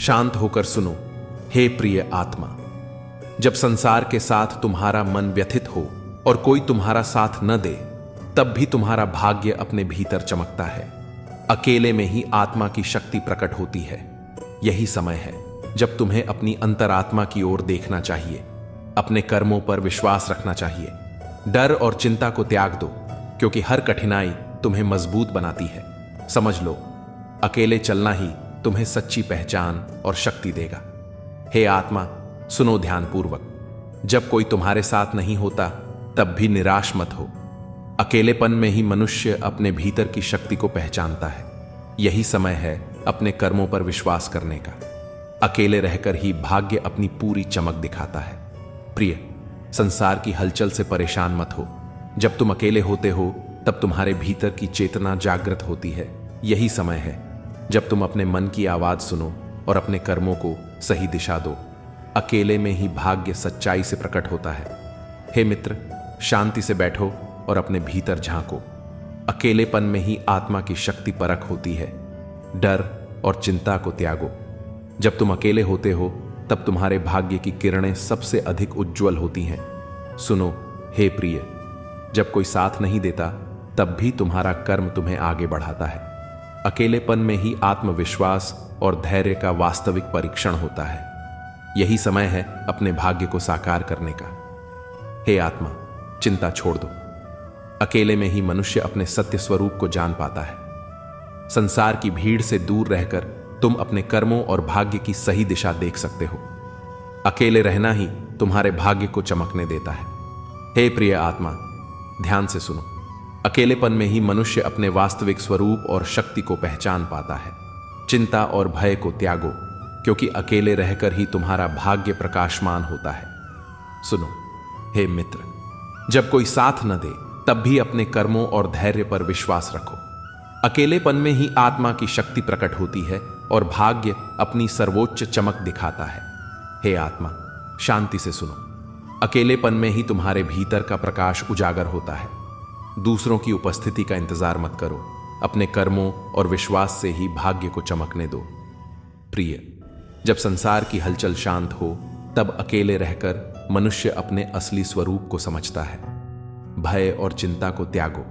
शांत होकर सुनो, हे प्रिय आत्मा। जब संसार के साथ तुम्हारा मन व्यथित हो और कोई तुम्हारा साथ न दे, तब भी तुम्हारा भाग्य अपने भीतर चमकता है। अकेले में ही आत्मा की शक्ति प्रकट होती है। यही समय है जब तुम्हें अपनी अंतरात्मा की ओर देखना चाहिए, अपने कर्मों पर विश्वास रखना चाहिए। डर और चिंता को त्याग दो, क्योंकि हर कठिनाई तुम्हें मजबूत बनाती है। समझ लो, अकेले चलना ही तुम्हें सच्ची पहचान और शक्ति देगा। हे आत्मा, सुनो ध्यानपूर्वक। जब कोई तुम्हारे साथ नहीं होता, तब भी निराश मत हो। अकेलेपन में ही मनुष्य अपने भीतर की शक्ति को पहचानता है। यही समय है अपने कर्मों पर विश्वास करने का। अकेले रहकर ही भाग्य अपनी पूरी चमक दिखाता है। प्रिय, संसार की हलचल से परेशान मत हो। जब तुम अकेले होते हो, तब तुम्हारे भीतर की चेतना जागृत होती है। यही समय है जब तुम अपने मन की आवाज सुनो और अपने कर्मों को सही दिशा दो। अकेले में ही भाग्य सच्चाई से प्रकट होता है। हे मित्र, शांति से बैठो और अपने भीतर झांको। अकेलेपन में ही आत्मा की शक्ति परख होती है। डर और चिंता को त्यागो। जब तुम अकेले होते हो, तब तुम्हारे भाग्य की किरणें सबसे अधिक उज्जवल होती हैं। सुनो, हे प्रिय, जब कोई साथ नहीं देता, तब भी तुम्हारा कर्म तुम्हें आगे बढ़ाता है। अकेलेपन में ही आत्मविश्वास और धैर्य का वास्तविक परीक्षण होता है। यही समय है अपने भाग्य को साकार करने का। हे आत्मा, चिंता छोड़ दो। अकेले में ही मनुष्य अपने सत्य स्वरूप को जान पाता है। संसार की भीड़ से दूर रहकर तुम अपने कर्मों और भाग्य की सही दिशा देख सकते हो। अकेले रहना ही तुम्हारे भाग्य को चमकने देता है। हे प्रिय आत्मा, ध्यान से सुनो। अकेलेपन में ही मनुष्य अपने वास्तविक स्वरूप और शक्ति को पहचान पाता है। चिंता और भय को त्यागो, क्योंकि अकेले रहकर ही तुम्हारा भाग्य प्रकाशमान होता है। सुनो, हे मित्र, जब कोई साथ न दे, तब भी अपने कर्मों और धैर्य पर विश्वास रखो। अकेलेपन में ही आत्मा की शक्ति प्रकट होती है और भाग्य अपनी सर्वोच्च चमक दिखाता है। हे आत्मा, शांति से सुनो। अकेलेपन में ही तुम्हारे भीतर का प्रकाश उजागर होता है। दूसरों की उपस्थिति का इंतजार मत करो। अपने कर्मों और विश्वास से ही भाग्य को चमकने दो। प्रिय, जब संसार की हलचल शांत हो, तब अकेले रहकर मनुष्य अपने असली स्वरूप को समझता है। भय और चिंता को त्यागो,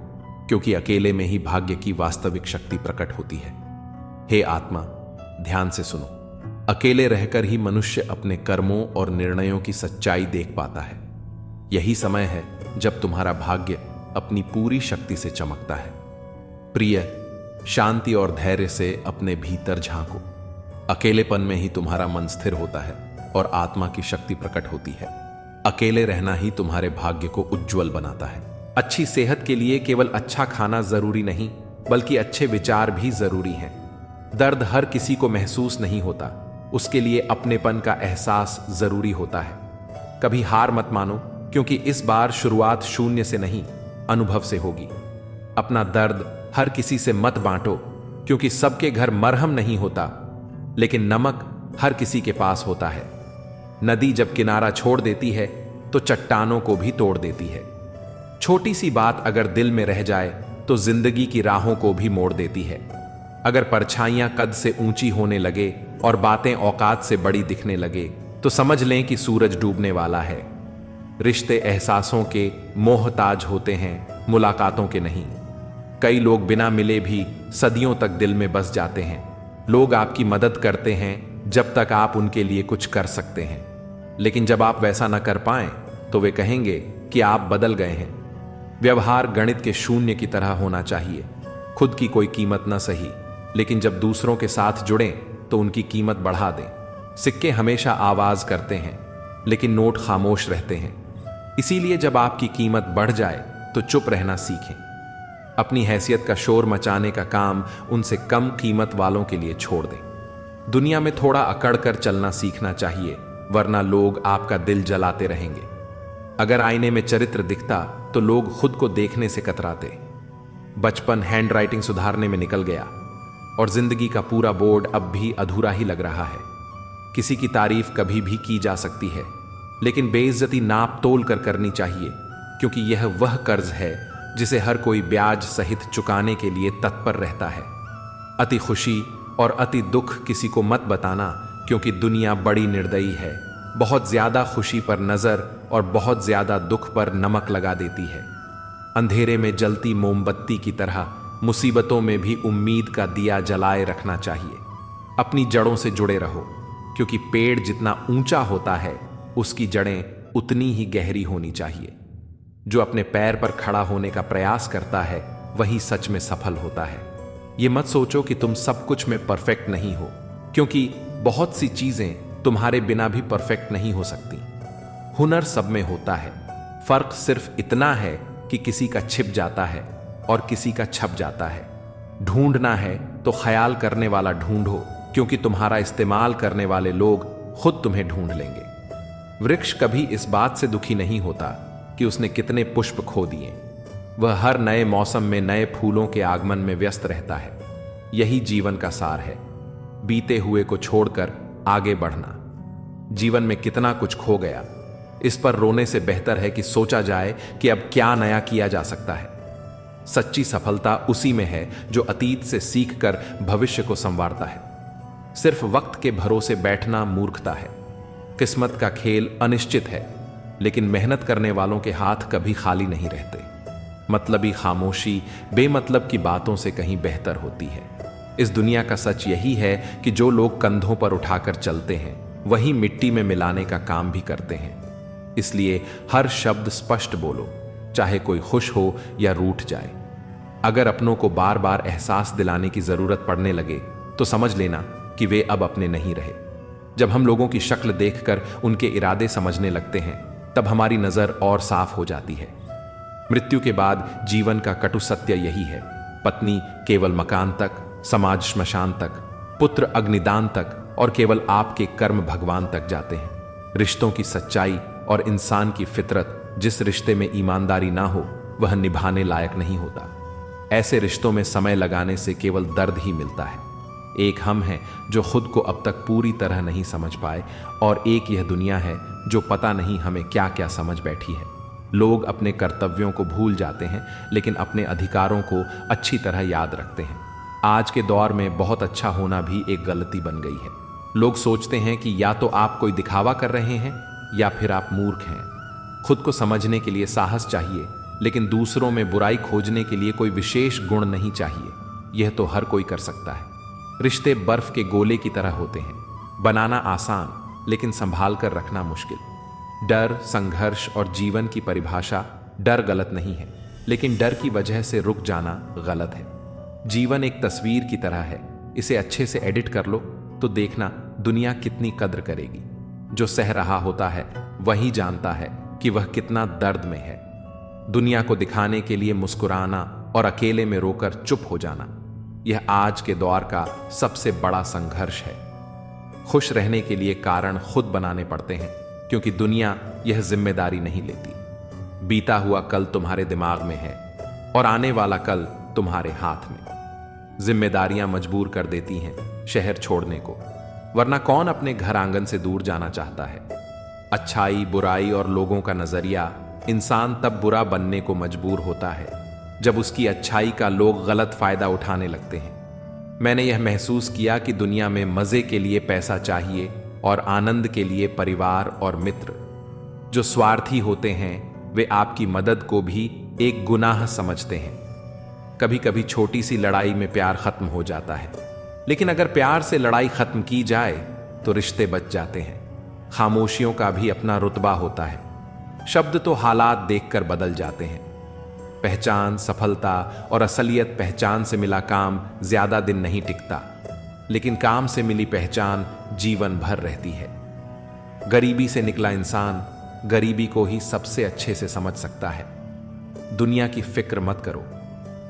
क्योंकि अकेले में ही भाग्य की वास्तविक शक्ति प्रकट होती है। हे आत्मा, ध्यान से सुनो। अकेले रहकर ही मनुष्य अपने कर्मों और निर्णयों की सच्चाई देख पाता है। यही समय है जब तुम्हारा भाग्य अपनी पूरी शक्ति से चमकता है। प्रिय, शांति और धैर्य से अपने भीतर झांको। अकेलेपन में ही तुम्हारा मन स्थिर होता है और आत्मा की शक्ति प्रकट होती है। अकेले रहना ही तुम्हारे भाग्य को उज्जवल बनाता है। अच्छी सेहत के लिए केवल अच्छा खाना जरूरी नहीं, बल्कि अच्छे विचार भी जरूरी हैं। दर्द हर किसी को महसूस नहीं होता, उसके लिए अपनेपन का एहसास जरूरी होता है। कभी हार मत मानो, क्योंकि इस बार शुरुआत शून्य से नहीं, अनुभव से होगी। अपना दर्द हर किसी से मत बांटो, क्योंकि सबके घर मरहम नहीं होता, लेकिन नमक हर किसी के पास होता है। नदी जब किनारा छोड़ देती है, तो चट्टानों को भी तोड़ देती है। छोटी सी बात अगर दिल में रह जाए, तो जिंदगी की राहों को भी मोड़ देती है। अगर परछाइयां कद से ऊंची होने लगे और बातें औकात से बड़ी दिखने लगे, तो समझ लें कि सूरज डूबने वाला है। रिश्ते एहसासों के मोहताज होते हैं, मुलाकातों के नहीं। कई लोग बिना मिले भी सदियों तक दिल में बस जाते हैं। लोग आपकी मदद करते हैं जब तक आप उनके लिए कुछ कर सकते हैं, लेकिन जब आप वैसा न कर पाएं, तो वे कहेंगे कि आप बदल गए हैं। व्यवहार गणित के शून्य की तरह होना चाहिए। खुद की कोई कीमत न सही, लेकिन जब दूसरों के साथ जुड़ें तो उनकी कीमत बढ़ा दें। सिक्के हमेशा आवाज करते हैं, लेकिन नोट खामोश रहते हैं। इसीलिए जब आपकी कीमत बढ़ जाए तो चुप रहना सीखें। अपनी हैसियत का शोर मचाने का काम उनसे कम कीमत वालों के लिए छोड़ दें। दुनिया में थोड़ा अकड़ कर चलना सीखना चाहिए, वरना लोग आपका दिल जलाते रहेंगे। अगर आईने में चरित्र दिखता तो लोग खुद को देखने से कतराते। बचपन हैंडराइटिंग सुधारने में निकल गया और जिंदगी का पूरा बोर्ड अब भी अधूरा ही लग रहा है। किसी की तारीफ कभी भी की जा सकती है, लेकिन बेइज्जती नाप तोल कर करनी चाहिए, क्योंकि यह वह कर्ज है जिसे हर कोई ब्याज सहित चुकाने के लिए तत्पर रहता है। अति खुशी और अति दुख किसी को मत बताना, क्योंकि दुनिया बड़ी निर्दयी है, बहुत ज्यादा खुशी पर नजर और बहुत ज्यादा दुख पर नमक लगा देती है। अंधेरे में जलती मोमबत्ती की तरह मुसीबतों में भी उम्मीद का दिया जलाए रखना चाहिए। अपनी जड़ों से जुड़े रहो, क्योंकि पेड़ जितना ऊंचा होता है उसकी जड़ें उतनी ही गहरी होनी चाहिए। जो अपने पैर पर खड़ा होने का प्रयास करता है वही सच में सफल होता है। ये मत सोचो कि तुम सब कुछ में परफेक्ट नहीं हो, क्योंकि बहुत सी चीजें तुम्हारे बिना भी परफेक्ट नहीं हो सकती। हुनर सब में होता है, फर्क सिर्फ इतना है कि किसी का छिप जाता है और किसी का छप जाता है। ढूंढना है तो ख्याल करने वाला ढूंढो, क्योंकि तुम्हारा इस्तेमाल करने वाले लोग खुद तुम्हें ढूंढ लेंगे। वृक्ष कभी इस बात से दुखी नहीं होता कि उसने कितने पुष्प खो दिए। वह हर नए मौसम में नए फूलों के आगमन में व्यस्त रहता है। यही जीवन का सार है, बीते हुए को छोड़कर आगे बढ़ना। जीवन में कितना कुछ खो गया, इस पर रोने से बेहतर है कि सोचा जाए कि अब क्या नया किया जा सकता है। सच्ची सफलता उसी में है जो अतीत से सीखकर भविष्य को संवारता है। सिर्फ वक्त के भरोसे बैठना मूर्खता है। किस्मत का खेल अनिश्चित है, लेकिन मेहनत करने वालों के हाथ कभी खाली नहीं रहते। मतलबी खामोशी बेमतलब की बातों से कहीं बेहतर होती है। इस दुनिया का सच यही है कि जो लोग कंधों पर उठाकर चलते हैं वही मिट्टी में मिलाने का काम भी करते हैं। इसलिए हर शब्द स्पष्ट बोलो, चाहे कोई खुश हो या रूठ जाए। अगर अपनों को बार बार एहसास दिलाने की जरूरत पड़ने लगे तो समझ लेना कि वे अब अपने नहीं रहे। जब हम लोगों की शक्ल देखकर उनके इरादे समझने लगते हैं तब हमारी नजर और साफ हो जाती है। मृत्यु के बाद जीवन का कटु सत्य यही है। पत्नी केवल मकान तक, समाज श्मशान तक, पुत्र अग्निदान तक और केवल आपके कर्म भगवान तक जाते हैं। रिश्तों की सच्चाई और इंसान की फितरत, जिस रिश्ते में ईमानदारी ना हो वह निभाने लायक नहीं होता। ऐसे रिश्तों में समय लगाने से केवल दर्द ही मिलता है। एक हम हैं जो खुद को अब तक पूरी तरह नहीं समझ पाए, और एक यह दुनिया है जो पता नहीं हमें क्या क्या समझ बैठी है। लोग अपने कर्तव्यों को भूल जाते हैं, लेकिन अपने अधिकारों को अच्छी तरह याद रखते हैं। आज के दौर में बहुत अच्छा होना भी एक गलती बन गई है। लोग सोचते हैं कि या तो आप कोई दिखावा कर रहे हैं या फिर आप मूर्ख हैं। खुद को समझने के लिए साहस चाहिए, लेकिन दूसरों में बुराई खोजने के लिए कोई विशेष गुण नहीं चाहिए। यह तो हर कोई कर सकता है। रिश्ते बर्फ के गोले की तरह होते हैं, बनाना आसान लेकिन संभाल कर रखना मुश्किल। डर, संघर्ष और जीवन की परिभाषा डर गलत नहीं है, लेकिन डर की वजह से रुक जाना गलत है। जीवन एक तस्वीर की तरह है, इसे अच्छे से एडिट कर लो तो देखना दुनिया कितनी कद्र करेगी। जो सह रहा होता है वही जानता है कि वह कितना दर्द में है। दुनिया को दिखाने के लिए मुस्कुराना और अकेले में रोकर चुप हो जाना, यह आज के दौर का सबसे बड़ा संघर्ष है। खुश रहने के लिए कारण खुद बनाने पड़ते हैं, क्योंकि दुनिया यह जिम्मेदारी नहीं लेती। बीता हुआ कल तुम्हारे दिमाग में है और आने वाला कल तुम्हारे हाथ में। जिम्मेदारियां मजबूर कर देती हैं शहर छोड़ने को, वरना कौन अपने घर आंगन से दूर जाना चाहता है। अच्छाई, बुराई और लोगों का नजरिया, इंसान तब बुरा बनने को मजबूर होता है जब उसकी अच्छाई का लोग गलत फायदा उठाने लगते हैं। मैंने यह महसूस किया कि दुनिया में मजे के लिए पैसा चाहिए और आनंद के लिए परिवार और मित्र। जो स्वार्थी होते हैं वे आपकी मदद को भी एक गुनाह समझते हैं। कभी कभी छोटी सी लड़ाई में प्यार खत्म हो जाता है, लेकिन अगर प्यार से लड़ाई खत्म की जाए तो रिश्ते बच जाते हैं। खामोशियों का भी अपना रुतबा होता है। शब्द तो हालात देखकर बदल जाते हैं। पहचान, सफलता और असलियत पहचान से मिला काम ज्यादा दिन नहीं टिकता, लेकिन काम से मिली पहचान जीवन भर रहती है। गरीबी से निकला इंसान गरीबी को ही सबसे अच्छे से समझ सकता है। दुनिया की फिक्र मत करो,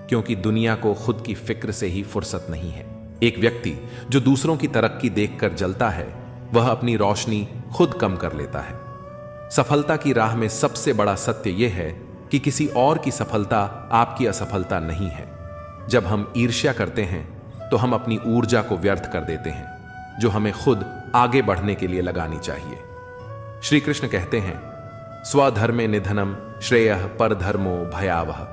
क्योंकि दुनिया को खुद की फिक्र से ही फुर्सत नहीं है। एक व्यक्ति जो दूसरों की तरक्की देखकर जलता है, वह अपनी रोशनी खुद कम कर लेता है। सफलता की राह में सबसे बड़ा सत्य यह है कि किसी और की सफलता आपकी असफलता नहीं है। जब हम ईर्ष्या करते हैं तो हम अपनी ऊर्जा को व्यर्थ कर देते हैं, जो हमें खुद आगे बढ़ने के लिए लगानी चाहिए। श्री कृष्ण कहते हैं, स्वधर्मे निधनम श्रेयः परधर्मो भयावह,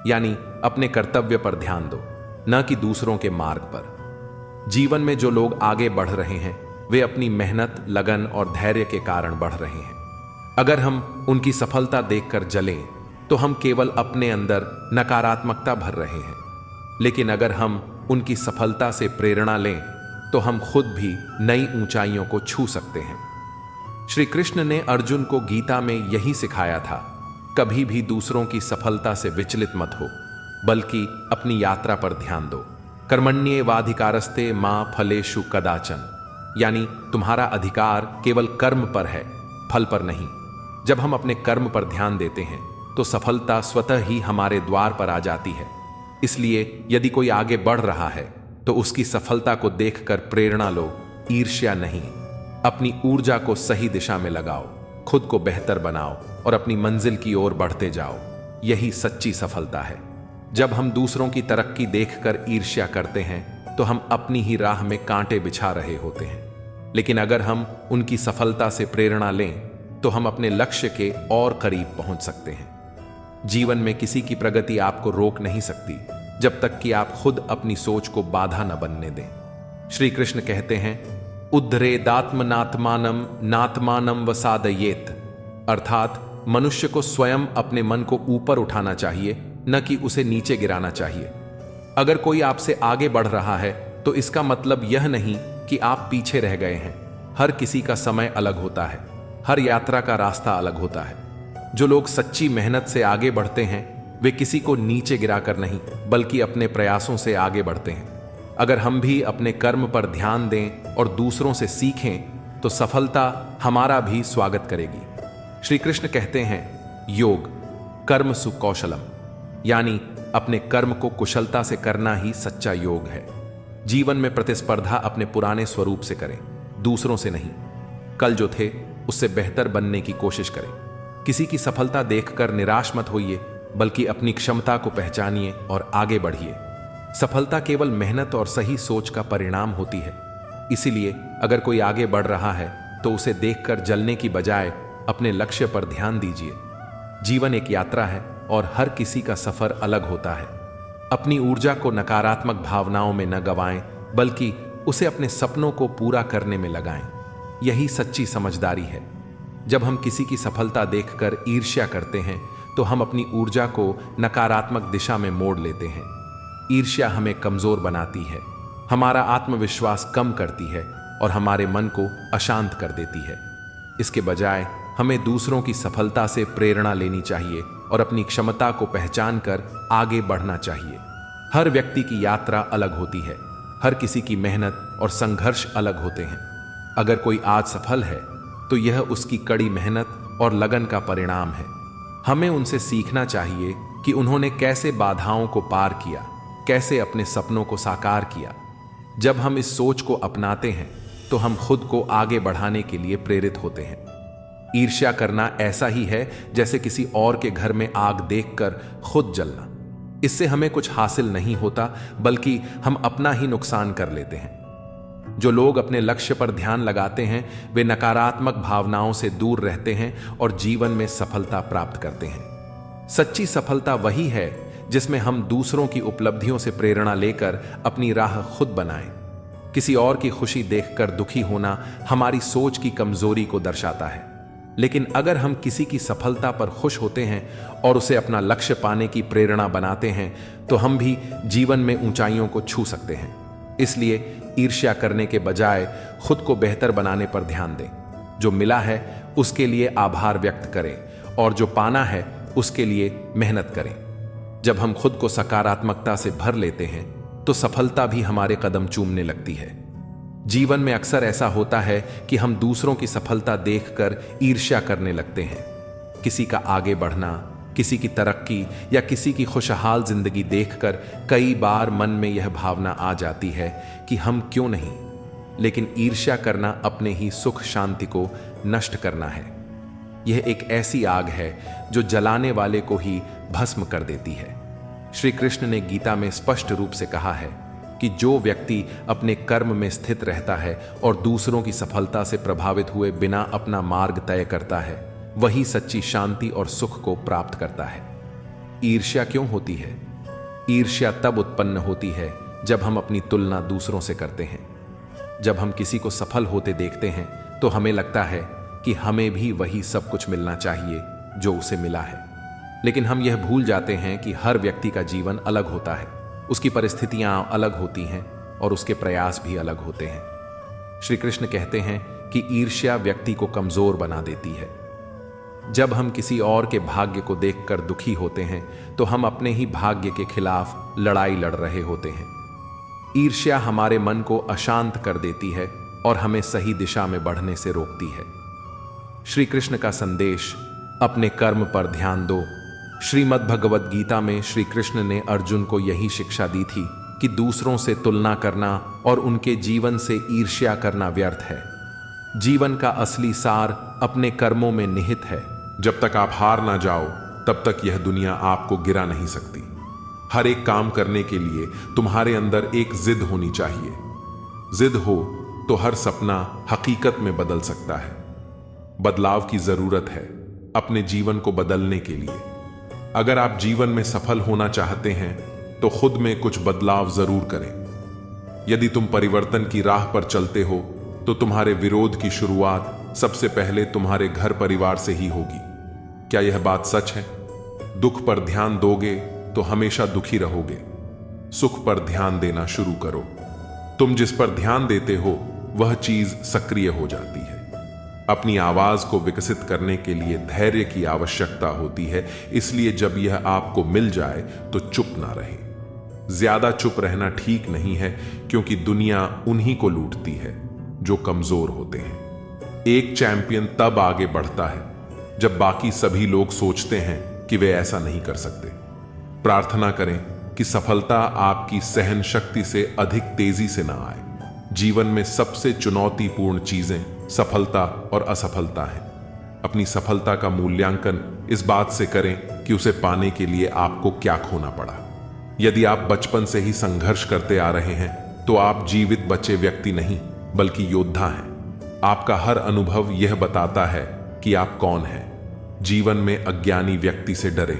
यानी अपने कर्तव्य पर ध्यान दो, न कि दूसरों के मार्ग पर। जीवन में जो लोग आगे बढ़ रहे हैं वे अपनी मेहनत, लगन और धैर्य के कारण बढ़ रहे हैं। अगर हम उनकी सफलता देखकर जलें तो हम केवल अपने अंदर नकारात्मकता भर रहे हैं, लेकिन अगर हम उनकी सफलता से प्रेरणा लें तो हम खुद भी नई ऊंचाइयों को छू सकते हैं। श्री कृष्ण ने अर्जुन को गीता में यही सिखाया था, कभी भी दूसरों की सफलता से विचलित मत हो, बल्कि अपनी यात्रा पर ध्यान दो। कर्मण्येवाधिकारस्ते मा फलेषु कदाचन, यानी तुम्हारा अधिकार केवल कर्म पर है, फल पर नहीं। जब हम अपने कर्म पर ध्यान देते हैं तो सफलता स्वतः ही हमारे द्वार पर आ जाती है। इसलिए यदि कोई आगे बढ़ रहा है तो उसकी सफलता को देखकर प्रेरणा लो, ईर्ष्या नहीं। अपनी ऊर्जा को सही दिशा में लगाओ, खुद को बेहतर बनाओ और अपनी मंजिल की ओर बढ़ते जाओ। यही सच्ची सफलता है। जब हम दूसरों की तरक्की देखकर ईर्ष्या करते हैं तो हम अपनी ही राह में कांटे बिछा रहे होते हैं, लेकिन अगर हम उनकी सफलता से प्रेरणा लें तो हम अपने लक्ष्य के और करीब पहुंच सकते हैं। जीवन में किसी की प्रगति आपको रोक नहीं सकती जब तक कि आप खुद अपनी सोच को बाधा न बनने दें। श्री कृष्ण कहते हैं, उद्धरेदात्मनात्मानम नात्मानम वसादयेत, अर्थात मनुष्य को स्वयं अपने मन को ऊपर उठाना चाहिए, न कि उसे नीचे गिराना चाहिए। अगर कोई आपसे आगे बढ़ रहा है तो इसका मतलब यह नहीं कि आप पीछे रह गए हैं। हर किसी का समय अलग होता है, हर यात्रा का रास्ता अलग होता है। जो लोग सच्ची मेहनत से आगे बढ़ते हैं वे किसी को नीचे गिराकर नहीं, बल्कि अपने प्रयासों से आगे बढ़ते हैं। अगर हम भी अपने कर्म पर ध्यान दें और दूसरों से सीखें तो सफलता हमारा भी स्वागत करेगी। श्री कृष्ण कहते हैं, योग कर्म सुकौशलम, यानी अपने कर्म को कुशलता से करना ही सच्चा योग है। जीवन में प्रतिस्पर्धा अपने पुराने स्वरूप से करें, दूसरों से नहीं। कल जो थे उससे बेहतर बनने की कोशिश करें। किसी की सफलता देखकर निराश मत होइए, बल्कि अपनी क्षमता को पहचानिए और आगे बढ़िए। सफलता केवल मेहनत और सही सोच का परिणाम होती है। इसीलिए अगर कोई आगे बढ़ रहा है तो उसे देखकर जलने की बजाय अपने लक्ष्य पर ध्यान दीजिए। जीवन एक यात्रा है और हर किसी का सफर अलग होता है। अपनी ऊर्जा को नकारात्मक भावनाओं में न गंवाएं, बल्कि उसे अपने सपनों को पूरा करने में लगाएं। यही सच्ची समझदारी है। जब हम किसी की सफलता देखकर ईर्ष्या करते हैं तो हम अपनी ऊर्जा को नकारात्मक दिशा में मोड़ लेते हैं। ईर्ष्या हमें कमजोर बनाती है, हमारा आत्मविश्वास कम करती है और हमारे मन को अशांत कर देती है। इसके बजाय हमें दूसरों की सफलता से प्रेरणा लेनी चाहिए और अपनी क्षमता को पहचान कर आगे बढ़ना चाहिए। हर व्यक्ति की यात्रा अलग होती है, हर किसी की मेहनत और संघर्ष अलग होते हैं। अगर कोई आज सफल है तो यह उसकी कड़ी मेहनत और लगन का परिणाम है। हमें उनसे सीखना चाहिए कि उन्होंने कैसे बाधाओं को पार किया, कैसे अपने सपनों को साकार किया। जब हम इस सोच को अपनाते हैं तो हम खुद को आगे बढ़ाने के लिए प्रेरित होते हैं। ईर्ष्या करना ऐसा ही है जैसे किसी और के घर में आग देखकर खुद जलना। इससे हमें कुछ हासिल नहीं होता, बल्कि हम अपना ही नुकसान कर लेते हैं। जो लोग अपने लक्ष्य पर ध्यान लगाते हैं वे नकारात्मक भावनाओं से दूर रहते हैं और जीवन में सफलता प्राप्त करते हैं। सच्ची सफलता वही है जिसमें हम दूसरों की उपलब्धियों से प्रेरणा लेकर अपनी राह खुद बनाएं। किसी और की खुशी देखकर दुखी होना हमारी सोच की कमजोरी को दर्शाता है, लेकिन अगर हम किसी की सफलता पर खुश होते हैं और उसे अपना लक्ष्य पाने की प्रेरणा बनाते हैं तो हम भी जीवन में ऊंचाइयों को छू सकते हैं। इसलिए ईर्ष्या करने के बजाय खुद को बेहतर बनाने पर ध्यान दें। जो मिला है उसके लिए आभार व्यक्त करें और जो पाना है उसके लिए मेहनत करें। जब हम खुद को सकारात्मकता से भर लेते हैं तो सफलता भी हमारे कदम चूमने लगती है। जीवन में अक्सर ऐसा होता है कि हम दूसरों की सफलता देखकर ईर्ष्या करने लगते हैं। किसी का आगे बढ़ना, किसी की तरक्की या किसी की खुशहाल जिंदगी देखकर कई बार मन में यह भावना आ जाती है कि हम क्यों नहीं। लेकिन ईर्ष्या करना अपने ही सुख शांति को नष्ट करना है। यह एक ऐसी आग है जो जलाने वाले को ही भस्म कर देती है। श्री कृष्ण ने गीता में स्पष्ट रूप से कहा है कि जो व्यक्ति अपने कर्म में स्थित रहता है और दूसरों की सफलता से प्रभावित हुए बिना अपना मार्ग तय करता है, वही सच्ची शांति और सुख को प्राप्त करता है। ईर्ष्या क्यों होती है? ईर्ष्या तब उत्पन्न होती है जब हम अपनी तुलना दूसरों से करते हैं। जब हम किसी को सफल होते देखते हैं तो हमें लगता है कि हमें भी वही सब कुछ मिलना चाहिए जो उसे मिला है। लेकिन हम यह भूल जाते हैं कि हर व्यक्ति का जीवन अलग होता है, उसकी परिस्थितियां अलग होती हैं और उसके प्रयास भी अलग होते हैं। श्री कृष्ण कहते हैं कि ईर्ष्या व्यक्ति को कमजोर बना देती है। जब हम किसी और के भाग्य को देखकर दुखी होते हैं तो हम अपने ही भाग्य के खिलाफ लड़ाई लड़ रहे होते हैं। ईर्ष्या हमारे मन को अशांत कर देती है और हमें सही दिशा में बढ़ने से रोकती है। श्री कृष्ण का संदेश, अपने कर्म पर ध्यान दो। श्रीमद् भगवद गीता में श्री कृष्ण ने अर्जुन को यही शिक्षा दी थी कि दूसरों से तुलना करना और उनके जीवन से ईर्ष्या करना व्यर्थ है। जीवन का असली सार अपने कर्मों में निहित है। जब तक आप हार ना जाओ तब तक यह दुनिया आपको गिरा नहीं सकती। हर एक काम करने के लिए तुम्हारे अंदर एक जिद होनी चाहिए। जिद हो तो हर सपना हकीकत में बदल सकता है। बदलाव की जरूरत है अपने जीवन को बदलने के लिए। अगर आप जीवन में सफल होना चाहते हैं तो खुद में कुछ बदलाव जरूर करें। यदि तुम परिवर्तन की राह पर चलते हो तो तुम्हारे विरोध की शुरुआत सबसे पहले तुम्हारे घर परिवार से ही होगी। क्या यह बात सच है? दुख पर ध्यान दोगे तो हमेशा दुखी रहोगे। सुख पर ध्यान देना शुरू करो। तुम जिस पर ध्यान देते हो वह चीज सक्रिय हो जाती है। अपनी आवाज को विकसित करने के लिए धैर्य की आवश्यकता होती है, इसलिए जब यह आपको मिल जाए तो चुप ना रहे। ज्यादा चुप रहना ठीक नहीं है, क्योंकि दुनिया उन्हीं को लूटती है जो कमजोर होते हैं। एक चैंपियन तब आगे बढ़ता है जब बाकी सभी लोग सोचते हैं कि वे ऐसा नहीं कर सकते। प्रार्थना करें कि सफलता आपकी सहन शक्ति से अधिक तेजी से ना आए। जीवन में सबसे चुनौतीपूर्ण चीजें सफलता और असफलता है। अपनी सफलता का मूल्यांकन इस बात से करें कि उसे पाने के लिए आपको क्या खोना पड़ा। यदि आप बचपन से ही संघर्ष करते आ रहे हैं तो आप जीवित बचे व्यक्ति नहीं बल्कि योद्धा हैं। आपका हर अनुभव यह बताता है कि आप कौन हैं। जीवन में अज्ञानी व्यक्ति से डरें।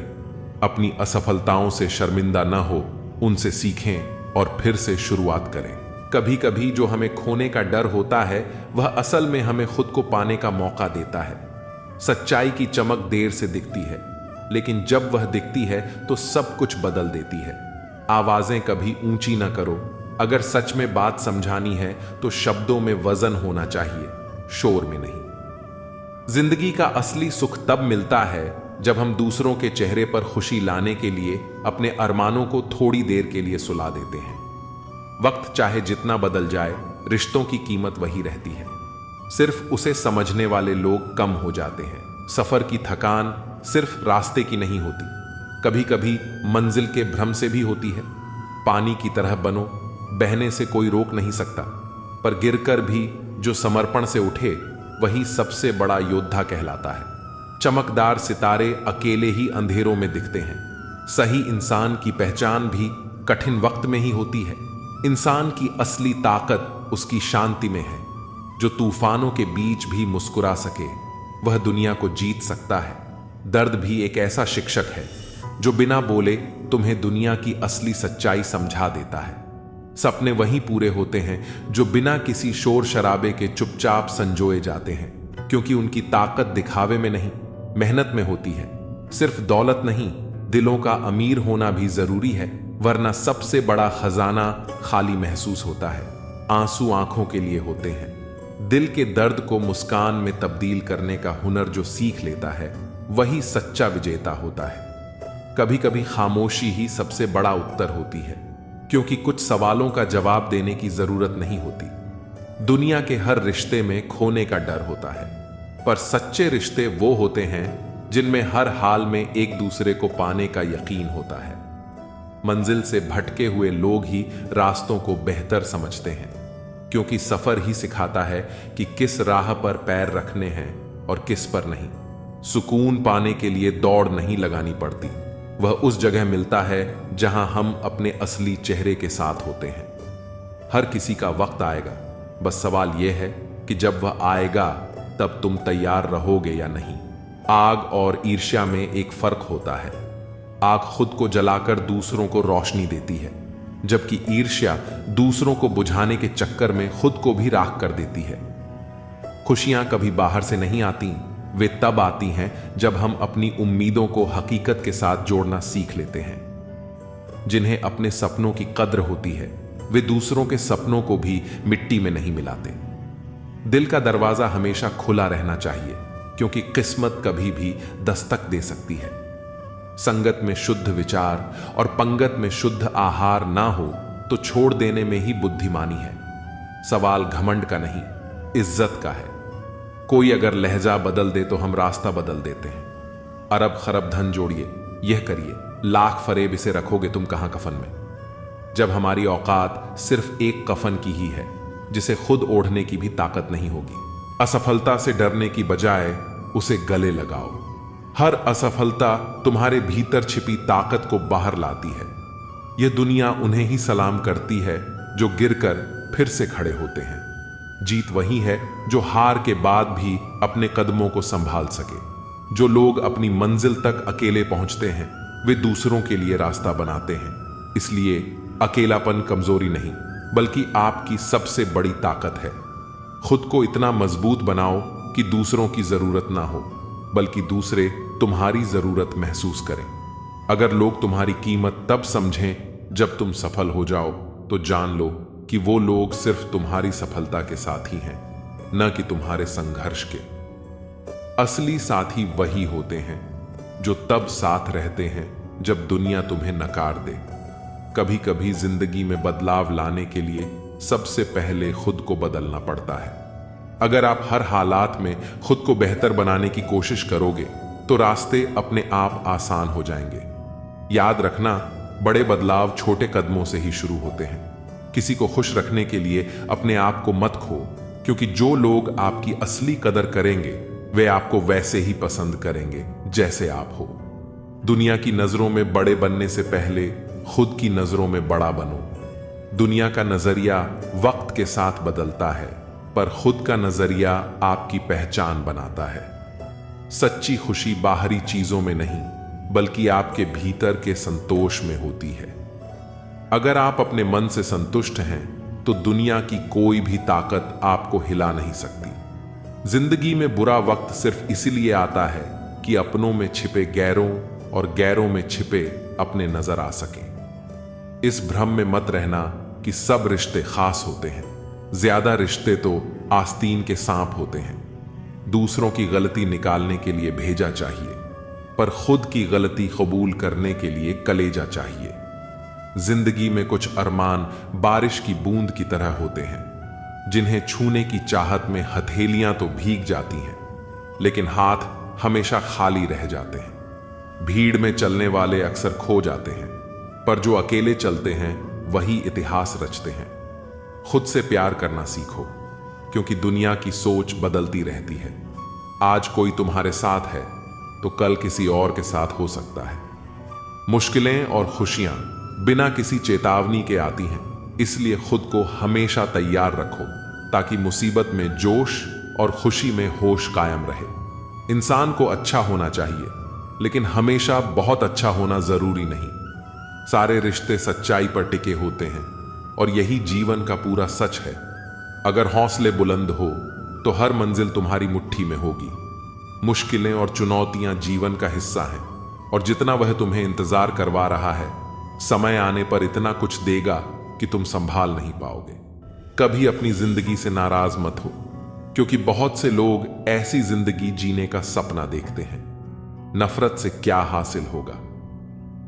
अपनी असफलताओं से शर्मिंदा न हो, उनसे सीखें और फिर से शुरुआत करें। कभी कभी जो हमें खोने का डर होता है वह असल में हमें खुद को पाने का मौका देता है। सच्चाई की चमक देर से दिखती है, लेकिन जब वह दिखती है तो सब कुछ बदल देती है। आवाजें कभी ऊंची न करो। अगर सच में बात समझानी है तो शब्दों में वजन होना चाहिए, शोर में नहीं। जिंदगी का असली सुख तब मिलता है जब हम दूसरों के चेहरे पर खुशी लाने के लिए अपने अरमानों को थोड़ी देर के लिए सुला देते हैं। वक्त चाहे जितना बदल जाए, रिश्तों की कीमत वही रहती है। सिर्फ उसे समझने वाले लोग कम हो जाते हैं। सफर की थकान सिर्फ रास्ते की नहीं होती, कभी कभी मंजिल के भ्रम से भी होती है। पानी की तरह बनो, बहने से कोई रोक नहीं सकता, पर गिरकर भी जो समर्पण से उठे वही सबसे बड़ा योद्धा कहलाता है। चमकदार सितारे अकेले ही अंधेरों में दिखते हैं। सही इंसान की पहचान भी कठिन वक्त में ही होती है। इंसान की असली ताकत उसकी शांति में है। जो तूफानों के बीच भी मुस्कुरा सके वह दुनिया को जीत सकता है। दर्द भी एक ऐसा शिक्षक है जो बिना बोले तुम्हें दुनिया की असली सच्चाई समझा देता है। सपने वही पूरे होते हैं जो बिना किसी शोर शराबे के चुपचाप संजोए जाते हैं, क्योंकि उनकी ताकत दिखावे में नहीं, मेहनत में होती है। सिर्फ दौलत नहीं, दिलों का अमीर होना भी जरूरी है, वरना सबसे बड़ा खजाना खाली महसूस होता है। आंसू आंखों के लिए होते हैं। दिल के दर्द को मुस्कान में तब्दील करने का हुनर जो सीख लेता है वही सच्चा विजेता होता है। कभी कभी खामोशी ही सबसे बड़ा उत्तर होती है, क्योंकि कुछ सवालों का जवाब देने की जरूरत नहीं होती। दुनिया के हर रिश्ते में खोने का डर होता है, पर सच्चे रिश्ते वो होते हैं जिनमें हर हाल में एक दूसरे को पाने का यकीन होता है। मंजिल से भटके हुए लोग ही रास्तों को बेहतर समझते हैं, क्योंकि सफर ही सिखाता है कि किस राह पर पैर रखने हैं और किस पर नहीं। सुकून पाने के लिए दौड़ नहीं लगानी पड़ती, वह उस जगह मिलता है जहां हम अपने असली चेहरे के साथ होते हैं। हर किसी का वक्त आएगा, बस सवाल यह है कि जब वह आएगा तब तुम तैयार रहोगे या नहीं। आग और ईर्ष्या में एक फर्क होता है। आग खुद को जलाकर दूसरों को रोशनी देती है, जबकि ईर्ष्या दूसरों को बुझाने के चक्कर में खुद को भी राख कर देती है। खुशियां कभी बाहर से नहीं आती, वे तब आती हैं जब हम अपनी उम्मीदों को हकीकत के साथ जोड़ना सीख लेते हैं। जिन्हें अपने सपनों की कद्र होती है, वे दूसरों के सपनों को भी मिट्टी में नहीं मिलाते। दिल का दरवाजा हमेशा खुला रहना चाहिए, क्योंकि किस्मत कभी भी दस्तक दे सकती है। संगत में शुद्ध विचार और पंगत में शुद्ध आहार ना हो तो छोड़ देने में ही बुद्धिमानी है। सवाल घमंड का नहीं, इज्जत का है। कोई अगर लहजा बदल दे तो हम रास्ता बदल देते हैं। अरब खरब धन जोड़िए, यह करिए, लाख फरेब इसे रखोगे तुम कहां कफन में। जब हमारी औकात सिर्फ एक कफन की ही है, जिसे खुद ओढ़ने की भी ताकत नहीं होगी। असफलता से डरने की बजाय उसे गले लगाओ। हर असफलता तुम्हारे भीतर छिपी ताकत को बाहर लाती है। यह दुनिया उन्हें ही सलाम करती है जो गिरकर फिर से खड़े होते हैं। जीत वही है जो हार के बाद भी अपने कदमों को संभाल सके। जो लोग अपनी मंजिल तक अकेले पहुंचते हैं, वे दूसरों के लिए रास्ता बनाते हैं। इसलिए अकेलापन कमजोरी नहीं, बल्कि आपकी सबसे बड़ी ताकत है। खुद को इतना मजबूत बनाओ कि दूसरों की जरूरत ना हो, बल्कि दूसरे तुम्हारी जरूरत महसूस करें। अगर लोग तुम्हारी कीमत तब समझें जब तुम सफल हो जाओ, तो जान लो कि वो लोग सिर्फ तुम्हारी सफलता के साथी हैं, न कि तुम्हारे संघर्ष के। असली साथी वही होते हैं जो तब साथ रहते हैं जब दुनिया तुम्हें नकार दे। कभी कभी जिंदगी में बदलाव लाने के लिए सबसे पहले खुद को बदलना पड़ता है। अगर आप हर हालात में खुद को बेहतर बनाने की कोशिश करोगे तो रास्ते अपने आप आसान हो जाएंगे। याद रखना, बड़े बदलाव छोटे कदमों से ही शुरू होते हैं। किसी को खुश रखने के लिए अपने आप को मत खो, क्योंकि जो लोग आपकी असली कदर करेंगे वे आपको वैसे ही पसंद करेंगे जैसे आप हो। दुनिया की नजरों में बड़े बनने से पहले खुद की नजरों में बड़ा बनो। दुनिया का नजरिया वक्त के साथ बदलता है, पर खुद का नजरिया आपकी पहचान बनाता है। सच्ची खुशी बाहरी चीजों में नहीं, बल्कि आपके भीतर के संतोष में होती है। अगर आप अपने मन से संतुष्ट हैं तो दुनिया की कोई भी ताकत आपको हिला नहीं सकती। जिंदगी में बुरा वक्त सिर्फ इसलिए आता है कि अपनों में छिपे गैरों और गैरों में छिपे अपने नजर आ सके। इस भ्रम में मत रहना कि सब रिश्ते खास होते हैं। ज्यादा रिश्ते तो आस्तीन के सांप होते हैं। दूसरों की गलती निकालने के लिए भेजा चाहिए, पर खुद की गलती कबूल करने के लिए कलेजा चाहिए। जिंदगी में कुछ अरमान बारिश की बूंद की तरह होते हैं, जिन्हें छूने की चाहत में हथेलियां तो भीग जाती हैं, लेकिन हाथ हमेशा खाली रह जाते हैं। भीड़ में चलने वाले अक्सर खो जाते हैं, पर जो अकेले चलते हैं वही इतिहास रचते हैं। खुद से प्यार करना सीखो, क्योंकि दुनिया की सोच बदलती रहती है। आज कोई तुम्हारे साथ है तो कल किसी और के साथ हो सकता है। मुश्किलें और खुशियां बिना किसी चेतावनी के आती हैं, इसलिए खुद को हमेशा तैयार रखो ताकि मुसीबत में जोश और खुशी में होश कायम रहे। इंसान को अच्छा होना चाहिए, लेकिन हमेशा बहुत अच्छा होना जरूरी नहीं। सारे रिश्ते सच्चाई पर टिके होते हैं और यही जीवन का पूरा सच है। अगर हौसले बुलंद हो तो हर मंजिल तुम्हारी मुट्ठी में होगी। मुश्किलें और चुनौतियां जीवन का हिस्सा हैं, और जितना वह तुम्हें इंतजार करवा रहा है, समय आने पर इतना कुछ देगा कि तुम संभाल नहीं पाओगे। कभी अपनी जिंदगी से नाराज मत हो, क्योंकि बहुत से लोग ऐसी जिंदगी जीने का सपना देखते हैं। नफरत से क्या हासिल होगा?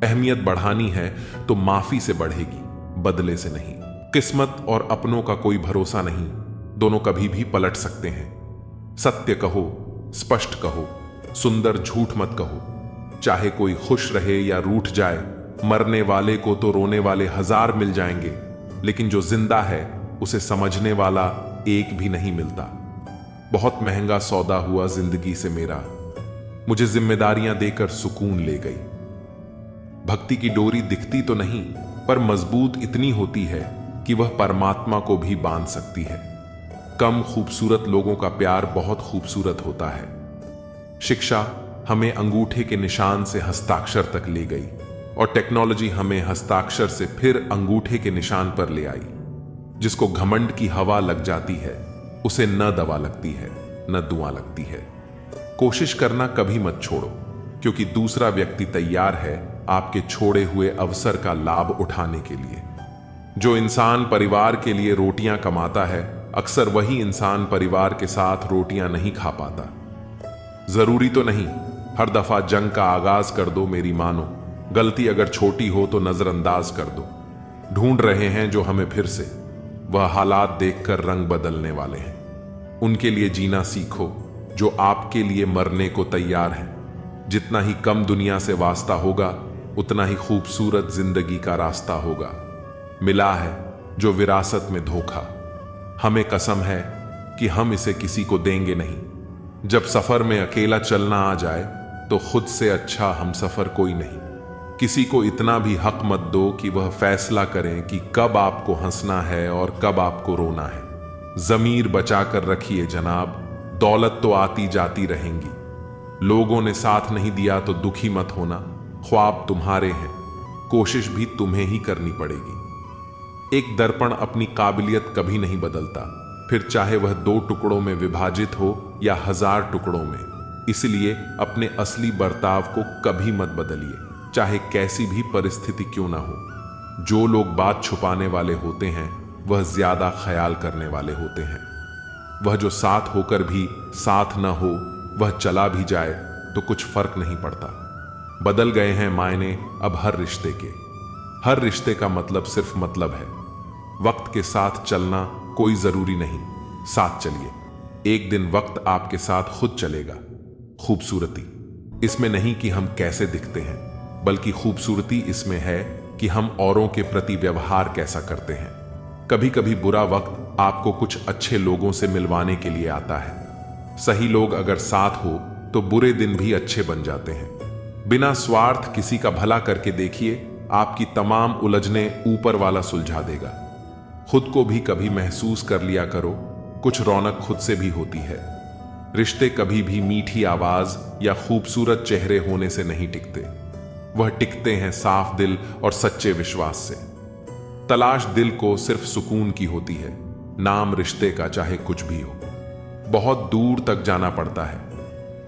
अहमियत बढ़ानी है तो माफी से बढ़ेगी, बदले से नहीं। किस्मत और अपनों का कोई भरोसा नहीं, दोनों कभी भी पलट सकते हैं। सत्य कहो, स्पष्ट कहो, सुंदर झूठ मत कहो। चाहे कोई खुश रहे या रूठ जाए, मरने वाले को तो रोने वाले 1000 मिल जाएंगे, लेकिन जो जिंदा है उसे समझने वाला एक भी नहीं मिलता। बहुत महंगा सौदा हुआ जिंदगी से मेरा, मुझे जिम्मेदारियां देकर सुकून ले गई। भक्ति की डोरी दिखती तो नहीं, पर मजबूत इतनी होती है कि वह परमात्मा को भी बांध सकती है। कम खूबसूरत लोगों का प्यार बहुत खूबसूरत होता है। शिक्षा हमें अंगूठे के निशान से हस्ताक्षर तक ले गई, और टेक्नोलॉजी हमें हस्ताक्षर से फिर अंगूठे के निशान पर ले आई। जिसको घमंड की हवा लग जाती है उसे न दवा लगती है न दुआ लगती है। कोशिश करना कभी मत छोड़ो, क्योंकि दूसरा व्यक्ति तैयार है आपके छोड़े हुए अवसर का लाभ उठाने के लिए। जो इंसान परिवार के लिए रोटियां कमाता है, अक्सर वही इंसान परिवार के साथ रोटियां नहीं खा पाता। जरूरी तो नहीं हर दफा जंग का आगाज कर दो मेरी मानो, गलती अगर छोटी हो तो नजरअंदाज कर दो। ढूंढ रहे हैं जो हमें फिर से, वह हालात देखकर रंग बदलने वाले हैं। उनके लिए जीना सीखो जो आपके लिए मरने को तैयार हैं। जितना ही कम दुनिया से वास्ता होगा उतना ही खूबसूरत जिंदगी का रास्ता होगा। मिला है जो विरासत में धोखा, हमें कसम है कि हम इसे किसी को देंगे नहीं। जब सफर में अकेला चलना आ जाए तो खुद से अच्छा हम सफर कोई नहीं। किसी को इतना भी हक मत दो कि वह फैसला करें कि कब आपको हंसना है और कब आपको रोना है। जमीर बचा कर रखिए जनाब, दौलत तो आती जाती रहेंगी। लोगों ने साथ नहीं दिया तो दुखी मत होना, ख्वाब तुम्हारे हैं, कोशिश भी तुम्हें ही करनी पड़ेगी। एक दर्पण अपनी काबिलियत कभी नहीं बदलता, फिर चाहे वह 2 टुकड़ों में विभाजित हो या 1000 टुकड़ों में। इसलिए अपने असली बर्ताव को कभी मत बदलिए, चाहे कैसी भी परिस्थिति क्यों ना हो। जो लोग बात छुपाने वाले होते हैं वह ज्यादा ख्याल करने वाले होते हैं। वह जो साथ होकर भी साथ न हो, वह चला भी जाए तो कुछ फर्क नहीं पड़ता। बदल गए हैं मायने अब हर रिश्ते के। हर रिश्ते का मतलब सिर्फ मतलब है। वक्त के साथ चलना कोई जरूरी नहीं, साथ चलिए। एक दिन वक्त आपके साथ खुद चलेगा। खूबसूरती इसमें नहीं कि हम कैसे दिखते हैं, बल्कि खूबसूरती इसमें है कि हम औरों के प्रति व्यवहार कैसा करते हैं। कभी कभी बुरा वक्त आपको कुछ अच्छे लोगों से मिलवाने के लिए आता है। सही लोग अगर साथ हो तो बुरे दिन भी अच्छे बन जाते हैं। बिना स्वार्थ किसी का भला करके देखिए, आपकी तमाम उलझनें ऊपर वाला सुलझा देगा। खुद को भी कभी महसूस कर लिया करो, कुछ रौनक खुद से भी होती है। रिश्ते कभी भी मीठी आवाज या खूबसूरत चेहरे होने से नहीं टिकते, वह टिकते हैं साफ दिल और सच्चे विश्वास से। तलाश दिल को सिर्फ सुकून की होती है, नाम रिश्ते का चाहे कुछ भी हो। बहुत दूर तक जाना पड़ता है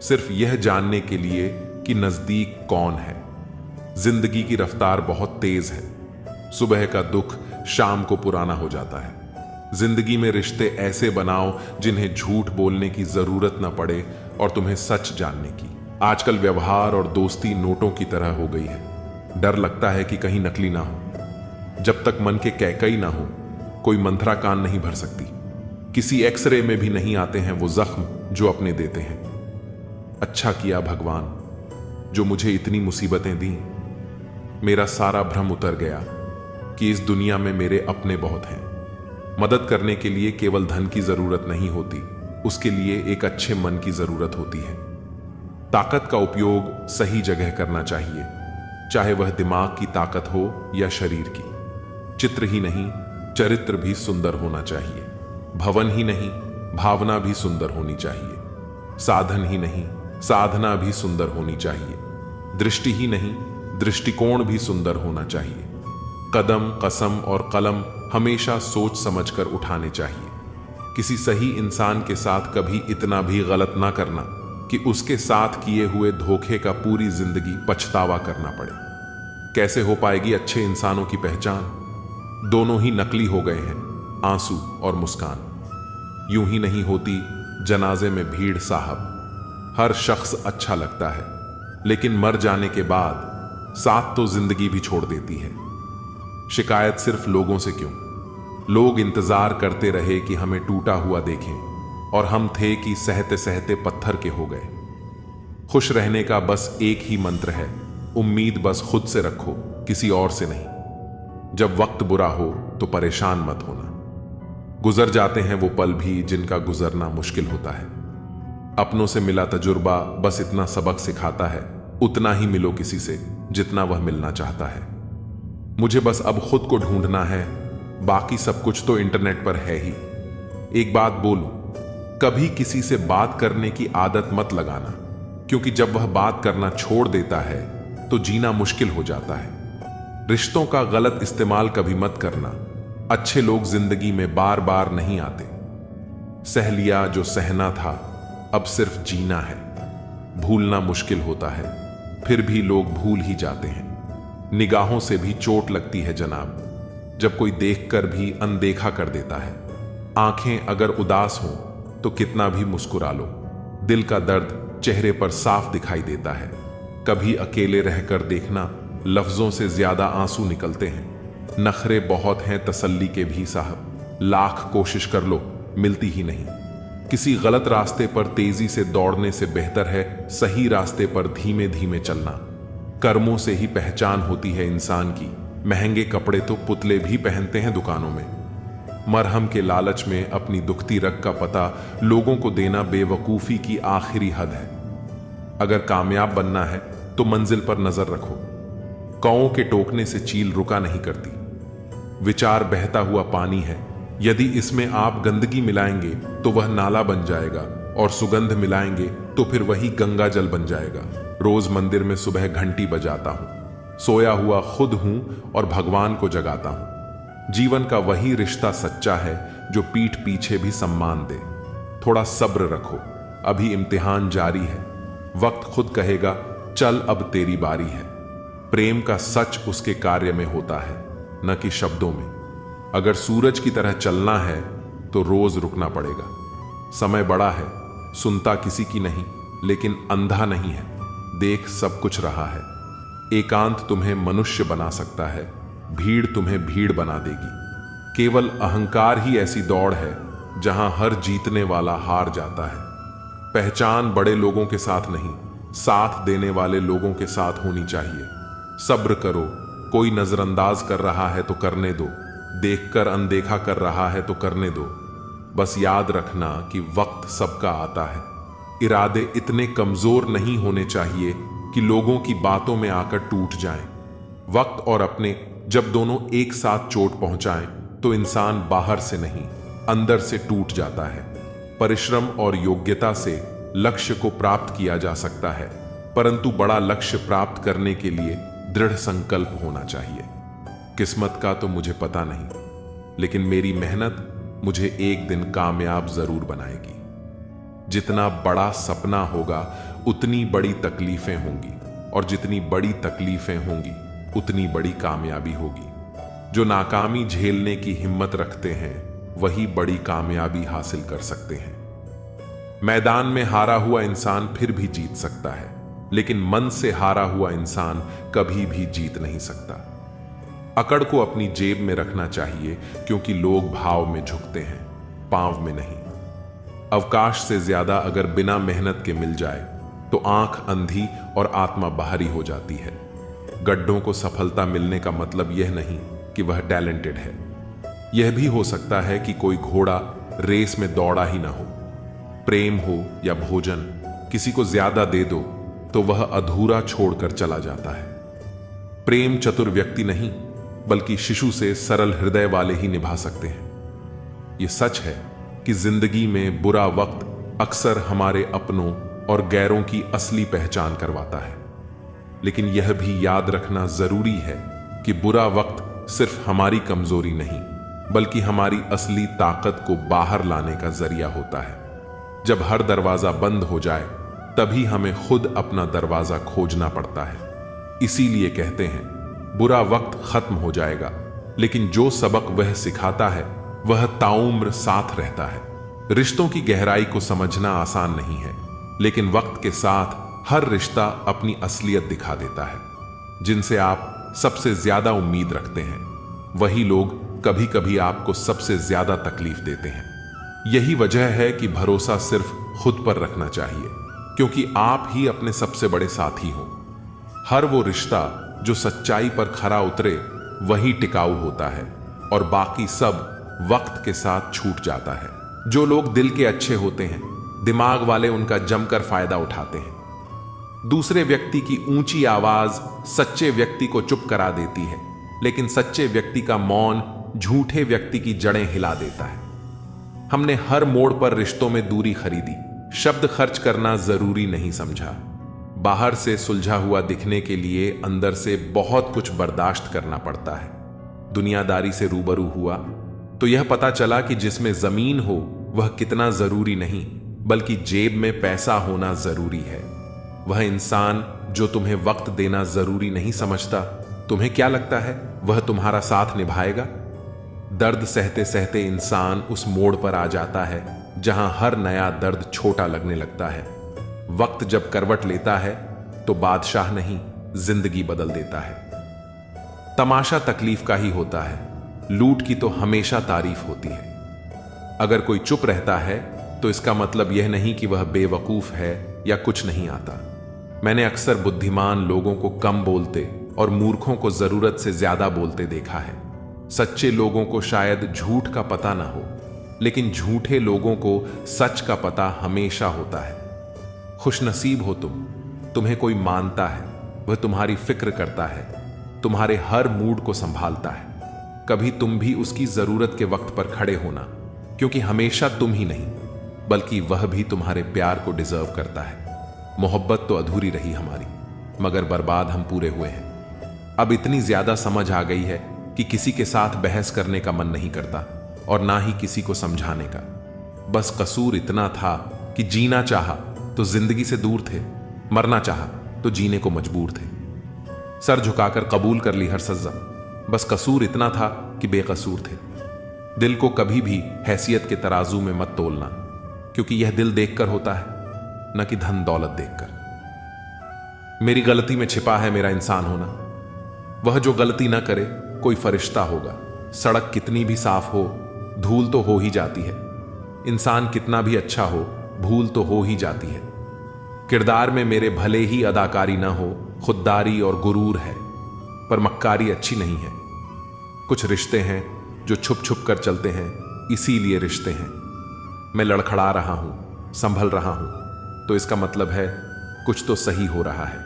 सिर्फ यह जानने के लिए कि नजदीक कौन है। जिंदगी की रफ्तार बहुत तेज है, सुबह का दुख शाम को पुराना हो जाता है। जिंदगी में रिश्ते ऐसे बनाओ जिन्हें झूठ बोलने की जरूरत न पड़े और तुम्हें सच जानने की। आजकल व्यवहार और दोस्ती नोटों की तरह हो गई है। डर लगता है कि कहीं नकली ना हो। जब तक मन के कैकई ना हो, कोई मंत्रा कान नहीं भर सकती। किसी एक्सरे में भी नहीं आते हैं वो जख्म जो अपने देते हैं। अच्छा किया भगवान जो मुझे इतनी मुसीबतें दी। मेरा सारा भ्रम उतर गया कि इस दुनिया में मेरे अपने बहुत हैं। मदद करने के लिए केवल धन की जरूरत नहीं होती, उसके लिए एक अच्छे मन की जरूरत होती है। ताकत का उपयोग सही जगह करना चाहिए, चाहे वह दिमाग की ताकत हो या शरीर की। चित्र ही नहीं, चरित्र भी सुंदर होना चाहिए। भवन ही नहीं, भावना भी सुंदर होनी चाहिए। साधन ही नहीं, साधना भी सुंदर होनी चाहिए। दृष्टि ही नहीं, दृष्टिकोण भी सुंदर होना चाहिए। कदम, कसम और कलम हमेशा सोच समझकर उठाने चाहिए। किसी सही इंसान के साथ कभी इतना भी गलत ना करना कि उसके साथ किए हुए धोखे का पूरी जिंदगी पछतावा करना पड़े। कैसे हो पाएगी अच्छे इंसानों की पहचान? दोनों ही नकली हो गए हैं, आंसू और मुस्कान। यूं ही नहीं होती जनाजे में भीड़ साहब। हर शख्स अच्छा लगता है, लेकिन मर जाने के बाद साथ तो जिंदगी भी छोड़ देती है। शिकायत सिर्फ लोगों से क्यों? लोग इंतजार करते रहे कि हमें टूटा हुआ देखें, और हम थे कि सहते सहते पत्थर के हो गए। खुश रहने का बस एक ही मंत्र है, उम्मीद बस खुद से रखो, किसी और से नहीं। जब वक्त बुरा हो तो परेशान मत होना। गुजर जाते हैं वो पल भी जिनका गुजरना मुश्किल होता है। अपनों से मिला तजुर्बा बस इतना सबक सिखाता है, उतना ही मिलो किसी से जितना वह मिलना चाहता है। मुझे बस अब खुद को ढूंढना है, बाकी सब कुछ तो इंटरनेट पर है ही। एक बात बोलूं, कभी किसी से बात करने की आदत मत लगाना, क्योंकि जब वह बात करना छोड़ देता है तो जीना मुश्किल हो जाता है। रिश्तों का गलत इस्तेमाल कभी मत करना। अच्छे लोग जिंदगी में बार बार नहीं आते। सह लिया जो सहना था, अब सिर्फ जीना है। भूलना मुश्किल होता है, फिर भी लोग भूल ही जाते हैं। निगाहों से भी चोट लगती है जनाब, जब कोई देखकर भी अनदेखा कर देता है। आंखें अगर उदास हों तो कितना भी मुस्कुरा लो, दिल का दर्द चेहरे पर साफ दिखाई देता है। कभी अकेले रहकर देखना, लफ्जों से ज्यादा आंसू निकलते हैं। नखरे बहुत हैं तसल्ली के भी साहब, लाख कोशिश कर लो मिलती ही नहीं। किसी गलत रास्ते पर तेजी से दौड़ने से बेहतर है सही रास्ते पर धीमे धीमे चलना। कर्मों से ही पहचान होती है इंसान की। महंगे कपड़े तो पुतले भी पहनते हैं दुकानों में। मरहम के लालच में अपनी दुखती रग का पता लोगों को देना बेवकूफी की आखिरी हद है। अगर कामयाब बनना है तो मंजिल पर नजर रखो। कौओं के टोकने से चील रुका नहीं करती। विचार बहता हुआ पानी है, यदि इसमें आप गंदगी मिलाएंगे तो वह नाला बन जाएगा, और सुगंध मिलाएंगे तो फिर वही गंगा जल बन जाएगा। रोज मंदिर में सुबह घंटी बजाता हूं, सोया हुआ खुद हूं और भगवान को जगाता हूं। जीवन का वही रिश्ता सच्चा है जो पीठ पीछे भी सम्मान दे। थोड़ा सब्र रखो, अभी इम्तिहान जारी है। वक्त खुद कहेगा चल अब तेरी बारी है। प्रेम का सच उसके कार्य में होता है, न कि शब्दों में। अगर सूरज की तरह चलना है तो रोज रुकना पड़ेगा। समय बड़ा है, सुनता किसी की नहीं, लेकिन अंधा नहीं है, देख सब कुछ रहा है। एकांत तुम्हें मनुष्य बना सकता है, भीड़ तुम्हें भीड़ बना देगी। केवल अहंकार ही ऐसी दौड़ है जहां हर जीतने वाला हार जाता है। पहचान बड़े लोगों के साथ नहीं, साथ देने वाले लोगों के साथ होनी चाहिए। सब्र करो, कोई नजरअंदाज कर रहा है तो करने दो, देखकर अनदेखा कर रहा है तो करने दो। बस याद रखना कि वक्त सबका आता है। इरादे इतने कमजोर नहीं होने चाहिए कि लोगों की बातों में आकर टूट जाएं। वक्त और अपने जब दोनों एक साथ चोट पहुंचाएं तो इंसान बाहर से नहीं, अंदर से टूट जाता है। परिश्रम और योग्यता से लक्ष्य को प्राप्त किया जा सकता है, परंतु बड़ा लक्ष्य प्राप्त करने के लिए दृढ़ संकल्प होना चाहिए। किस्मत का तो मुझे पता नहीं, लेकिन मेरी मेहनत मुझे एक दिन कामयाब जरूर बनाएगी। जितना बड़ा सपना होगा उतनी बड़ी तकलीफें होंगी, और जितनी बड़ी तकलीफें होंगी उतनी बड़ी कामयाबी होगी। जो नाकामी झेलने की हिम्मत रखते हैं वही बड़ी कामयाबी हासिल कर सकते हैं। मैदान में हारा हुआ इंसान फिर भी जीत सकता है, लेकिन मन से हारा हुआ इंसान कभी भी जीत नहीं सकता। अकड़ को अपनी जेब में रखना चाहिए, क्योंकि लोग भाव में झुकते हैं, पांव में नहीं। अवकाश से ज्यादा अगर बिना मेहनत के मिल जाए तो आंख अंधी और आत्मा बाहरी हो जाती है। गड्ढों को सफलता मिलने का मतलब यह नहीं कि वह टैलेंटेड है। यह भी हो सकता है कि कोई घोड़ा रेस में दौड़ा ही ना हो। प्रेम हो या भोजन, किसी को ज्यादा दे दो तो वह अधूरा छोड़कर चला जाता है। प्रेम चतुर व्यक्ति नहीं, बल्कि शिशु से सरल हृदय वाले ही निभा सकते हैं। यह सच है कि जिंदगी में बुरा वक्त अक्सर हमारे अपनों और गैरों की असली पहचान करवाता है, लेकिन यह भी याद रखना जरूरी है कि बुरा वक्त सिर्फ हमारी कमजोरी नहीं, बल्कि हमारी असली ताकत को बाहर लाने का जरिया होता है। जब हर दरवाजा बंद हो जाए तभी हमें खुद अपना दरवाजा खोजना पड़ता है। इसीलिए कहते हैं बुरा वक्त खत्म हो जाएगा, लेकिन जो सबक वह सिखाता है वह ताउम्र साथ रहता है। रिश्तों की गहराई को समझना आसान नहीं है, लेकिन वक्त के साथ हर रिश्ता अपनी असलियत दिखा देता है। जिनसे आप सबसे ज्यादा उम्मीद रखते हैं वही लोग कभी कभी आपको सबसे ज्यादा तकलीफ देते हैं। यही वजह है कि भरोसा सिर्फ खुद पर रखना चाहिए, क्योंकि आप ही अपने सबसे बड़े साथी हो। हर वो रिश्ता जो सच्चाई पर खरा उतरे वही टिकाऊ होता है, और बाकी सब वक्त के साथ छूट जाता है। जो लोग दिल के अच्छे होते हैं, दिमाग वाले उनका जमकर फायदा उठाते हैं। दूसरे व्यक्ति की ऊंची आवाज सच्चे व्यक्ति को चुप करा देती है, लेकिन सच्चे व्यक्ति का मौन झूठे व्यक्ति की जड़ें हिला देता है। हमने हर मोड़ पर रिश्तों में दूरी खरीदी, शब्द खर्च करना जरूरी नहीं समझा। बाहर से सुलझा हुआ दिखने के लिए अंदर से बहुत कुछ बर्दाश्त करना पड़ता है। दुनियादारी से रूबरू हुआ तो यह पता चला कि जिसमें जमीन हो वह कितना जरूरी नहीं, बल्कि जेब में पैसा होना जरूरी है। वह इंसान जो तुम्हें वक्त देना जरूरी नहीं समझता, तुम्हें क्या लगता है वह तुम्हारा साथ निभाएगा? दर्द सहते सहते इंसान उस मोड़ पर आ जाता है जहां हर नया दर्द छोटा लगने लगता है। वक्त जब करवट लेता है तो बादशाह नहीं, जिंदगी बदल देता है। तमाशा तकलीफ का ही होता है, लूट की तो हमेशा तारीफ होती है। अगर कोई चुप रहता है तो इसका मतलब यह नहीं कि वह बेवकूफ है या कुछ नहीं आता। मैंने अक्सर बुद्धिमान लोगों को कम बोलते और मूर्खों को जरूरत से ज्यादा बोलते देखा है। सच्चे लोगों को शायद झूठ का पता ना हो, लेकिन झूठे लोगों को सच का पता हमेशा होता है। खुशनसीब हो तुम, तुम्हें कोई मानता है, वह तुम्हारी फिक्र करता है, तुम्हारे हर मूड को संभालता है। कभी तुम भी उसकी जरूरत के वक्त पर खड़े होना, क्योंकि हमेशा तुम ही नहीं बल्कि वह भी तुम्हारे प्यार को डिजर्व करता है। मोहब्बत तो अधूरी रही हमारी, मगर बर्बाद हम पूरे हुए हैं। अब इतनी ज्यादा समझ आ गई है कि किसी के साथ बहस करने का मन नहीं करता और ना ही किसी को समझाने का। बस कसूर इतना था कि जीना चाहा तो जिंदगी से दूर थे, मरना चाहा तो जीने को मजबूर थे। सर झुकाकर कबूल कर ली हर सजा, बस कसूर इतना था कि बेकसूर थे। दिल को कभी भी हैसियत के तराजू में मत तोलना, क्योंकि यह दिल देखकर होता है, न कि धन दौलत देखकर। मेरी गलती में छिपा है मेरा इंसान होना। वह जो गलती ना करे कोई फरिश्ता होगा। सड़क कितनी भी साफ हो, धूल तो हो ही जाती है। इंसान कितना भी अच्छा हो, भूल तो हो ही जाती है। किरदार में मेरे भले ही अदाकारी ना हो, खुददारी और गुरूर है, पर मक्कारी अच्छी नहीं है। कुछ रिश्ते हैं जो छुप छुप कर चलते हैं, इसीलिए रिश्ते हैं। मैं लड़खड़ा रहा हूं, संभल रहा हूं, तो इसका मतलब है कुछ तो सही हो रहा है।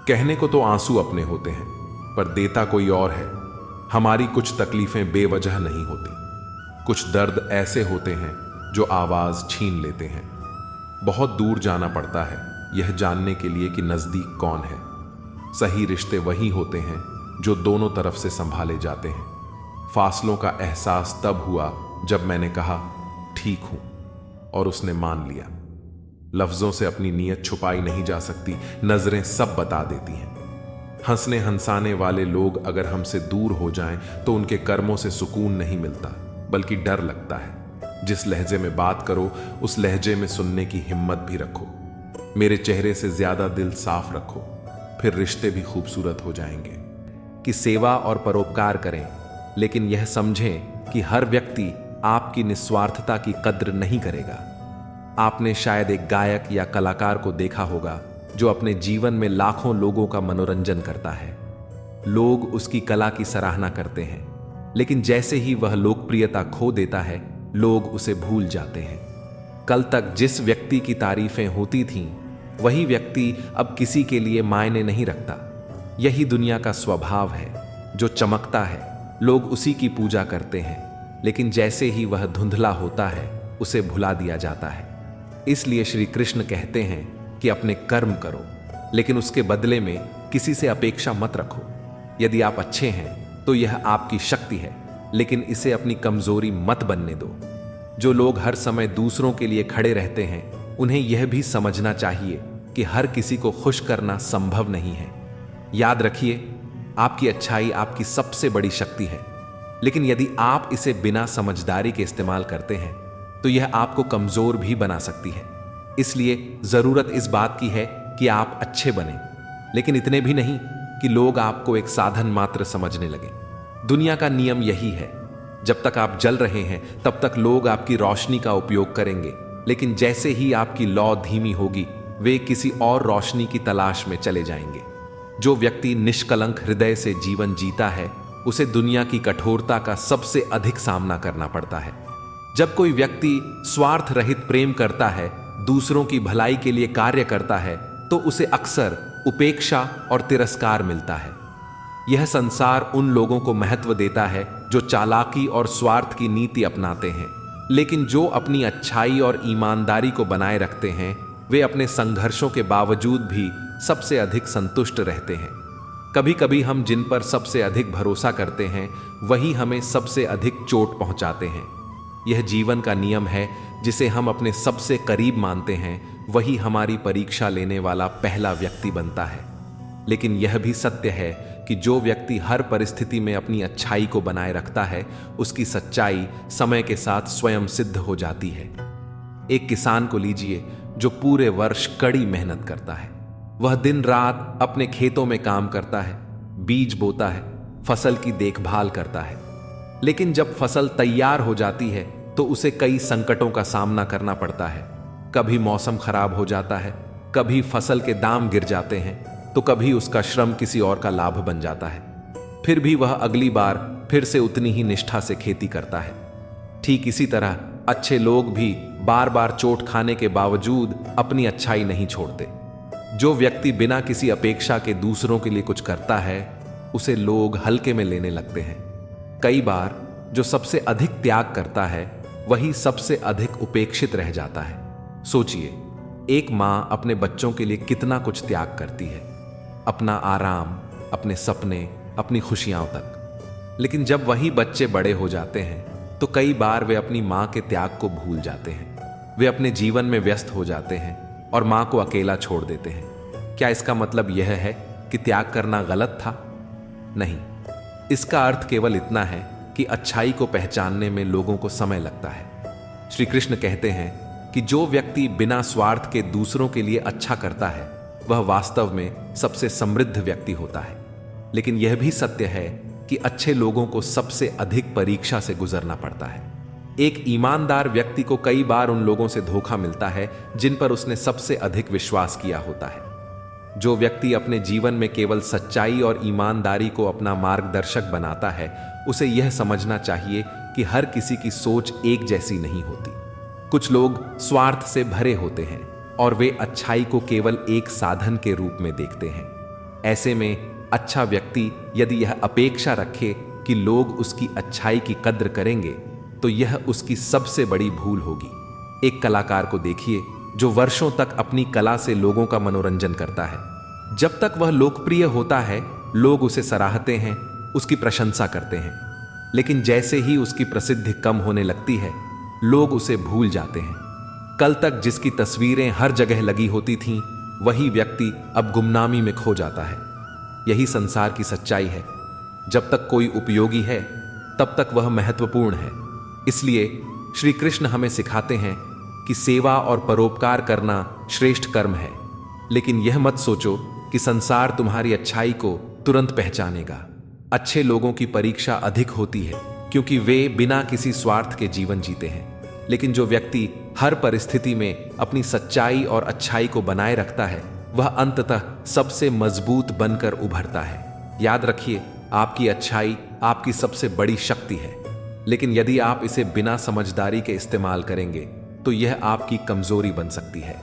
कहने को तो आंसू अपने होते हैं, पर देता कोई और है। हमारी कुछ तकलीफें बेवजह नहीं होती। कुछ दर्द ऐसे होते हैं जो आवाज छीन लेते हैं। बहुत दूर जाना पड़ता है यह जानने के लिए कि नजदीक कौन है। सही रिश्ते वही होते हैं जो दोनों तरफ से संभाले जाते हैं। फासलों का एहसास तब हुआ जब मैंने कहा ठीक हूं, और उसने मान लिया। लफ्जों से अपनी नीयत छुपाई नहीं जा सकती, नजरें सब बता देती हैं। हंसने हंसाने वाले लोग अगर हमसे दूर हो जाएं तो उनके कर्मों से सुकून नहीं मिलता, बल्कि डर लगता है। जिस लहजे में बात करो उस लहजे में सुनने की हिम्मत भी रखो। मेरे चेहरे से ज्यादा दिल साफ रखो, फिर रिश्ते भी खूबसूरत हो जाएंगे। कि सेवा और परोपकार करें, लेकिन यह समझें कि हर व्यक्ति आपकी निस्वार्थता की कद्र नहीं करेगा। आपने शायद एक गायक या कलाकार को देखा होगा जो अपने जीवन में लाखों लोगों का मनोरंजन करता है। लोग उसकी कला की सराहना करते हैं, लेकिन जैसे ही वह लोकप्रियता खो देता है, लोग उसे भूल जाते हैं। कल तक जिस व्यक्ति की तारीफें होती थीं, वही व्यक्ति अब किसी के लिए मायने नहीं रखता। यही दुनिया का स्वभाव है। जो चमकता है लोग उसी की पूजा करते हैं, लेकिन जैसे ही वह धुंधला होता है उसे भुला दिया जाता है। इसलिए श्री कृष्ण कहते हैं कि अपने कर्म करो, लेकिन उसके बदले में किसी से अपेक्षा मत रखो। यदि आप अच्छे हैं तो यह आपकी शक्ति है, लेकिन इसे अपनी कमजोरी मत बनने दो। जो लोग हर समय दूसरों के लिए खड़े रहते हैं, उन्हें यह भी समझना चाहिए कि हर किसी को खुश करना संभव नहीं है। याद रखिए, आपकी अच्छाई आपकी सबसे बड़ी शक्ति है, लेकिन यदि आप इसे बिना समझदारी के इस्तेमाल करते हैं तो यह आपको कमजोर भी बना सकती है। इसलिए जरूरत इस बात की है कि आप अच्छे बने, लेकिन इतने भी नहीं कि लोग आपको एक साधन मात्र समझने लगे। दुनिया का नियम यही है, जब तक आप जल रहे हैं तब तक लोग आपकी रोशनी का उपयोग करेंगे, लेकिन जैसे ही आपकी लौ धीमी होगी वे किसी और रोशनी की तलाश में चले जाएंगे। जो व्यक्ति निष्कलंक हृदय से जीवन जीता है, उसे दुनिया की कठोरता का सबसे अधिक सामना करना पड़ता है। जब कोई व्यक्ति स्वार्थ रहित प्रेम करता है, दूसरों की भलाई के लिए कार्य करता है, तो उसे अक्सर उपेक्षा और तिरस्कार मिलता है। यह संसार उन लोगों को महत्व देता है जो चालाकी और स्वार्थ की नीति अपनाते हैं, लेकिन जो अपनी अच्छाई और ईमानदारी को बनाए रखते हैं, वे अपने संघर्षों के बावजूद भी सबसे अधिक संतुष्ट रहते हैं। कभी कभी हम जिन पर सबसे अधिक भरोसा करते हैं वही हमें सबसे अधिक चोट पहुंचाते हैं। यह जीवन का नियम है, जिसे हम अपने सबसे करीब मानते हैं वही हमारी परीक्षा लेने वाला पहला व्यक्ति बनता है। लेकिन यह भी सत्य है कि जो व्यक्ति हर परिस्थिति में अपनी अच्छाई को बनाए रखता है, उसकी सच्चाई समय के साथ स्वयं सिद्ध हो जाती है। एक किसान को लीजिए जो पूरे वर्ष कड़ी मेहनत करता है। वह दिन रात अपने खेतों में काम करता है, बीज बोता है, फसल की देखभाल करता है। लेकिन जब फसल तैयार हो जाती है तो उसे कई संकटों का सामना करना पड़ता है। कभी मौसम खराब हो जाता है, कभी फसल के दाम गिर जाते हैं, तो कभी उसका श्रम किसी और का लाभ बन जाता है। फिर भी वह अगली बार फिर से उतनी ही निष्ठा से खेती करता है। ठीक इसी तरह अच्छे लोग भी बार बार चोट खाने के बावजूद अपनी अच्छाई नहीं छोड़ते। जो व्यक्ति बिना किसी अपेक्षा के दूसरों के लिए कुछ करता है, उसे लोग हल्के में लेने लगते हैं। कई बार जो सबसे अधिक त्याग करता है वही सबसे अधिक उपेक्षित रह जाता है। सोचिए, एक मां अपने बच्चों के लिए कितना कुछ त्याग करती है, अपना आराम, अपने सपने, अपनी खुशियां तक। लेकिन जब वही बच्चे बड़े हो जाते हैं तो कई बार वे अपनी मां के त्याग को भूल जाते हैं। वे अपने जीवन में व्यस्त हो जाते हैं और मां को अकेला छोड़ देते हैं। क्या इसका मतलब यह है कि त्याग करना गलत था? नहीं, इसका अर्थ केवल इतना है कि अच्छाई को पहचानने में लोगों को समय लगता है। श्री कृष्ण कहते हैं कि जो व्यक्ति बिना स्वार्थ के दूसरों के लिए अच्छा करता है वह वास्तव में सबसे समृद्ध व्यक्ति होता है। लेकिन यह भी सत्य है कि अच्छे लोगों को सबसे अधिक परीक्षा से गुजरना पड़ता है। एक ईमानदार व्यक्ति को कई बार उन लोगों से धोखा मिलता है जिन पर उसने सबसे अधिक विश्वास किया होता है। जो व्यक्ति अपने जीवन में केवल सच्चाई और ईमानदारी को अपना मार्गदर्शक बनाता है, उसे यह समझना चाहिए कि हर किसी की सोच एक जैसी नहीं होती। कुछ लोग स्वार्थ से भरे होते हैं और वे अच्छाई को केवल एक साधन के रूप में देखते हैं। ऐसे में अच्छा व्यक्ति यदि यह अपेक्षा रखे कि लोग उसकी अच्छाई की कद्र करेंगे, तो यह उसकी सबसे बड़ी भूल होगी। एक कलाकार को देखिए जो वर्षों तक अपनी कला से लोगों का मनोरंजन करता है। जब तक वह लोकप्रिय होता है, लोग उसे सराहते हैं, उसकी प्रशंसा करते हैं। लेकिन जैसे ही उसकी प्रसिद्धि कम होने लगती है, लोग उसे भूल जाते हैं। कल तक जिसकी तस्वीरें हर जगह लगी होती थीं, वही व्यक्ति अब गुमनामी में खो जाता है। यही संसार की सच्चाई है। जब तक कोई उपयोगी है, तब तक वह महत्वपूर्ण है। इसलिए श्री कृष्ण हमें सिखाते हैं कि सेवा और परोपकार करना श्रेष्ठ कर्म है। लेकिन यह मत सोचो कि संसार तुम्हारी अच्छाई को तुरंत पहचानेगा। अच्छे लोगों की परीक्षा अधिक होती है क्योंकि वे बिना किसी स्वार्थ के जीवन जीते हैं। लेकिन जो व्यक्ति हर परिस्थिति में अपनी सच्चाई और अच्छाई को बनाए रखता है, वह अंततः सबसे मजबूत बनकर उभरता है। याद रखिए, आपकी अच्छाई आपकी सबसे बड़ी शक्ति है। लेकिन यदि आप इसे बिना समझदारी के इस्तेमाल करेंगे तो यह आपकी कमजोरी बन सकती है।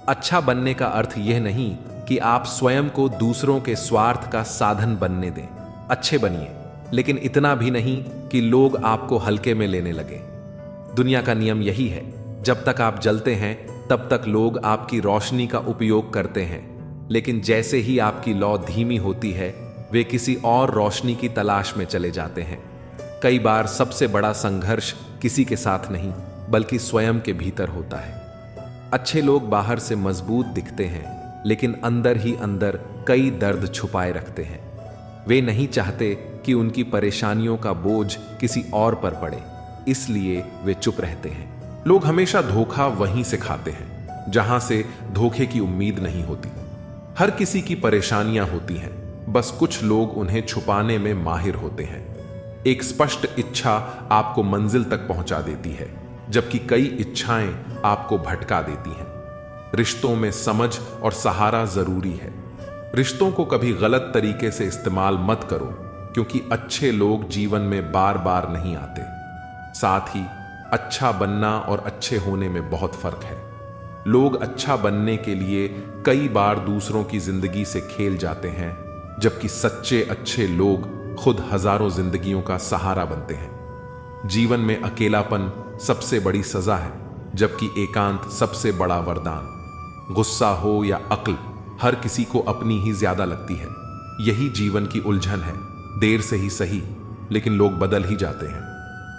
अच्छा बनने का अर्थ यह नहीं कि आप स्वयं को दूसरों के स्वार्थ का साधन बनने दें। अच्छे बनिए, लेकिन इतना भी नहीं कि लोग आपको हल्के में लेने लगे। दुनिया का नियम यही है, जब तक आप जलते हैं तब तक लोग आपकी रोशनी का उपयोग करते हैं। लेकिन जैसे ही आपकी लौ धीमी होती है, वे किसी और रोशनी की तलाश में चले जाते हैं। कई बार सबसे बड़ा संघर्ष किसी के साथ नहीं, बल्कि स्वयं के भीतर होता है। अच्छे लोग बाहर से मजबूत दिखते हैं, लेकिन अंदर ही अंदर कई दर्द छुपाए रखते हैं। वे नहीं चाहते कि उनकी परेशानियों का बोझ किसी और पर पड़े, इसलिए वे चुप रहते हैं। लोग हमेशा धोखा वहीं से खाते हैं जहां से धोखे की उम्मीद नहीं होती। हर किसी की परेशानियां होती हैं, बस कुछ लोग उन्हें छुपाने में माहिर होते हैं। एक स्पष्ट इच्छा आपको मंजिल तक पहुंचा देती है, जबकि कई इच्छाएं आपको भटका देती हैं। रिश्तों में समझ और सहारा जरूरी है। रिश्तों को कभी गलत तरीके से इस्तेमाल मत करो, क्योंकि अच्छे लोग जीवन में बार बार नहीं आते। साथ ही अच्छा बनना और अच्छे होने में बहुत फर्क है। लोग अच्छा बनने के लिए कई बार दूसरों की जिंदगी से खेल जाते हैं, जबकि सच्चे अच्छे लोग खुद हजारों जिंदगियों का सहारा बनते हैं। जीवन में अकेलापन सबसे बड़ी सजा है, जबकि एकांत सबसे बड़ा वरदान। गुस्सा हो या अक्ल, हर किसी को अपनी ही ज्यादा लगती है। यही जीवन की उलझन है। देर से ही सही, लेकिन लोग बदल ही जाते हैं।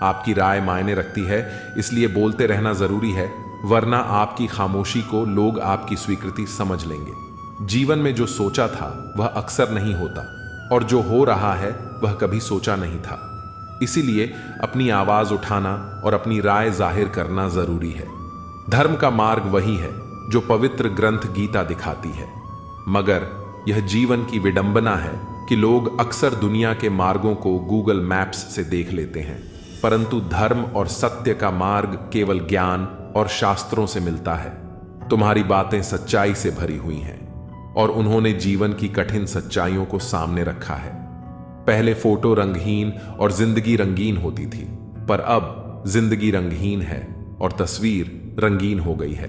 आपकी राय मायने रखती है, इसलिए बोलते रहना जरूरी है, वरना आपकी खामोशी को लोग आपकी स्वीकृति समझ लेंगे। जीवन में जो सोचा था वह अक्सर नहीं होता, और जो हो रहा है वह कभी सोचा नहीं था। इसीलिए अपनी आवाज उठाना और अपनी राय जाहिर करना जरूरी है। धर्म का मार्ग वही है जो पवित्र ग्रंथ गीता दिखाती है, मगर यह जीवन की विडंबना है कि लोग अक्सर दुनिया के मार्गों को गूगल मैप्स से देख लेते हैं, परंतु धर्म और सत्य का मार्ग केवल ज्ञान और शास्त्रों से मिलता है। तुम्हारी बातें सच्चाई से भरी हुई हैं और उन्होंने जीवन की कठिन सच्चाइयों को सामने रखा है। पहले फोटो रंगहीन और जिंदगी रंगीन होती थी, पर अब जिंदगी रंगहीन है और तस्वीर रंगीन हो गई है।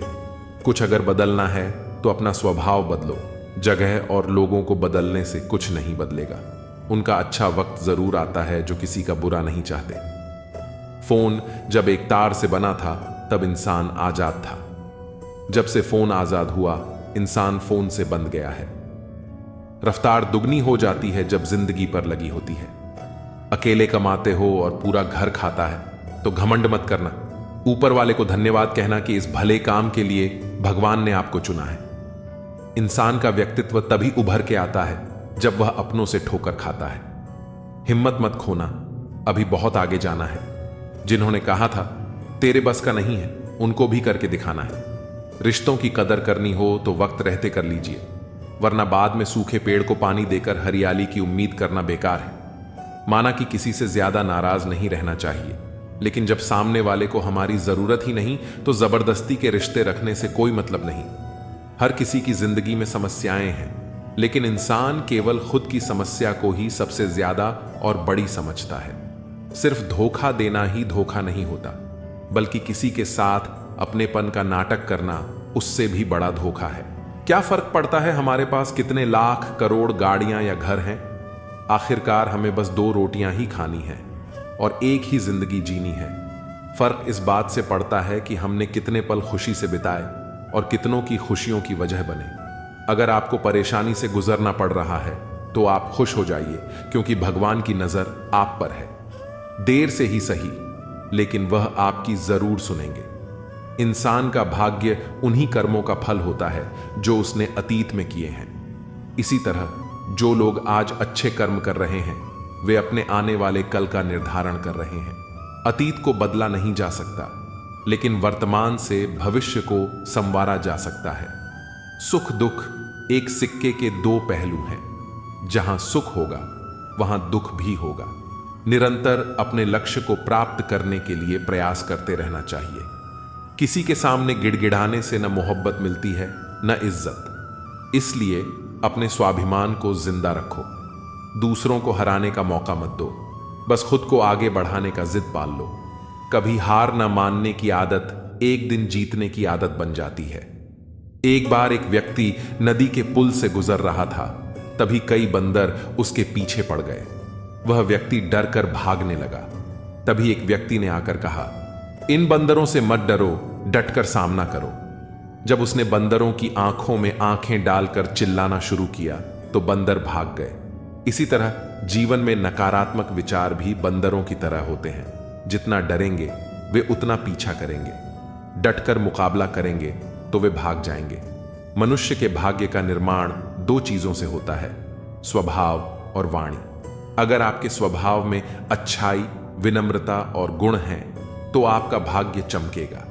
कुछ अगर बदलना है तो अपना स्वभाव बदलो। जगह और लोगों को बदलने से कुछ नहीं बदलेगा। उनका अच्छा वक्त जरूर आता है जो किसी का बुरा नहीं चाहते। फोन जब एक तार से बना था तब इंसान आजाद था। जब से फोन आजाद हुआ, इंसान फोन से बंध गया है। रफ्तार दुगनी हो जाती है जब जिंदगी पर लगी होती है। अकेले कमाते हो और पूरा घर खाता है तो घमंड मत करना। ऊपर वाले को धन्यवाद कहना कि इस भले काम के लिए भगवान ने आपको चुना है। इंसान का व्यक्तित्व तभी उभर के आता है जब वह अपनों से ठोकर खाता है। हिम्मत मत खोना, अभी बहुत आगे जाना है। जिन्होंने कहा था तेरे बस का नहीं है, उनको भी करके दिखाना है। रिश्तों की कदर करनी हो तो वक्त रहते कर लीजिए, वरना बाद में सूखे पेड़ को पानी देकर हरियाली की उम्मीद करना बेकार है। माना कि किसी से ज्यादा नाराज नहीं रहना चाहिए, लेकिन जब सामने वाले को हमारी जरूरत ही नहीं तो जबरदस्ती के रिश्ते रखने से कोई मतलब नहीं। हर किसी की जिंदगी में समस्याएं हैं, लेकिन इंसान केवल खुद की समस्या को ही सबसे ज्यादा और बड़ी समझता है। सिर्फ धोखा देना ही धोखा नहीं होता, बल्कि किसी के साथ अपनेपन का नाटक करना उससे भी बड़ा धोखा है। क्या फर्क पड़ता है हमारे पास कितने लाख करोड़ गाड़ियां या घर हैं? आखिरकार हमें बस 2 रोटियां ही खानी है और एक ही जिंदगी जीनी है। फर्क इस बात से पड़ता है कि हमने कितने पल खुशी से बिताए और कितनों की खुशियों की वजह बने। अगर आपको परेशानी से गुजरना पड़ रहा है तो आप खुश हो जाइए, क्योंकि भगवान की नजर आप पर है। देर से ही सही, लेकिन वह आपकी जरूर सुनेंगे। इंसान का भाग्य उन्हीं कर्मों का फल होता है जो उसने अतीत में किए हैं। इसी तरह जो लोग आज अच्छे कर्म कर रहे हैं वे अपने आने वाले कल का निर्धारण कर रहे हैं। अतीत को बदला नहीं जा सकता, लेकिन वर्तमान से भविष्य को संवारा जा सकता है। सुख दुख एक सिक्के के 2 पहलू हैं। जहां सुख होगा वहां दुख भी होगा। निरंतर अपने लक्ष्य को प्राप्त करने के लिए प्रयास करते रहना चाहिए। किसी के सामने गिड़गिड़ाने से न मोहब्बत मिलती है न इज्जत। इसलिए अपने स्वाभिमान को जिंदा रखो। दूसरों को हराने का मौका मत दो, बस खुद को आगे बढ़ाने का जिद पाल लो। कभी हार न मानने की आदत एक दिन जीतने की आदत बन जाती है। एक बार एक व्यक्ति नदी के पुल से गुजर रहा था, तभी कई बंदर उसके पीछे पड़ गए। वह व्यक्ति डर कर भागने लगा। तभी एक व्यक्ति ने आकर कहा, इन बंदरों से मत डरो, डटकर सामना करो। जब उसने बंदरों की आंखों में आंखें डालकर चिल्लाना शुरू किया तो बंदर भाग गए। इसी तरह जीवन में नकारात्मक विचार भी बंदरों की तरह होते हैं। जितना डरेंगे वे उतना पीछा करेंगे, डटकर मुकाबला करेंगे तो वे भाग जाएंगे। मनुष्य के भाग्य का निर्माण 2 चीजों से होता है, स्वभाव और वाणी। अगर आपके स्वभाव में अच्छाई, विनम्रता और गुण हैं तो आपका भाग्य चमकेगा।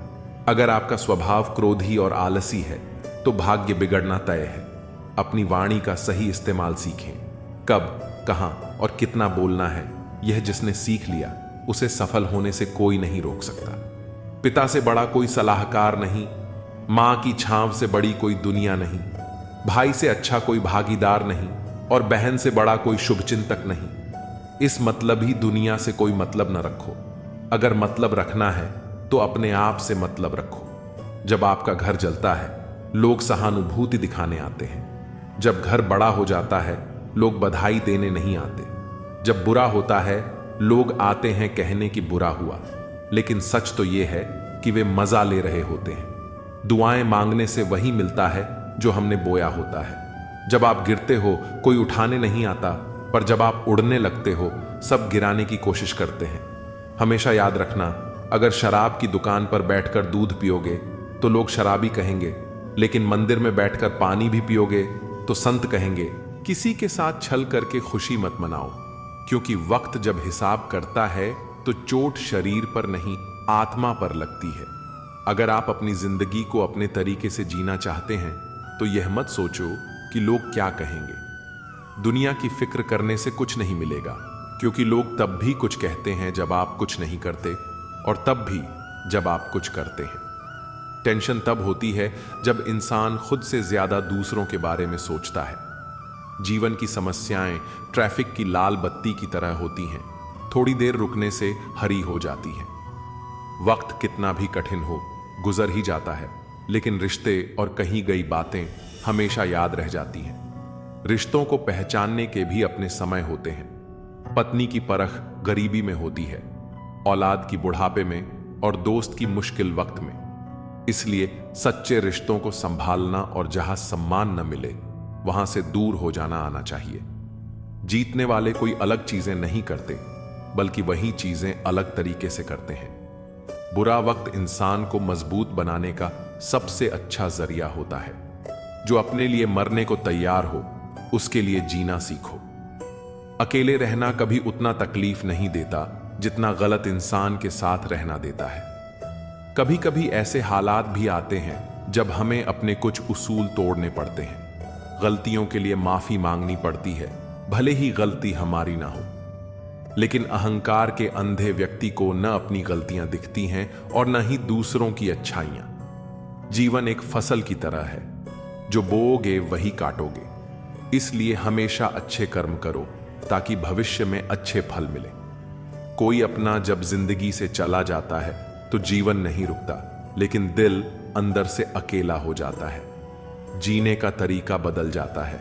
अगर आपका स्वभाव क्रोधी और आलसी है तो भाग्य बिगड़ना तय है। अपनी वाणी का सही इस्तेमाल सीखें। कब, कहां और कितना बोलना है, यह जिसने सीख लिया उसे सफल होने से कोई नहीं रोक सकता। पिता से बड़ा कोई सलाहकार नहीं, मां की छांव से बड़ी कोई दुनिया नहीं, भाई से अच्छा कोई भागीदार नहीं और बहन से बड़ा कोई शुभचिंतक नहीं। इस मतलबी दुनिया से कोई मतलब न रखो। अगर मतलब रखना है तो अपने आप से मतलब रखो। जब आपका घर जलता है लोग सहानुभूति दिखाने आते हैं। जब घर बड़ा हो जाता है लोग बधाई देने नहीं आते। जब बुरा होता है लोग आते हैं कहने कि बुरा हुआ, लेकिन सच तो यह है कि वे मजा ले रहे होते हैं। दुआएं मांगने से वही मिलता है जो हमने बोया होता है। जब आप गिरते हो कोई उठाने नहीं आता, पर जब आप उड़ने लगते हो सब गिराने की कोशिश करते हैं। हमेशा याद रखना, अगर शराब की दुकान पर बैठकर दूध पियोगे तो लोग शराबी कहेंगे, लेकिन मंदिर में बैठकर पानी भी पियोगे तो संत कहेंगे। किसी के साथ छल करके खुशी मत मनाओ, क्योंकि वक्त जब हिसाब करता है तो चोट शरीर पर नहीं आत्मा पर लगती है। अगर आप अपनी जिंदगी को अपने तरीके से जीना चाहते हैं तो यह मत सोचो कि लोग क्या कहेंगे। दुनिया की फिक्र करने से कुछ नहीं मिलेगा, क्योंकि लोग तब भी कुछ कहते हैं जब आप कुछ नहीं करते, और तब भी जब आप कुछ करते हैं। टेंशन तब होती है जब इंसान खुद से ज्यादा दूसरों के बारे में सोचता है। जीवन की समस्याएं ट्रैफिक की लाल बत्ती की तरह होती हैं, थोड़ी देर रुकने से हरी हो जाती हैं। वक्त कितना भी कठिन हो गुजर ही जाता है, लेकिन रिश्ते और कही गई बातें हमेशा याद रह जाती हैं। रिश्तों को पहचानने के भी अपने समय होते हैं। पत्नी की परख गरीबी में होती है, औलाद की बुढ़ापे में, और दोस्त की मुश्किल वक्त में। इसलिए सच्चे रिश्तों को संभालना और जहां सम्मान न मिले वहां से दूर हो जाना आना चाहिए। जीतने वाले कोई अलग चीजें नहीं करते, बल्कि वही चीजें अलग तरीके से करते हैं। बुरा वक्त इंसान को मजबूत बनाने का सबसे अच्छा जरिया होता है। जो अपने लिए मरने को तैयार हो उसके लिए जीना सीखो। अकेले रहना कभी उतना तकलीफ नहीं देता जितना गलत इंसान के साथ रहना देता है। कभी कभी ऐसे हालात भी आते हैं जब हमें अपने कुछ उसूल तोड़ने पड़ते हैं। गलतियों के लिए माफी मांगनी पड़ती है, भले ही गलती हमारी ना हो। लेकिन अहंकार के अंधे व्यक्ति को न अपनी गलतियां दिखती हैं और न ही दूसरों की अच्छाइयां। जीवन एक फसल की तरह है, जो बोओगे वही काटोगे। इसलिए हमेशा अच्छे कर्म करो ताकि भविष्य में अच्छे फल मिले। कोई अपना जब जिंदगी से चला जाता है तो जीवन नहीं रुकता, लेकिन दिल अंदर से अकेला हो जाता है। जीने का तरीका बदल जाता है।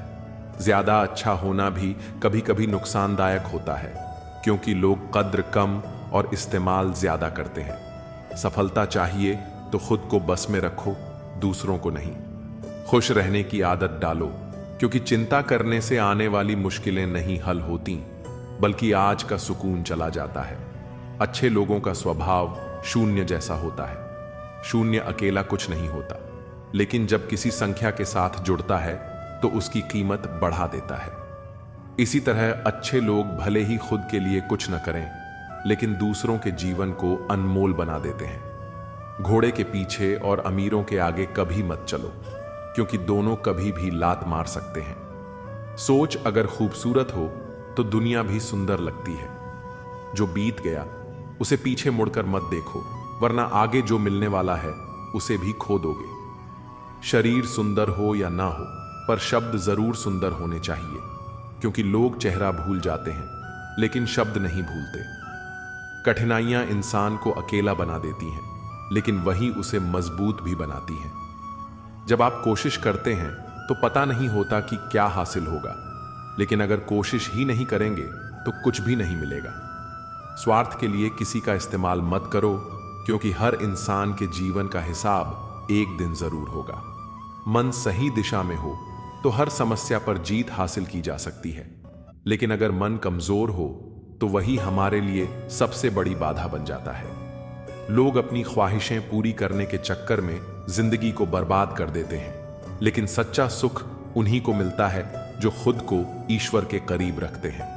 ज्यादा अच्छा होना भी कभी कभी नुकसानदायक होता है, क्योंकि लोग कद्र कम और इस्तेमाल ज्यादा करते हैं। सफलता चाहिए तो खुद को बस में रखो, दूसरों को नहीं। खुश रहने की आदत डालो, क्योंकि चिंता करने से आने वाली मुश्किलें नहीं हल होती, बल्कि आज का सुकून चला जाता है। अच्छे लोगों का स्वभाव शून्य जैसा होता है। शून्य अकेला कुछ नहीं होता, लेकिन जब किसी संख्या के साथ जुड़ता है तो उसकी कीमत बढ़ा देता है। इसी तरह अच्छे लोग भले ही खुद के लिए कुछ न करें, लेकिन दूसरों के जीवन को अनमोल बना देते हैं। घोड़े के पीछे और अमीरों के आगे कभी मत चलो, क्योंकि दोनों कभी भी लात मार सकते हैं। सोच अगर खूबसूरत हो तो दुनिया भी सुंदर लगती है। जो बीत गया उसे पीछे मुड़कर मत देखो, वरना आगे जो मिलने वाला है उसे भी खो दोगे। शरीर सुंदर हो या ना हो, पर शब्द जरूर सुंदर होने चाहिए, क्योंकि लोग चेहरा भूल जाते हैं लेकिन शब्द नहीं भूलते। कठिनाइयां इंसान को अकेला बना देती हैं, लेकिन वही उसे मजबूत भी बनाती हैं। जब आप कोशिश करते हैं तो पता नहीं होता कि क्या हासिल होगा, लेकिन अगर कोशिश ही नहीं करेंगे तो कुछ भी नहीं मिलेगा। स्वार्थ के लिए किसी का इस्तेमाल मत करो, क्योंकि हर इंसान के जीवन का हिसाब एक दिन जरूर होगा। मन सही दिशा में हो तो हर समस्या पर जीत हासिल की जा सकती है, लेकिन अगर मन कमजोर हो तो वही हमारे लिए सबसे बड़ी बाधा बन जाता है। लोग अपनी ख्वाहिशें पूरी करने के चक्कर में जिंदगी को बर्बाद कर देते हैं, लेकिन सच्चा सुख उन्हीं को मिलता है जो खुद को ईश्वर के करीब रखते हैं।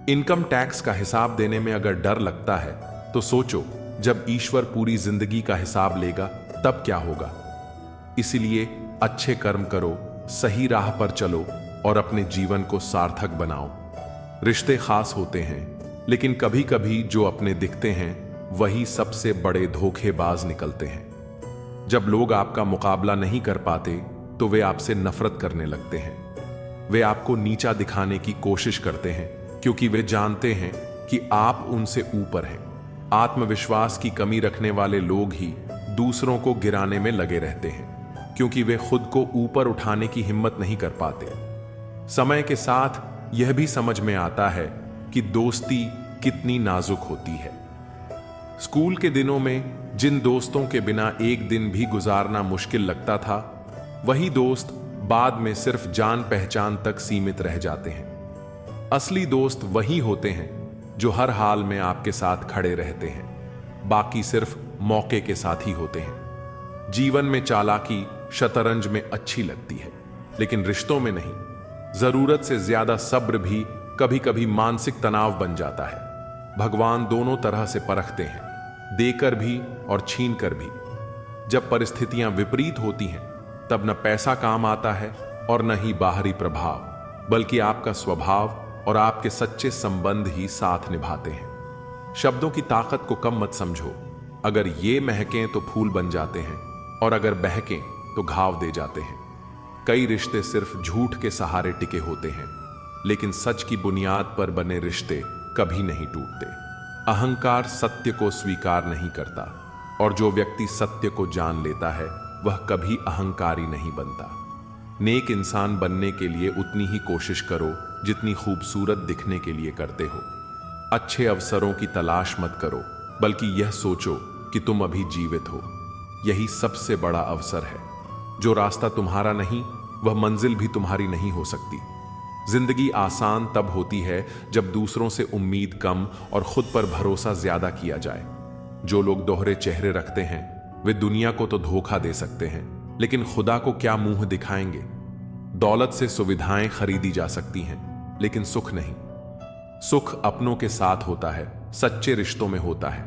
इनकम टैक्स का हिसाब देने में अगर डर लगता है तो सोचो, जब ईश्वर पूरी जिंदगी का हिसाब लेगा तब क्या होगा। इसलिए अच्छे कर्म करो, सही राह पर चलो और अपने जीवन को सार्थक बनाओ। रिश्ते खास होते हैं, लेकिन कभी कभी जो अपने दिखते हैं वही सबसे बड़े धोखेबाज निकलते हैं। जब लोग आपका मुकाबला नहीं कर पाते तो वे आपसे नफरत करने लगते हैं। वे आपको नीचा दिखाने की कोशिश करते हैं, क्योंकि वे जानते हैं कि आप उनसे ऊपर हैं। आत्मविश्वास की कमी रखने वाले लोग ही दूसरों को गिराने में लगे रहते हैं, क्योंकि वे खुद को ऊपर उठाने की हिम्मत नहीं कर पाते। समय के साथ यह भी समझ में आता है कि दोस्ती कितनी नाजुक होती है। स्कूल के दिनों में जिन दोस्तों के बिना एक दिन भी गुजारना मुश्किल लगता था, वही दोस्त बाद में सिर्फ जान पहचान तक सीमित रह जाते हैं। असली दोस्त वही होते हैं जो हर हाल में आपके साथ खड़े रहते हैं, बाकी सिर्फ मौके के साथ ही होते हैं। जीवन में चालाकी शतरंज में अच्छी लगती है, लेकिन रिश्तों में नहीं। जरूरत से ज्यादा सब्र भी कभी कभी मानसिक तनाव बन जाता है। भगवान दोनों तरह से परखते हैं, देकर भी और छीन कर भी। जब परिस्थितियां विपरीत होती हैं, तब न पैसा काम आता है और न ही बाहरी प्रभाव, बल्कि आपका स्वभाव और आपके सच्चे संबंध ही साथ निभाते हैं। शब्दों की ताकत को कम मत समझो। अगर ये महकें तो फूल बन जाते हैं, और अगर बहकें तो घाव दे जाते हैं। कई रिश्ते सिर्फ झूठ के सहारे टिके होते हैं, लेकिन सच की बुनियाद पर बने रिश्ते कभी नहीं टूटते। अहंकार सत्य को स्वीकार नहीं करता, और जो व्यक्ति सत्य को जान लेता है वह कभी अहंकारी नहीं बनता। नेक इंसान बनने के लिए उतनी ही कोशिश करो जितनी खूबसूरत दिखने के लिए करते हो। अच्छे अवसरों की तलाश मत करो, बल्कि यह सोचो कि तुम अभी जीवित हो। यही सबसे बड़ा अवसर है। जो रास्ता तुम्हारा नहीं, वह मंजिल भी तुम्हारी नहीं हो सकती। जिंदगी आसान तब होती है जब दूसरों से उम्मीद कम और खुद पर भरोसा ज्यादा किया जाए। जो लोग दोहरे चेहरे रखते हैं वे दुनिया को तो धोखा दे सकते हैं, लेकिन खुदा को क्या मुंह दिखाएंगे। दौलत से सुविधाएं खरीदी जा सकती हैं, लेकिन सुख नहीं। सुख अपनों के साथ होता है, सच्चे रिश्तों में होता है।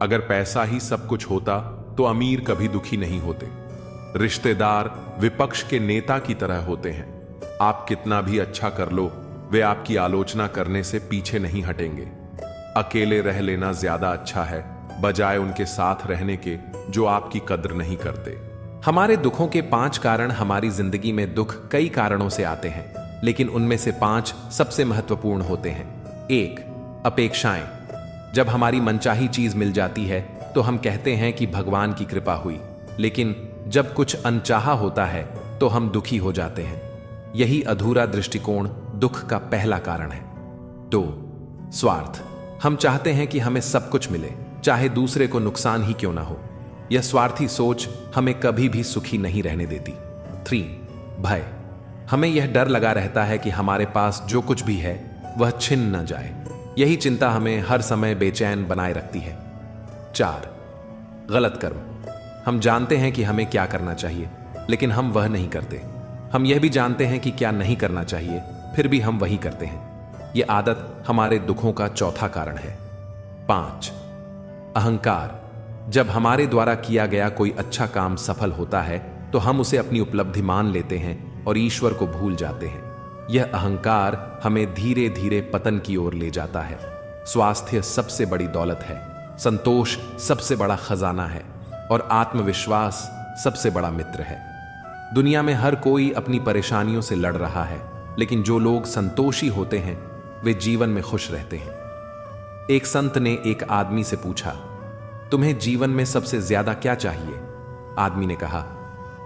अगर पैसा ही सब कुछ होता तो अमीर कभी दुखी नहीं होते। रिश्तेदार विपक्ष के नेता की तरह होते हैं। आप कितना भी अच्छा कर लो, वे आपकी आलोचना करने से पीछे नहीं हटेंगे। अकेले रह लेना ज्यादा अच्छा है, बजाय उनके साथ रहने के जो आपकी कद्र नहीं करते। हमारे दुखों के 5 कारण। हमारी जिंदगी में दुख कई कारणों से आते हैं, लेकिन उनमें से 5 सबसे महत्वपूर्ण होते हैं। 1. अपेक्षाएं। जब हमारी मनचाही चीज मिल जाती है तो हम कहते हैं कि भगवान की कृपा हुई, लेकिन जब कुछ अनचाहा होता है तो हम दुखी हो जाते हैं। यही अधूरा दृष्टिकोण दुख का पहला कारण है। 2. स्वार्थ। हम चाहते हैं कि हमें सब कुछ मिले, चाहे दूसरे को नुकसान ही क्यों ना हो। यह स्वार्थी सोच हमें कभी भी सुखी नहीं रहने देती। 3. भय। हमें यह डर लगा रहता है कि हमारे पास जो कुछ भी है वह छिन न जाए। यही चिंता हमें हर समय बेचैन बनाए रखती है। 4. गलत कर्म। हम जानते हैं कि हमें क्या करना चाहिए, लेकिन हम वह नहीं करते। हम यह भी जानते हैं कि क्या नहीं करना चाहिए, फिर भी हम वही करते हैं। यह आदत हमारे दुखों का चौथा कारण है। 5. अहंकार। जब हमारे द्वारा किया गया कोई अच्छा काम सफल होता है तो हम उसे अपनी उपलब्धि मान लेते हैं और ईश्वर को भूल जाते हैं। यह अहंकार हमें धीरे धीरे पतन की ओर ले जाता है। स्वास्थ्य सबसे बड़ी दौलत है, संतोष सबसे बड़ा खजाना है, और आत्मविश्वास सबसे बड़ा मित्र है। दुनिया में हर कोई अपनी परेशानियों से लड़ रहा है, लेकिन जो लोग संतोषी होते हैं वे जीवन में खुश रहते हैं। एक संत ने एक आदमी से पूछा, तुम्हें जीवन में सबसे ज्यादा क्या चाहिए? आदमी ने कहा,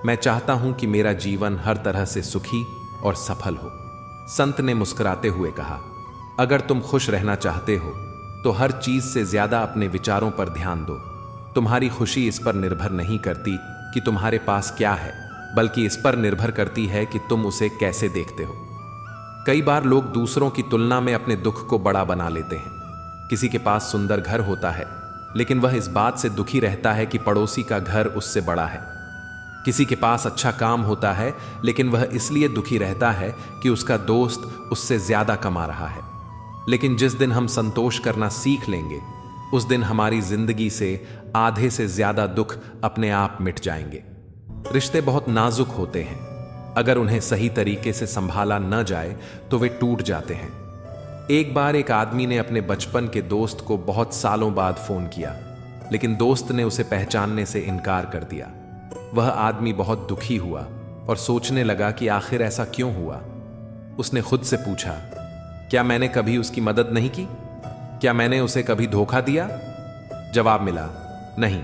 मैं चाहता हूं कि मेरा जीवन हर तरह से सुखी और सफल हो। संत ने मुस्कुराते हुए कहा, अगर तुम खुश रहना चाहते हो तो हर चीज से ज्यादा अपने विचारों पर ध्यान दो। तुम्हारी खुशी इस पर निर्भर नहीं करती कि तुम्हारे पास क्या है, बल्कि इस पर निर्भर करती है कि तुम उसे कैसे देखते हो। कई बार लोग दूसरों की तुलना में अपने दुख को बड़ा बना लेते हैं। किसी के पास सुंदर घर होता है, लेकिन वह इस बात से दुखी रहता है कि पड़ोसी का घर उससे बड़ा है। किसी के पास अच्छा काम होता है, लेकिन वह इसलिए दुखी रहता है कि उसका दोस्त उससे ज्यादा कमा रहा है। लेकिन जिस दिन हम संतोष करना सीख लेंगे, उस दिन हमारी जिंदगी से आधे से ज्यादा दुख अपने आप मिट जाएंगे। रिश्ते बहुत नाजुक होते हैं। अगर उन्हें सही तरीके से संभाला न जाए तो वे टूट जाते हैं। एक बार एक आदमी ने अपने बचपन के दोस्त को बहुत सालों बाद फोन किया, लेकिन दोस्त ने उसे पहचानने से इनकार कर दिया। वह आदमी बहुत दुखी हुआ और सोचने लगा कि आखिर ऐसा क्यों हुआ। उसने खुद से पूछा, क्या मैंने कभी उसकी मदद नहीं की? क्या मैंने उसे कभी धोखा दिया? जवाब मिला, नहीं।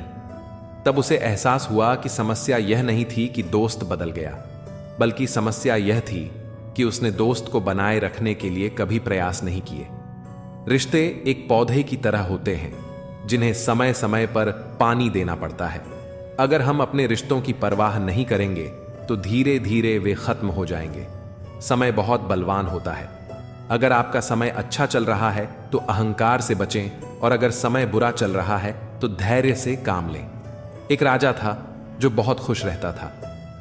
तब उसे एहसास हुआ कि समस्या यह नहीं थी कि दोस्त बदल गया, बल्कि समस्या यह थी कि उसने दोस्त को बनाए रखने के लिए कभी प्रयास नहीं किए। रिश्ते एक पौधे की तरह होते हैं, जिन्हें समय समय पर पानी देना पड़ता है। अगर हम अपने रिश्तों की परवाह नहीं करेंगे तो धीरे धीरे वे खत्म हो जाएंगे। समय बहुत बलवान होता है। अगर आपका समय अच्छा चल रहा है तो अहंकार से बचें, और अगर समय बुरा चल रहा है तो धैर्य से काम लें। एक राजा था जो बहुत खुश रहता था।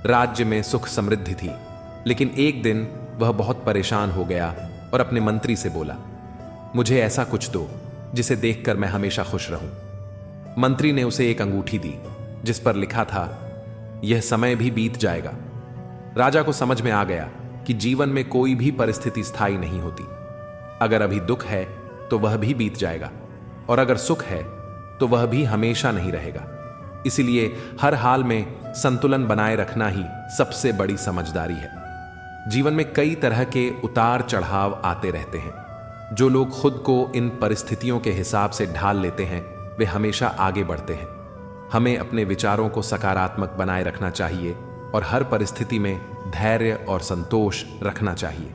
राज्य में सुख समृद्धि थी, लेकिन एक दिन वह बहुत परेशान हो गया और अपने मंत्री से बोला, मुझे ऐसा कुछ दो जिसे देखकर मैं हमेशा खुश रहूं। मंत्री ने उसे एक अंगूठी दी जिस पर लिखा था, यह समय भी बीत जाएगा। राजा को समझ में आ गया कि जीवन में कोई भी परिस्थिति स्थायी नहीं होती। अगर अभी दुख है तो वह भी बीत जाएगा, और अगर सुख है तो वह भी हमेशा नहीं रहेगा। इसलिए हर हाल में संतुलन बनाए रखना ही सबसे बड़ी समझदारी है। जीवन में कई तरह के उतार चढ़ाव आते रहते हैं। जो लोग खुद को इन परिस्थितियों के हिसाब से ढाल लेते हैं वे हमेशा आगे बढ़ते हैं। हमें अपने विचारों को सकारात्मक बनाए रखना चाहिए और हर परिस्थिति में धैर्य और संतोष रखना चाहिए।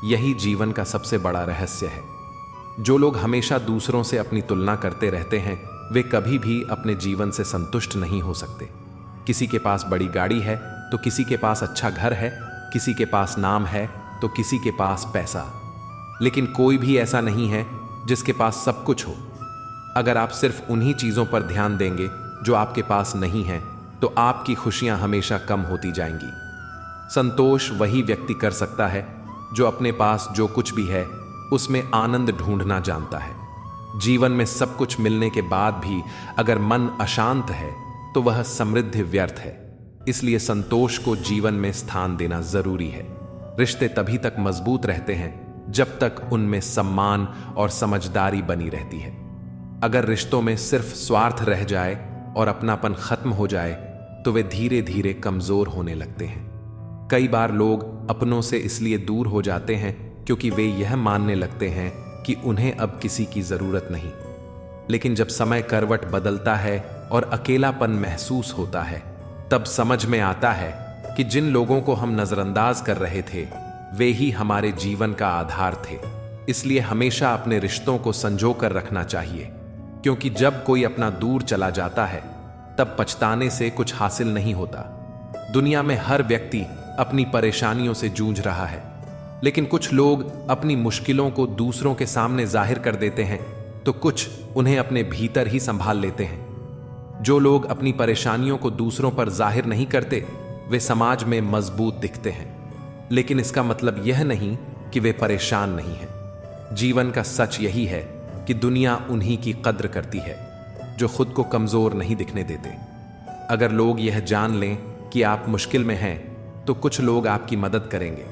यही जीवन का सबसे बड़ा रहस्य है। जो लोग हमेशा दूसरों से अपनी तुलना करते रहते हैं वे कभी भी अपने जीवन से संतुष्ट नहीं हो सकते। किसी के पास बड़ी गाड़ी है तो किसी के पास अच्छा घर है, किसी के पास नाम है तो किसी के पास पैसा, लेकिन कोई भी ऐसा नहीं है जिसके पास सब कुछ हो। अगर आप सिर्फ उन्हीं चीजों पर ध्यान देंगे जो आपके पास नहीं है तो आपकी खुशियां हमेशा कम होती जाएंगी। संतोष वही व्यक्ति कर सकता है जो अपने पास जो कुछ भी है उसमें आनंद ढूंढना जानता है। जीवन में सब कुछ मिलने के बाद भी अगर मन अशांत है तो वह समृद्धि व्यर्थ है। इसलिए संतोष को जीवन में स्थान देना जरूरी है। रिश्ते तभी तक मजबूत रहते हैं जब तक उनमें सम्मान और समझदारी बनी रहती है। अगर रिश्तों में सिर्फ स्वार्थ रह जाए और अपनापन खत्म हो जाए तो वे धीरे धीरे कमजोर होने लगते हैं। कई बार लोग अपनों से इसलिए दूर हो जाते हैं क्योंकि वे यह मानने लगते हैं कि उन्हें अब किसी की जरूरत नहीं। लेकिन जब समय करवट बदलता है और अकेलापन महसूस होता है तब समझ में आता है कि जिन लोगों को हम नजरअंदाज कर रहे थे वे ही हमारे जीवन का आधार थे। इसलिए हमेशा अपने रिश्तों को संजो कर रखना चाहिए, क्योंकि जब कोई अपना दूर चला जाता है तब पछताने से कुछ हासिल नहीं होता। दुनिया में हर व्यक्ति अपनी परेशानियों से जूझ रहा है, लेकिन कुछ लोग अपनी मुश्किलों को दूसरों के सामने जाहिर कर देते हैं तो कुछ उन्हें अपने भीतर ही संभाल लेते हैं। जो लोग अपनी परेशानियों को दूसरों पर जाहिर नहीं करते वे समाज में मजबूत दिखते हैं, लेकिन इसका मतलब यह नहीं कि वे परेशान नहीं हैं। जीवन का सच यही है कि दुनिया उन्हीं की कद्र करती है जो खुद को कमजोर नहीं दिखने देते। अगर लोग यह जान लें कि आप मुश्किल में हैं तो कुछ लोग आपकी मदद करेंगे,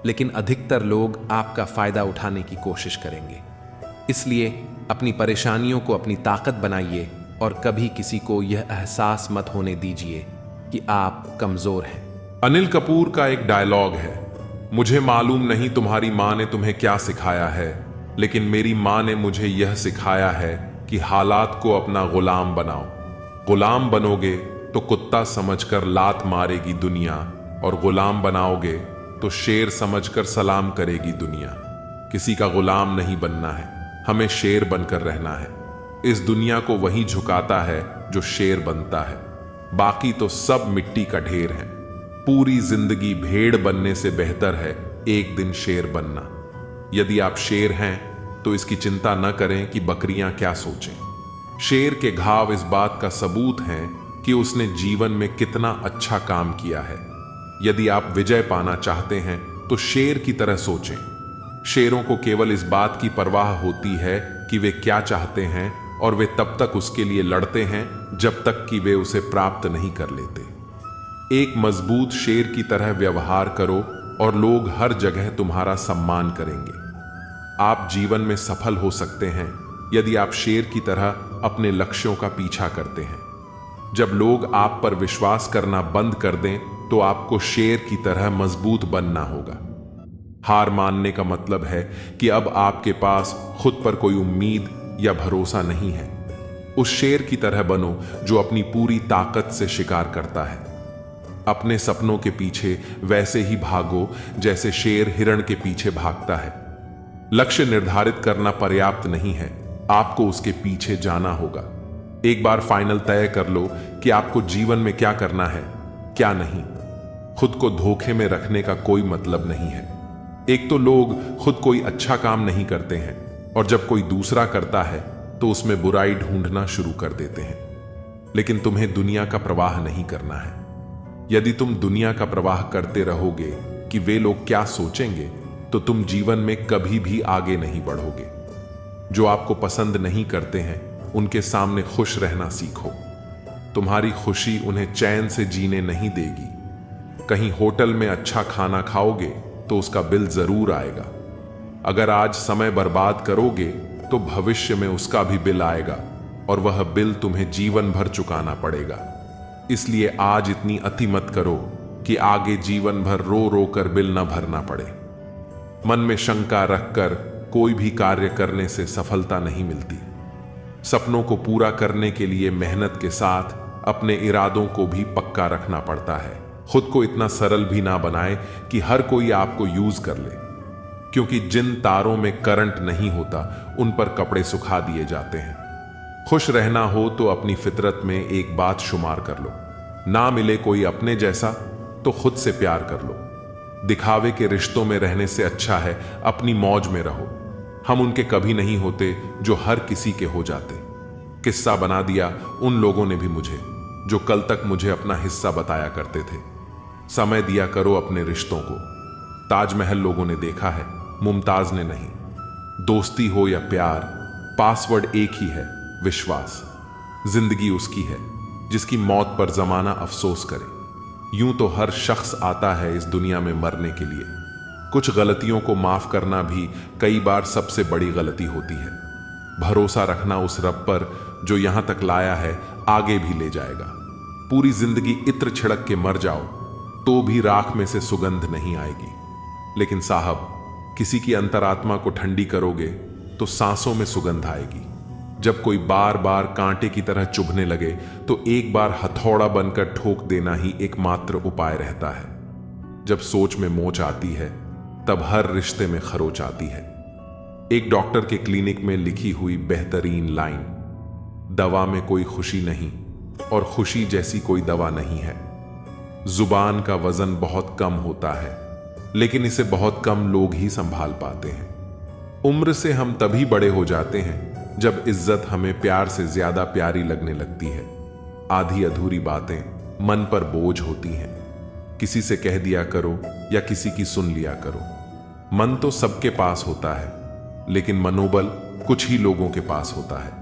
लेकिन अधिकतर लोग आपका फायदा उठाने की कोशिश करेंगे। इसलिए अपनी परेशानियों को अपनी ताकत बनाइए और कभी किसी को यह एहसास मत होने दीजिए कि आप कमजोर हैं। अनिल कपूर का एक डायलॉग है, मुझे मालूम नहीं तुम्हारी माँ ने तुम्हें क्या सिखाया है, लेकिन मेरी माँ ने मुझे यह सिखाया है कि हालात को अपना गुलाम बनाओ। गुलाम बनोगे तो कुत्ता समझकर लात मारेगी दुनिया, और गुलाम बनाओगे तो शेर समझकर सलाम करेगी दुनिया। किसी का गुलाम नहीं बनना है, हमें शेर बनकर रहना है। इस दुनिया को वही झुकाता है जो शेर बनता है, बाकी तो सब मिट्टी का ढेर है। पूरी जिंदगी भेड़ बनने से बेहतर है एक दिन शेर बनना। यदि आप शेर हैं तो इसकी चिंता न करें कि बकरियां क्या सोचें। शेर के घाव इस बात का सबूत हैं कि उसने जीवन में कितना अच्छा काम किया है। यदि आप विजय पाना चाहते हैं तो शेर की तरह सोचें। शेरों को केवल इस बात की परवाह होती है कि वे क्या चाहते हैं, और वे तब तक उसके लिए लड़ते हैं जब तक कि वे उसे प्राप्त नहीं कर लेते। एक मजबूत शेर की तरह व्यवहार करो और लोग हर जगह तुम्हारा सम्मान करेंगे। आप जीवन में सफल हो सकते हैं यदि आप शेर की तरह अपने लक्ष्यों का पीछा करते हैं। जब लोग आप पर विश्वास करना बंद कर दें तो आपको शेर की तरह मजबूत बनना होगा। हार मानने का मतलब है कि अब आपके पास खुद पर कोई उम्मीद या भरोसा नहीं है। उस शेर की तरह बनो जो अपनी पूरी ताकत से शिकार करता है। अपने सपनों के पीछे वैसे ही भागो जैसे शेर हिरण के पीछे भागता है। लक्ष्य निर्धारित करना पर्याप्त नहीं है, आपको उसके पीछे जाना होगा। एक बार फाइनल तय कर लो कि आपको जीवन में क्या करना है, क्या नहीं। खुद को धोखे में रखने का कोई मतलब नहीं है। एक तो लोग खुद कोई अच्छा काम नहीं करते हैं और जब कोई दूसरा करता है तो उसमें बुराई ढूंढना शुरू कर देते हैं। लेकिन तुम्हें दुनिया का प्रवाह नहीं करना है। यदि तुम दुनिया का प्रवाह करते रहोगे कि वे लोग क्या सोचेंगे, तो तुम जीवन में कभी भी आगे नहीं बढ़ोगे। जो आपको पसंद नहीं करते हैं उनके सामने खुश रहना सीखो। तुम्हारी खुशी उन्हें चैन से जीने नहीं देगी। कहीं होटल में अच्छा खाना खाओगे तो उसका बिल जरूर आएगा। अगर आज समय बर्बाद करोगे तो भविष्य में उसका भी बिल आएगा और वह बिल तुम्हें जीवन भर चुकाना पड़ेगा। इसलिए आज इतनी अति मत करो कि आगे जीवन भर रो रो कर बिल न भरना पड़े। मन में शंका रखकर कोई भी कार्य करने से सफलता नहीं मिलती। सपनों को पूरा करने के लिए मेहनत के साथ अपने इरादों को भी पक्का रखना पड़ता है। खुद को इतना सरल भी ना बनाए कि हर कोई आपको यूज कर ले, क्योंकि जिन तारों में करंट नहीं होता उन पर कपड़े सुखा दिए जाते हैं। खुश रहना हो तो अपनी फितरत में एक बात शुमार कर लो, ना मिले कोई अपने जैसा तो खुद से प्यार कर लो। दिखावे के रिश्तों में रहने से अच्छा है अपनी मौज में रहो। हम उनके कभी नहीं होते जो हर किसी के हो जाते। किस्सा बना दिया उन लोगों ने भी मुझे, जो कल तक मुझे अपना हिस्सा बताया करते थे। समय दिया करो अपने रिश्तों को। ताजमहल लोगों ने देखा है, मुमताज ने नहीं। दोस्ती हो या प्यार, पासवर्ड एक ही है, विश्वास। जिंदगी उसकी है जिसकी मौत पर जमाना अफसोस करे। यूं तो हर शख्स आता है इस दुनिया में मरने के लिए। कुछ गलतियों को माफ करना भी कई बार सबसे बड़ी गलती होती है। भरोसा रखना उस रब पर जो यहां तक लाया है आगे भी ले जाएगा। पूरी जिंदगी इत्र छिड़क के मर जाओ तो भी राख में से सुगंध नहीं आएगी। लेकिन साहब, किसी की अंतरात्मा को ठंडी करोगे तो सांसों में सुगंध आएगी। जब कोई बार बार कांटे की तरह चुभने लगे तो एक बार हथौड़ा बनकर ठोक देना ही एकमात्र उपाय रहता है। जब सोच में मोच आती है तब हर रिश्ते में खरोच आती है। एक डॉक्टर के क्लिनिक में लिखी हुई बेहतरीन लाइन, दवा में कोई खुशी नहीं और खुशी जैसी कोई दवा नहीं है। जुबान का वजन बहुत कम होता है, लेकिन इसे बहुत कम लोग ही संभाल पाते हैं। उम्र से हम तभी बड़े हो जाते हैं जब इज्जत हमें प्यार से ज्यादा प्यारी लगने लगती है। आधी अधूरी बातें मन पर बोझ होती हैं। किसी से कह दिया करो या किसी की सुन लिया करो। मन तो सबके पास होता है, लेकिन मनोबल कुछ ही लोगों के पास होता है।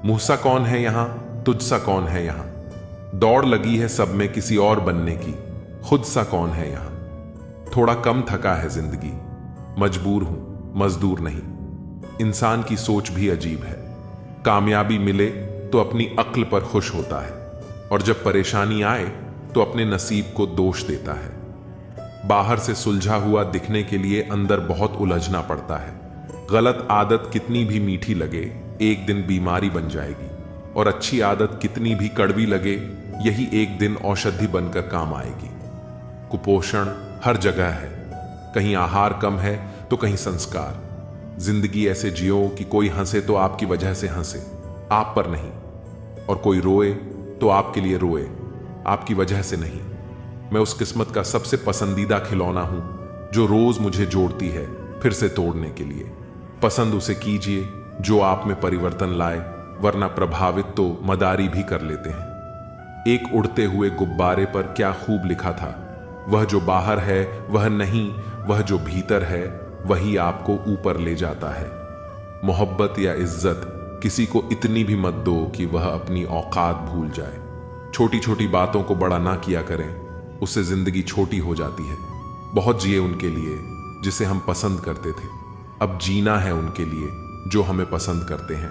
मुंह सा कौन है यहां, तुझ सा कौन है यहां। दौड़ लगी है सब में किसी और बनने की, खुद सा कौन है यहां। थोड़ा कम थका है जिंदगी, मजबूर हूं, मजदूर नहीं। इंसान की सोच भी अजीब है। कामयाबी मिले तो अपनी अक्ल पर खुश होता है, और जब परेशानी आए तो अपने नसीब को दोष देता है। बाहर से सुलझा हुआ दिखने के लिए अंदर बहुत उलझना पड़ता है। गलत आदत कितनी भी मीठी लगे एक दिन बीमारी बन जाएगी, और अच्छी आदत कितनी भी कड़वी लगे यही एक दिन औषधि बनकर काम आएगी। कुपोषण हर जगह है, कहीं आहार कम है तो कहीं संस्कार। जिंदगी ऐसे जियो कि कोई हंसे तो आपकी वजह से हंसे, आप पर नहीं, और कोई रोए तो आपके लिए रोए, आपकी वजह से नहीं। मैं उस किस्मत का सबसे पसंदीदा खिलौना हूं जो रोज मुझे जोड़ती है फिर से तोड़ने के लिए। पसंद उसे कीजिए जो आप में परिवर्तन लाए, वरना प्रभावित तो मदारी भी कर लेते हैं। एक उड़ते हुए गुब्बारे पर क्या खूब लिखा था, वह जो बाहर है वह नहीं, वह जो भीतर है वही आपको ऊपर ले जाता है। मोहब्बत या इज्जत किसी को इतनी भी मत दो कि वह अपनी औकात भूल जाए। छोटी छोटी बातों को बड़ा ना किया करें, उससे जिंदगी छोटी हो जाती है। बहुत जिए उनके लिए जिसे हम पसंद करते थे, अब जीना है उनके लिए जो हमें पसंद करते हैं।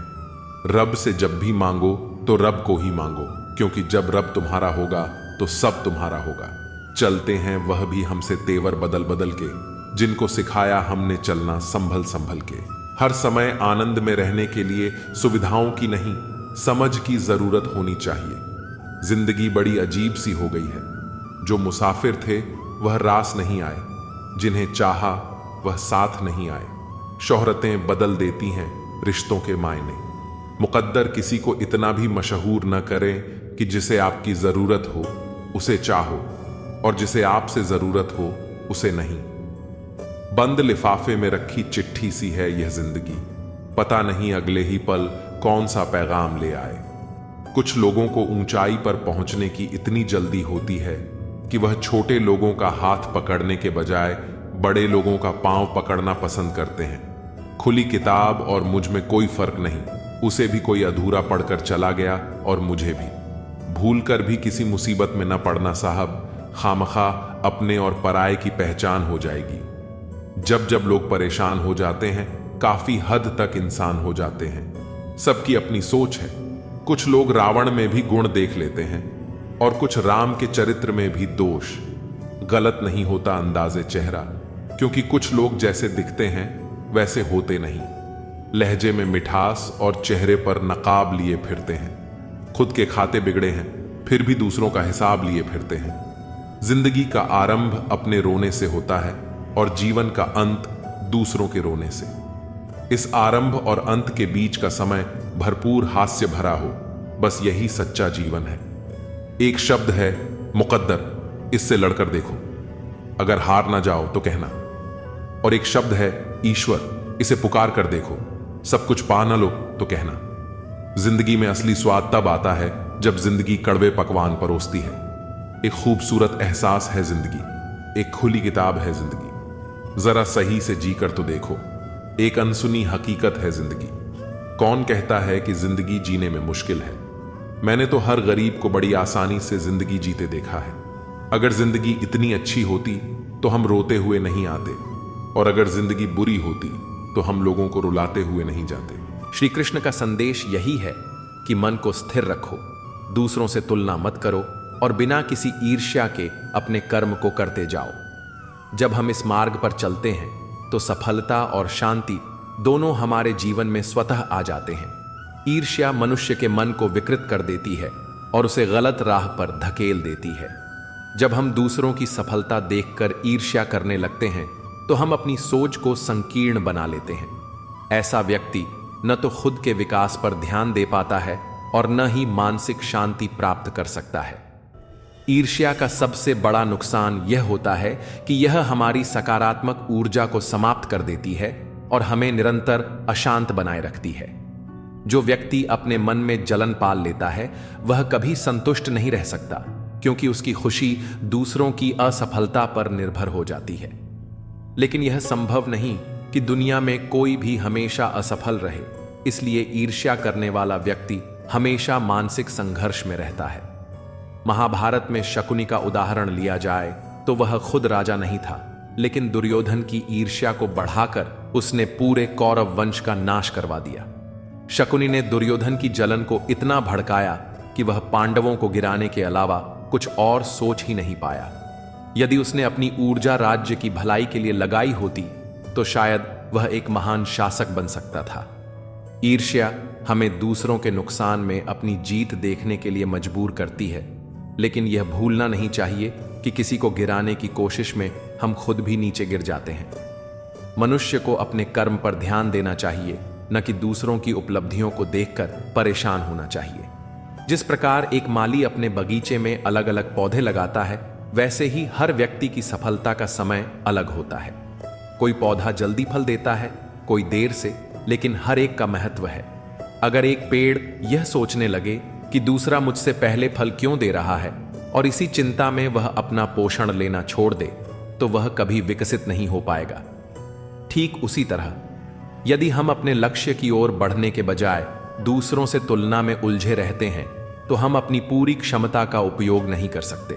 रब से जब भी मांगो तो रब को ही मांगो, क्योंकि जब रब तुम्हारा होगा तो सब तुम्हारा होगा। चलते हैं वह भी हमसे तेवर बदल बदल के, जिनको सिखाया हमने चलना संभल संभल के। हर समय आनंद में रहने के लिए सुविधाओं की नहीं, समझ की जरूरत होनी चाहिए। जिंदगी बड़ी अजीब सी हो गई है। जो मुसाफिर थे वह रास नहीं आए, जिन्हें चाहा वह साथ नहीं आए। शोहरतें बदल देती हैं रिश्तों के मायने। मुकद्दर किसी को इतना भी मशहूर न करे कि जिसे आपकी जरूरत हो उसे चाहो। और जिसे आपसे जरूरत हो उसे नहीं। बंद लिफाफे में रखी चिट्ठी सी है यह जिंदगी, पता नहीं अगले ही पल कौन सा पैगाम ले आए। कुछ लोगों को ऊंचाई पर पहुंचने की इतनी जल्दी होती है कि वह छोटे लोगों का हाथ पकड़ने के बजाय बड़े लोगों का पांव पकड़ना पसंद करते हैं। खुली किताब और मुझ में कोई फर्क नहीं, उसे भी कोई अधूरा पढ़कर चला गया और मुझे भी। भूलकर भी किसी मुसीबत में न पड़ना साहब, खामखा अपने और पराये की पहचान हो जाएगी। जब जब लोग परेशान हो जाते हैं, काफी हद तक इंसान हो जाते हैं। सबकी अपनी सोच है। कुछ लोग रावण में भी गुण देख लेते हैं और कुछ राम के चरित्र में भी दोष। गलत नहीं होता अंदाजे चेहरा, क्योंकि कुछ लोग जैसे दिखते हैं वैसे होते नहीं। लहजे में मिठास और चेहरे पर नकाब लिए फिरते हैं। खुद के खाते बिगड़े हैं, फिर भी दूसरों का हिसाब लिए फिरते हैं। जिंदगी का आरंभ अपने रोने से होता है और जीवन का अंत दूसरों के रोने से। इस आरंभ और अंत के बीच का समय भरपूर हास्य भरा हो, बस यही सच्चा जीवन है। एक शब्द है मुकद्दर, इससे लड़कर देखो, अगर हार ना जाओ तो कहना। और एक शब्द है ईश्वर, इसे पुकार कर देखो, सब कुछ पा ना लो तो कहना। जिंदगी में असली स्वाद तब आता है जब जिंदगी कड़वे पकवान परोसती है। एक खूबसूरत एहसास है जिंदगी, एक खुली किताब है जिंदगी, जरा सही से जीकर तो देखो। एक अनसुनी हकीकत है जिंदगी। कौन कहता है कि जिंदगी जीने में मुश्किल है? मैंने तो हर गरीब को बड़ी आसानी से जिंदगी जीते देखा है। अगर जिंदगी इतनी अच्छी होती तो हम रोते हुए नहीं आते, और अगर जिंदगी बुरी होती तो हम लोगों को रुलाते हुए नहीं जाते। श्री कृष्ण का संदेश यही है कि मन को स्थिर रखो, दूसरों से तुलना मत करो और बिना किसी ईर्ष्या के अपने कर्म को करते जाओ। जब हम इस मार्ग पर चलते हैं तो सफलता और शांति दोनों हमारे जीवन में स्वतः आ जाते हैं। ईर्ष्या मनुष्य के मन को विकृत कर देती है और उसे गलत राह पर धकेल देती है। जब हम दूसरों की सफलता देखकर ईर्ष्या करने लगते हैं तो हम अपनी सोच को संकीर्ण बना लेते हैं। ऐसा व्यक्ति न तो खुद के विकास पर ध्यान दे पाता है और न ही मानसिक शांति प्राप्त कर सकता है। ईर्ष्या का सबसे बड़ा नुकसान यह होता है कि यह हमारी सकारात्मक ऊर्जा को समाप्त कर देती है और हमें निरंतर अशांत बनाए रखती है। जो व्यक्ति अपने मन में जलन पाल लेता है वह कभी संतुष्ट नहीं रह सकता, क्योंकि उसकी खुशी दूसरों की असफलता पर निर्भर हो जाती है। लेकिन यह संभव नहीं कि दुनिया में कोई भी हमेशा असफल रहे, इसलिए ईर्ष्या करने वाला व्यक्ति हमेशा मानसिक संघर्ष में रहता है। महाभारत में शकुनी का उदाहरण लिया जाए तो वह खुद राजा नहीं था, लेकिन दुर्योधन की ईर्ष्या को बढ़ाकर उसने पूरे कौरव वंश का नाश करवा दिया। शकुनी ने दुर्योधन की जलन को इतना भड़काया कि वह पांडवों को गिराने के अलावा कुछ और सोच ही नहीं पाया। यदि उसने अपनी ऊर्जा राज्य की भलाई के लिए लगाई होती तो शायद वह एक महान शासक बन सकता था। ईर्ष्या हमें दूसरों के नुकसान में अपनी जीत देखने के लिए मजबूर करती है, लेकिन यह भूलना नहीं चाहिए कि किसी को गिराने की कोशिश में हम खुद भी नीचे गिर जाते हैं। मनुष्य को अपने कर्म पर ध्यान देना चाहिए, न कि दूसरों की उपलब्धियों को देखकर परेशान होना चाहिए। जिस प्रकार एक माली अपने बगीचे में अलग अलग पौधे लगाता है, वैसे ही हर व्यक्ति की सफलता का समय अलग होता है। कोई पौधा जल्दी फल देता है, कोई देर से, लेकिन हर एक का महत्व है। अगर एक पेड़ यह सोचने लगे कि दूसरा मुझसे पहले फल क्यों दे रहा है और इसी चिंता में वह अपना पोषण लेना छोड़ दे, तो वह कभी विकसित नहीं हो पाएगा। ठीक उसी तरह यदि हम अपने लक्ष्य की ओर बढ़ने के बजाय दूसरों से तुलना में उलझे रहते हैं तो हम अपनी पूरी क्षमता का उपयोग नहीं कर सकते।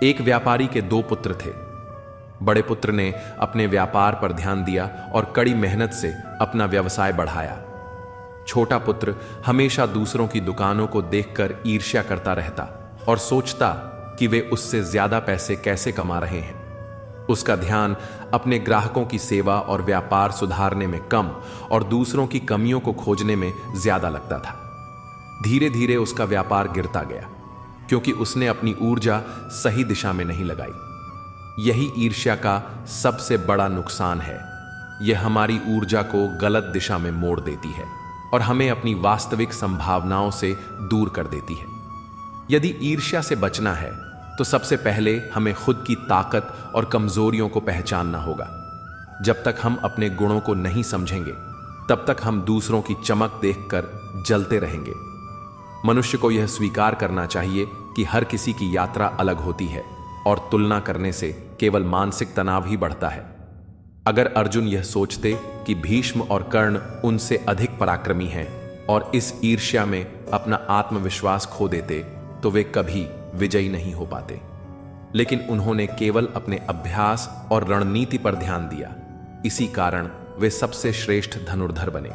एक व्यापारी के 2 पुत्र थे। बड़े पुत्र ने अपने व्यापार पर ध्यान दिया और कड़ी मेहनत से अपना व्यवसाय बढ़ाया। छोटा पुत्र हमेशा दूसरों की दुकानों को देखकर ईर्ष्या करता रहता और सोचता कि वे उससे ज्यादा पैसे कैसे कमा रहे हैं। उसका ध्यान अपने ग्राहकों की सेवा और व्यापार सुधारने में कम और दूसरों की कमियों को खोजने में ज्यादा लगता था। धीरे धीरे उसका व्यापार गिरता गया, क्योंकि उसने अपनी ऊर्जा सही दिशा में नहीं लगाई। यही ईर्ष्या का सबसे बड़ा नुकसान है। यह हमारी ऊर्जा को गलत दिशा में मोड़ देती है और हमें अपनी वास्तविक संभावनाओं से दूर कर देती है। यदि ईर्ष्या से बचना है तो सबसे पहले हमें खुद की ताकत और कमजोरियों को पहचानना होगा। जब तक हम अपने गुणों को नहीं समझेंगे तब तक हम दूसरों की चमक देखकर जलते रहेंगे। मनुष्य को यह स्वीकार करना चाहिए कि हर किसी की यात्रा अलग होती है और तुलना करने से केवल मानसिक तनाव ही बढ़ता है। अगर अर्जुन यह सोचते कि भीष्म और कर्ण उनसे अधिक पराक्रमी हैं और इस ईर्ष्या में अपना आत्मविश्वास खो देते तो वे कभी विजयी नहीं हो पाते। लेकिन उन्होंने केवल अपने अभ्यास और रणनीति पर ध्यान दिया, इसी कारण वे सबसे श्रेष्ठ धनुर्धर बने।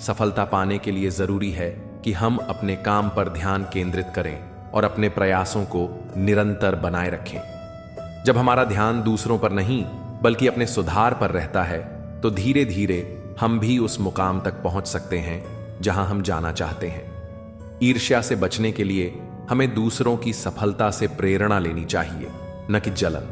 सफलता पाने के लिए जरूरी है कि हम अपने काम पर ध्यान केंद्रित करें और अपने प्रयासों को निरंतर बनाए रखें। जब हमारा ध्यान दूसरों पर नहीं बल्कि अपने सुधार पर रहता है तो धीरे धीरे हम भी उस मुकाम तक पहुंच सकते हैं जहां हम जाना चाहते हैं। ईर्ष्या से बचने के लिए हमें दूसरों की सफलता से प्रेरणा लेनी चाहिए, न कि जलन।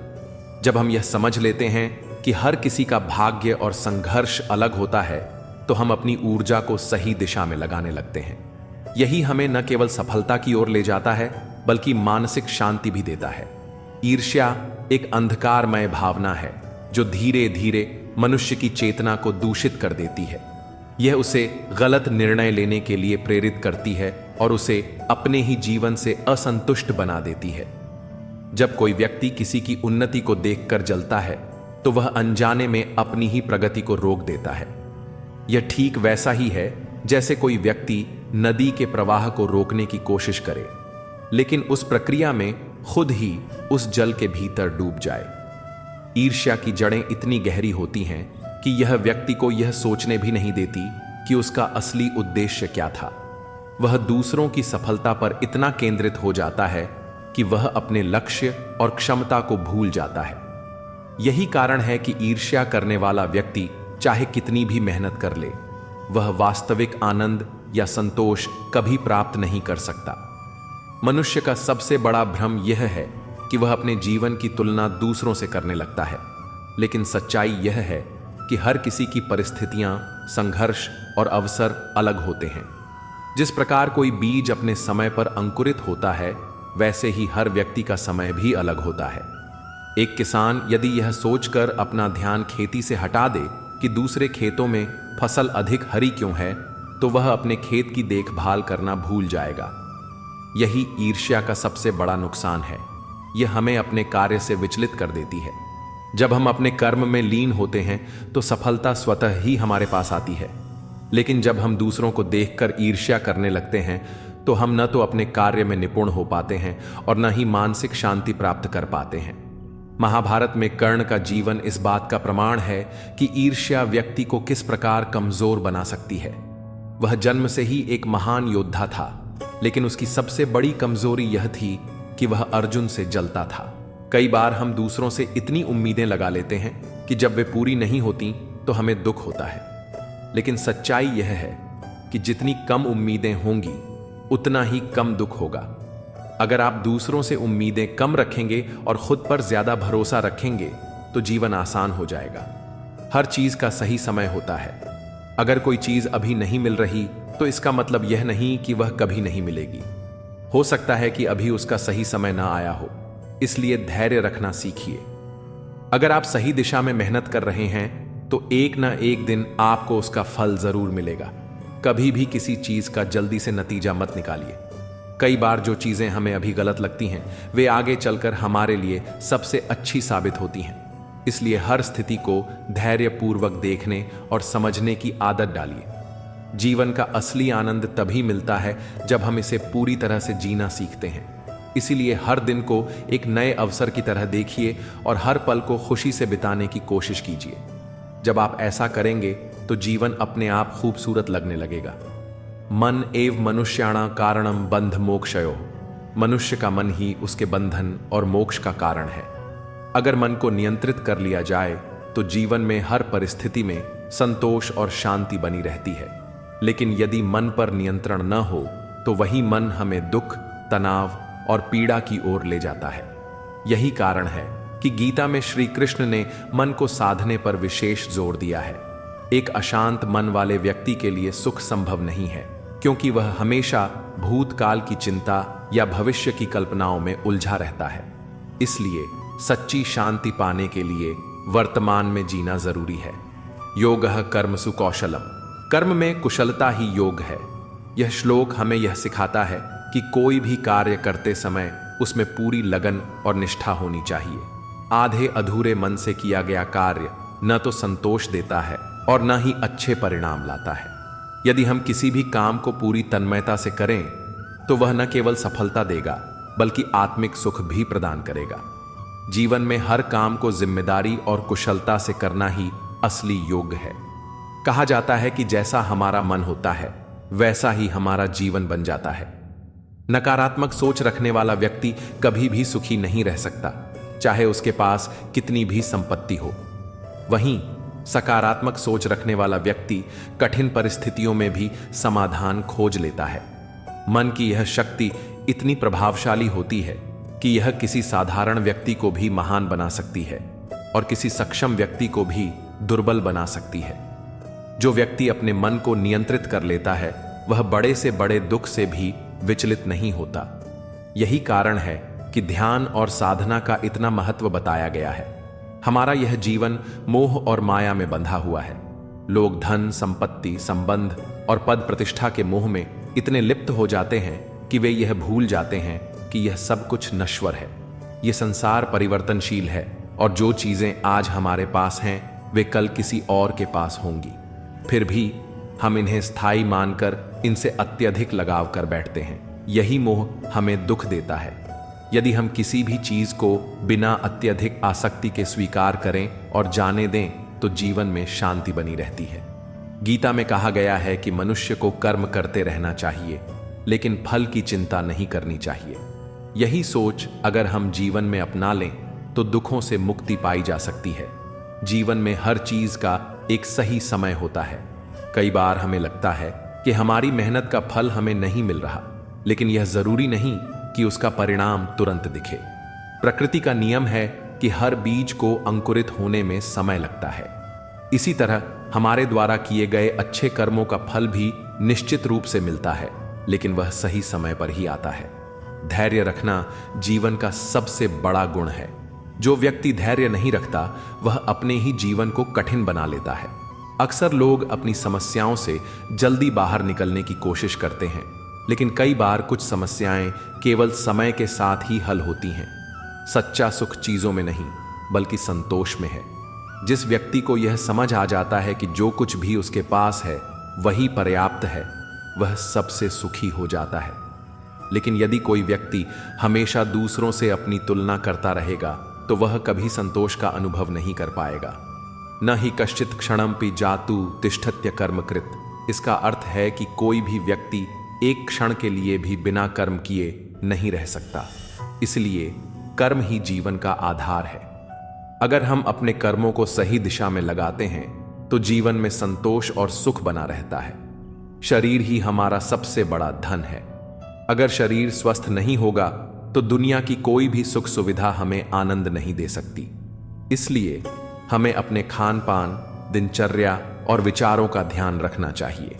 जब हम यह समझ लेते हैं कि हर किसी का भाग्य और संघर्ष अलग होता है तो हम अपनी ऊर्जा को सही दिशा में लगाने लगते हैं। यही हमें न केवल सफलता की ओर ले जाता है बल्कि मानसिक शांति भी देता है। ईर्ष्या एक अंधकारमय भावना है जो धीरे धीरे मनुष्य की चेतना को दूषित कर देती है। यह उसे गलत निर्णय लेने के लिए प्रेरित करती है और उसे अपने ही जीवन से असंतुष्ट बना देती है। जब कोई व्यक्ति किसी की उन्नति को देखकर जलता है तो वह अनजाने में अपनी ही प्रगति को रोक देता है। यह ठीक वैसा ही है जैसे कोई व्यक्ति नदी के प्रवाह को रोकने की कोशिश करे, लेकिन उस प्रक्रिया में खुद ही उस जल के भीतर डूब जाए। ईर्ष्या की जड़ें इतनी गहरी होती हैं कि यह व्यक्ति को यह सोचने भी नहीं देती कि उसका असली उद्देश्य क्या था। वह दूसरों की सफलता पर इतना केंद्रित हो जाता है कि वह अपने लक्ष्य और क्षमता को भूल जाता है। यही कारण है कि ईर्ष्या करने वाला व्यक्ति चाहे कितनी भी मेहनत कर ले, वह वास्तविक आनंद या संतोष कभी प्राप्त नहीं कर सकता। मनुष्य का सबसे बड़ा भ्रम यह है कि वह अपने जीवन की तुलना दूसरों से करने लगता है, लेकिन सच्चाई यह है कि हर किसी की परिस्थितियां, संघर्ष और अवसर अलग होते हैं। जिस प्रकार कोई बीज अपने समय पर अंकुरित होता है, वैसे ही हर व्यक्ति का समय भी अलग होता है। एक किसान यदि यह सोचकर अपना ध्यान खेती से हटा दे कि दूसरे खेतों में फसल अधिक हरी क्यों है, तो वह अपने खेत की देखभाल करना भूल जाएगा। यही ईर्ष्या का सबसे बड़ा नुकसान है। यह हमें अपने कार्य से विचलित कर देती है। जब हम अपने कर्म में लीन होते हैं तो सफलता स्वतः ही हमारे पास आती है, लेकिन जब हम दूसरों को देखकर ईर्ष्या करने लगते हैं तो हम न तो अपने कार्य में निपुण हो पाते हैं और न ही मानसिक शांति प्राप्त कर पाते हैं। महाभारत में कर्ण का जीवन इस बात का प्रमाण है कि ईर्ष्या व्यक्ति को किस प्रकार कमजोर बना सकती है। वह जन्म से ही एक महान योद्धा था, लेकिन उसकी सबसे बड़ी कमजोरी यह थी कि वह अर्जुन से जलता था। कई बार हम दूसरों से इतनी उम्मीदें लगा लेते हैं कि जब वे पूरी नहीं होती तो हमें दुख होता है, लेकिन सच्चाई यह है कि जितनी कम उम्मीदें होंगी उतना ही कम दुख होगा। अगर आप दूसरों से उम्मीदें कम रखेंगे और खुद पर ज्यादा भरोसा रखेंगे तो जीवन आसान हो जाएगा। हर चीज का सही समय होता है। अगर कोई चीज अभी नहीं मिल रही तो इसका मतलब यह नहीं कि वह कभी नहीं मिलेगी। हो सकता है कि अभी उसका सही समय ना आया हो, इसलिए धैर्य रखना सीखिए। अगर आप सही दिशा में मेहनत कर रहे हैं तो एक ना एक दिन आपको उसका फल जरूर मिलेगा। कभी भी किसी चीज का जल्दी से नतीजा मत निकालिए। कई बार जो चीजें हमें अभी गलत लगती हैं वे आगे चलकर हमारे लिए सबसे अच्छी साबित होती हैं। इसलिए हर स्थिति को धैर्यपूर्वक देखने और समझने की आदत डालिए। जीवन का असली आनंद तभी मिलता है जब हम इसे पूरी तरह से जीना सीखते हैं। इसीलिए हर दिन को एक नए अवसर की तरह देखिए और हर पल को खुशी से बिताने की कोशिश कीजिए। जब आप ऐसा करेंगे तो जीवन अपने आप खूबसूरत लगने लगेगा। मन एव मनुष्याणां कारणम बंध मोक्षयो। मनुष्य का मन ही उसके बंधन और मोक्ष का कारण है। अगर मन को नियंत्रित कर लिया जाए तो जीवन में हर परिस्थिति में संतोष और शांति बनी रहती है, लेकिन यदि मन पर नियंत्रण न हो तो वही मन हमें दुख, तनाव और पीड़ा की ओर ले जाता है। यही कारण है कि गीता में श्री कृष्ण ने मन को साधने पर विशेष जोर दिया है। एक अशांत मन वाले व्यक्ति के लिए सुख संभव नहीं है, क्योंकि वह हमेशा भूतकाल की चिंता या भविष्य की कल्पनाओं में उलझा रहता है। इसलिए सच्ची शांति पाने के लिए वर्तमान में जीना जरूरी है। योगः कर्मसु कौशलम, कर्म में कुशलता ही योग है। यह श्लोक हमें यह सिखाता है कि कोई भी कार्य करते समय उसमें पूरी लगन और निष्ठा होनी चाहिए। आधे अधूरे मन से किया गया कार्य न तो संतोष देता है और न ही अच्छे परिणाम लाता है। यदि हम किसी भी काम को पूरी तन्मयता से करें तो वह न केवल सफलता देगा बल्कि आत्मिक सुख भी प्रदान करेगा। जीवन में हर काम को जिम्मेदारी और कुशलता से करना ही असली योग है। कहा जाता है कि जैसा हमारा मन होता है वैसा ही हमारा जीवन बन जाता है। नकारात्मक सोच रखने वाला व्यक्ति कभी भी सुखी नहीं रह सकता, चाहे उसके पास कितनी भी संपत्ति हो। वहीं सकारात्मक सोच रखने वाला व्यक्ति कठिन परिस्थितियों में भी समाधान खोज लेता है। मन की यह शक्ति इतनी प्रभावशाली होती है कि यह किसी साधारण व्यक्ति को भी महान बना सकती है और किसी सक्षम व्यक्ति को भी दुर्बल बना सकती है। जो व्यक्ति अपने मन को नियंत्रित कर लेता है वह बड़े से बड़े दुख से भी विचलित नहीं होता। यही कारण है कि ध्यान और साधना का इतना महत्व बताया गया है। हमारा यह जीवन मोह और माया में बंधा हुआ है। लोग धन, संपत्ति, संबंध और पद प्रतिष्ठा के मोह में इतने लिप्त हो जाते हैं कि वे यह भूल जाते हैं कि यह सब कुछ नश्वर है। यह संसार परिवर्तनशील है और जो चीजें आज हमारे पास हैं वे कल किसी और के पास होंगी। फिर भी हम इन्हें स्थायी मानकर इनसे अत्यधिक लगाव कर बैठते हैं। यही मोह हमें दुख देता है। यदि हम किसी भी चीज को बिना अत्यधिक आसक्ति के स्वीकार करें और जाने दें तो जीवन में शांति बनी रहती है। गीता में कहा गया है कि मनुष्य को कर्म करते रहना चाहिए लेकिन फल की चिंता नहीं करनी चाहिए। यही सोच अगर हम जीवन में अपना लें तो दुखों से मुक्ति पाई जा सकती है। जीवन में हर चीज का एक सही समय होता है। कई बार हमें लगता है कि हमारी मेहनत का फल हमें नहीं मिल रहा, लेकिन यह जरूरी नहीं कि उसका परिणाम तुरंत दिखे। प्रकृति का नियम है कि हर बीज को अंकुरित होने में समय लगता है। इसी तरह हमारे द्वारा किए गए अच्छे कर्मों का फल भी निश्चित रूप से मिलता है, लेकिन वह सही समय पर ही आता है। धैर्य रखना जीवन का सबसे बड़ा गुण है। जो व्यक्ति धैर्य नहीं रखता वह अपने ही जीवन को कठिन बना लेता है। अक्सर लोग अपनी समस्याओं से जल्दी बाहर निकलने की कोशिश करते हैं, लेकिन कई बार कुछ समस्याएं केवल समय के साथ ही हल होती हैं। सच्चा सुख चीजों में नहीं बल्कि संतोष में है। जिस व्यक्ति को यह समझ आ जाता है कि जो कुछ भी उसके पास है वही पर्याप्त है, वह सबसे सुखी हो जाता है। लेकिन यदि कोई व्यक्ति हमेशा दूसरों से अपनी तुलना करता रहेगा तो वह कभी संतोष का अनुभव नहीं कर पाएगा। न ही कश्चित क्षणमपि जातु तिष्ठत्य कर्मकृत। इसका अर्थ है कि कोई भी व्यक्ति एक क्षण के लिए भी बिना कर्म किए नहीं रह सकता। इसलिए कर्म ही जीवन का आधार है। अगर हम अपने कर्मों को सही दिशा में लगाते हैं तो जीवन में संतोष और सुख बना रहता है। शरीर ही हमारा सबसे बड़ा धन है। अगर शरीर स्वस्थ नहीं होगा तो दुनिया की कोई भी सुख सुविधा हमें आनंद नहीं दे सकती। इसलिए हमें अपने खान पान, दिनचर्या और विचारों का ध्यान रखना चाहिए।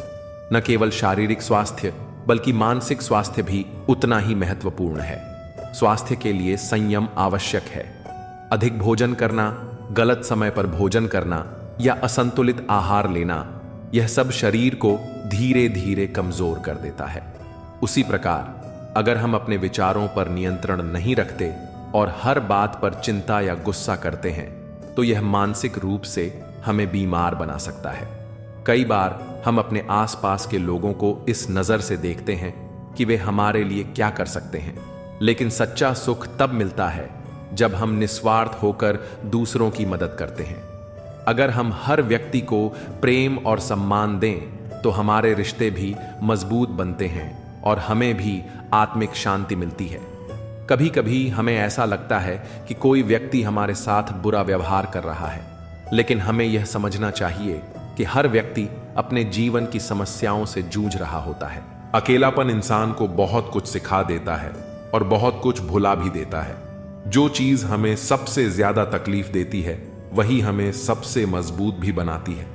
न केवल शारीरिक स्वास्थ्य बल्कि मानसिक स्वास्थ्य भी उतना ही महत्वपूर्ण है। स्वास्थ्य के लिए संयम आवश्यक है। अधिक भोजन करना, गलत समय पर भोजन करना या असंतुलित आहार लेना, यह सब शरीर को धीरे धीरे कमजोर कर देता है। उसी प्रकार अगर हम अपने विचारों पर नियंत्रण नहीं रखते और हर बात पर चिंता या गुस्सा करते हैं तो यह मानसिक रूप से हमें बीमार बना सकता है। कई बार हम अपने आसपास के लोगों को इस नजर से देखते हैं कि वे हमारे लिए क्या कर सकते हैं, लेकिन सच्चा सुख तब मिलता है जब हम निस्वार्थ होकर दूसरों की मदद करते हैं। अगर हम हर व्यक्ति को प्रेम और सम्मान दें तो हमारे रिश्ते भी मजबूत बनते हैं और हमें भी आत्मिक शांति मिलती है। कभी कभी हमें ऐसा लगता है कि कोई व्यक्ति हमारे साथ बुरा व्यवहार कर रहा है, लेकिन हमें यह समझना चाहिए कि हर व्यक्ति अपने जीवन की समस्याओं से जूझ रहा होता है। अकेलापन इंसान को बहुत कुछ सिखा देता है और बहुत कुछ भुला भी देता है। जो चीज हमें सबसे ज्यादा तकलीफ देती है वही हमें सबसे मजबूत भी बनाती है।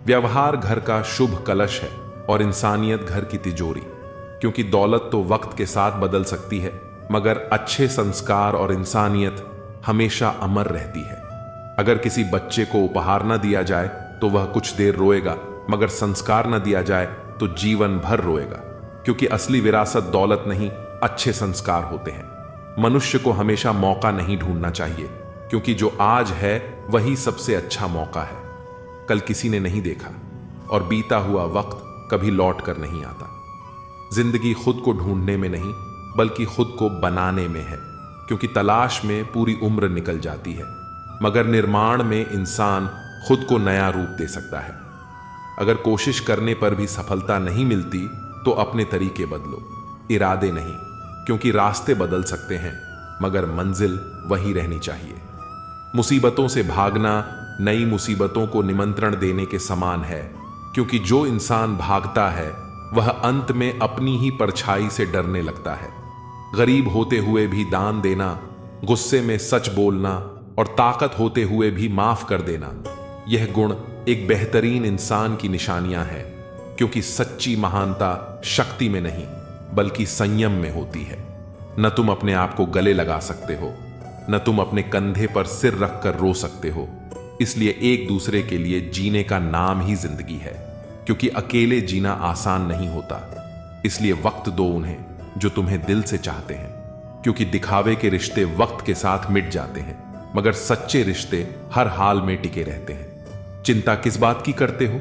व्यवहार घर का शुभ कलश है और इंसानियत घर की तिजोरी। क्योंकि दौलत तो वक्त के साथ बदल सकती है, मगर अच्छे संस्कार और इंसानियत हमेशा अमर रहती है। अगर किसी बच्चे को उपहार न दिया जाए तो वह कुछ देर रोएगा, मगर संस्कार न दिया जाए तो जीवन भर रोएगा, क्योंकि असली विरासत दौलत नहीं, अच्छे संस्कार होते हैं। मनुष्य को हमेशा मौका नहीं ढूंढना चाहिए, क्योंकि जो आज है वही सबसे अच्छा मौका है। कल किसी ने नहीं देखा और बीता हुआ वक्त कभी लौट कर नहीं आता। जिंदगी खुद को ढूंढने में नहीं, बल्कि खुद को बनाने में है, क्योंकि तलाश में पूरी उम्र निकल जाती है, मगर निर्माण में इंसान खुद को नया रूप दे सकता है। अगर कोशिश करने पर भी सफलता नहीं मिलती तो अपने तरीके बदलो, इरादे नहीं, क्योंकि रास्ते बदल सकते हैं मगर मंजिल वही रहनी चाहिए। मुसीबतों से भागना नई मुसीबतों को निमंत्रण देने के समान है, क्योंकि जो इंसान भागता है वह अंत में अपनी ही परछाई से डरने लगता है। गरीब होते हुए भी दान देना, गुस्से में सच बोलना और ताकत होते हुए भी माफ कर देना, यह गुण एक बेहतरीन इंसान की निशानियां हैं, क्योंकि सच्ची महानता शक्ति में नहीं बल्कि संयम में होती है। न तुम अपने आप को गले लगा सकते हो, न तुम अपने कंधे पर सिर रखकर रो सकते हो। इसलिए एक दूसरे के लिए जीने का नाम ही जिंदगी है, क्योंकि अकेले जीना आसान नहीं होता। इसलिए वक्त दो उन्हें जो तुम्हें दिल से चाहते हैं, क्योंकि दिखावे के रिश्ते वक्त के साथ मिट जाते हैं, मगर सच्चे रिश्ते हर हाल में टिके रहते हैं। चिंता किस बात की करते हो?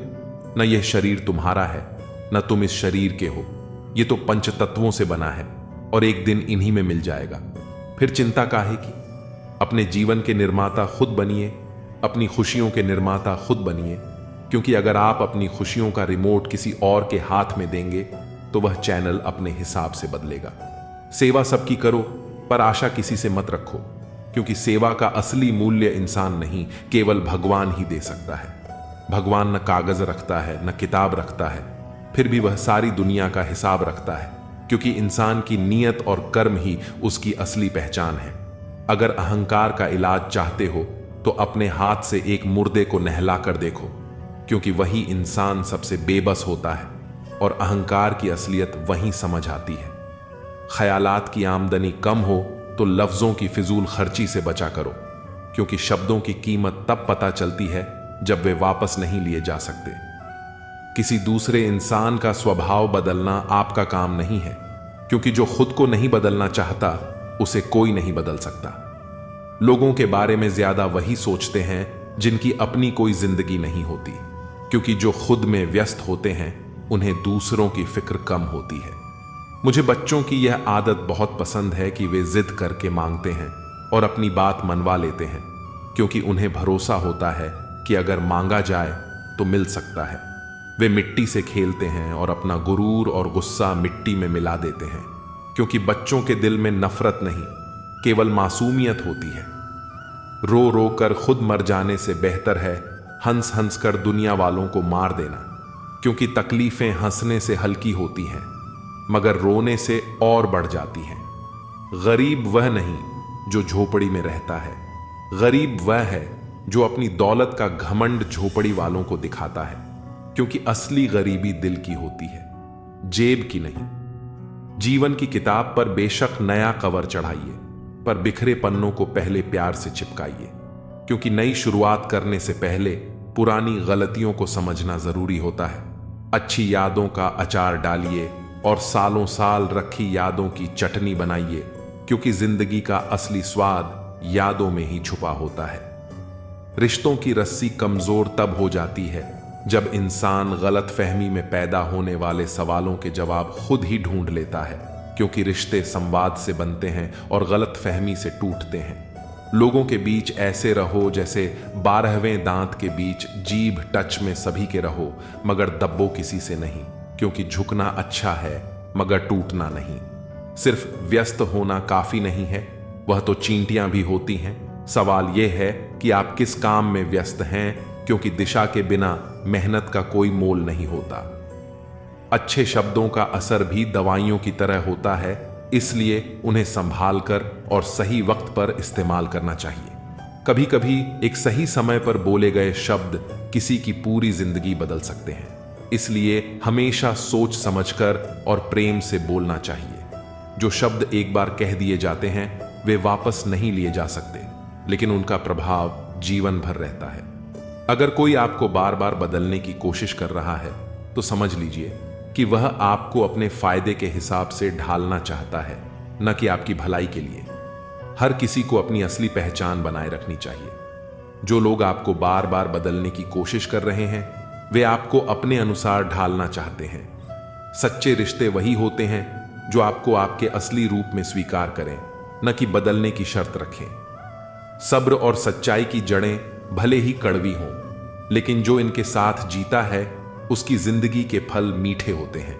न यह शरीर तुम्हारा है, न तुम इस शरीर के हो। यह तो पंच तत्वों से बना है और एक दिन इन्हीं में मिल जाएगा। फिर चिंता काहे की? अपने जीवन के निर्माता खुद बनिए, अपनी खुशियों के निर्माता खुद बनिए, क्योंकि अगर आप अपनी खुशियों का रिमोट किसी और के हाथ में देंगे तो वह चैनल अपने हिसाब से बदलेगा। सेवा सबकी करो, पर आशा किसी से मत रखो, क्योंकि सेवा का असली मूल्य इंसान नहीं, केवल भगवान ही दे सकता है। भगवान न कागज रखता है, न किताब रखता है, फिर भी वह सारी दुनिया का हिसाब रखता है, क्योंकि इंसान की नीयत और कर्म ही उसकी असली पहचान है। अगर अहंकार का इलाज चाहते हो तो अपने हाथ से एक मुर्दे को नहला कर देखो, क्योंकि वही इंसान सबसे बेबस होता है और अहंकार की असलियत वहीं समझ आती है। ख्यालात की आमदनी कम हो तो लफ्जों की फिजूल खर्ची से बचा करो, क्योंकि शब्दों की कीमत तब पता चलती है जब वे वापस नहीं लिए जा सकते। किसी दूसरे इंसान का स्वभाव बदलना आपका काम नहीं है, क्योंकि जो खुद को नहीं बदलना चाहता उसे कोई नहीं बदल सकता। लोगों के बारे में ज्यादा वही सोचते हैं जिनकी अपनी कोई जिंदगी नहीं होती, क्योंकि जो खुद में व्यस्त होते हैं उन्हें दूसरों की फिक्र कम होती है। मुझे बच्चों की यह आदत बहुत पसंद है कि वे जिद करके मांगते हैं और अपनी बात मनवा लेते हैं, क्योंकि उन्हें भरोसा होता है कि अगर मांगा जाए तो मिल सकता है। वे मिट्टी से खेलते हैं और अपना गुरूर और गुस्सा मिट्टी में मिला देते हैं, क्योंकि बच्चों के दिल में नफरत नहीं, केवल मासूमियत होती है। रो रो कर खुद मर जाने से बेहतर है हंस हंस कर दुनिया वालों को मार देना, क्योंकि तकलीफें हंसने से हल्की होती हैं मगर रोने से और बढ़ जाती हैं। गरीब वह नहीं जो झोपड़ी में रहता है, गरीब वह है जो अपनी दौलत का घमंड झोपड़ी वालों को दिखाता है, क्योंकि असली गरीबी दिल की होती है, जेब की नहीं। जीवन की किताब पर बेशक नया कवर चढ़ाइए, पर बिखरे पन्नों को पहले प्यार से चिपकाइए, क्योंकि नई शुरुआत करने से पहले पुरानी गलतियों को समझना जरूरी होता है। अच्छी यादों का अचार डालिए और सालों साल रखी यादों की चटनी बनाइए, क्योंकि जिंदगी का असली स्वाद यादों में ही छुपा होता है। रिश्तों की रस्सी कमजोर तब हो जाती है जब इंसान गलतफहमी में पैदा होने वाले सवालों के जवाब खुद ही ढूंढ लेता है, क्योंकि रिश्ते संवाद से बनते हैं और गलतफहमी से टूटते हैं। लोगों के बीच ऐसे रहो जैसे 12वें दांत के बीच जीभ टच में सभी के रहो, मगर दब्बो किसी से नहीं, क्योंकि झुकना अच्छा है मगर टूटना नहीं। सिर्फ व्यस्त होना काफी नहीं है, वह तो चींटियां भी होती हैं। सवाल यह है कि आप किस काम में व्यस्त हैं, क्योंकि दिशा के बिना मेहनत का कोई मोल नहीं होता। अच्छे शब्दों का असर भी दवाइयों की तरह होता है, इसलिए उन्हें संभाल कर और सही वक्त पर इस्तेमाल करना चाहिए। कभी कभी एक सही समय पर बोले गए शब्द किसी की पूरी जिंदगी बदल सकते हैं, इसलिए हमेशा सोच समझकर और प्रेम से बोलना चाहिए। जो शब्द एक बार कह दिए जाते हैं वे वापस नहीं लिए जा सकते, लेकिन उनका प्रभाव जीवन भर रहता है। अगर कोई आपको बार बार बदलने की कोशिश कर रहा है तो समझ लीजिए कि वह आपको अपने फायदे के हिसाब से ढालना चाहता है, न कि आपकी भलाई के लिए। हर किसी को अपनी असली पहचान बनाए रखनी चाहिए। जो लोग आपको बार बार बदलने की कोशिश कर रहे हैं वे आपको अपने अनुसार ढालना चाहते हैं। सच्चे रिश्ते वही होते हैं जो आपको आपके असली रूप में स्वीकार करें, न कि बदलने की शर्त रखें। सब्र और सच्चाई की जड़ें भले ही कड़वी हों, लेकिन जो इनके साथ जीता है उसकी जिंदगी के फल मीठे होते हैं।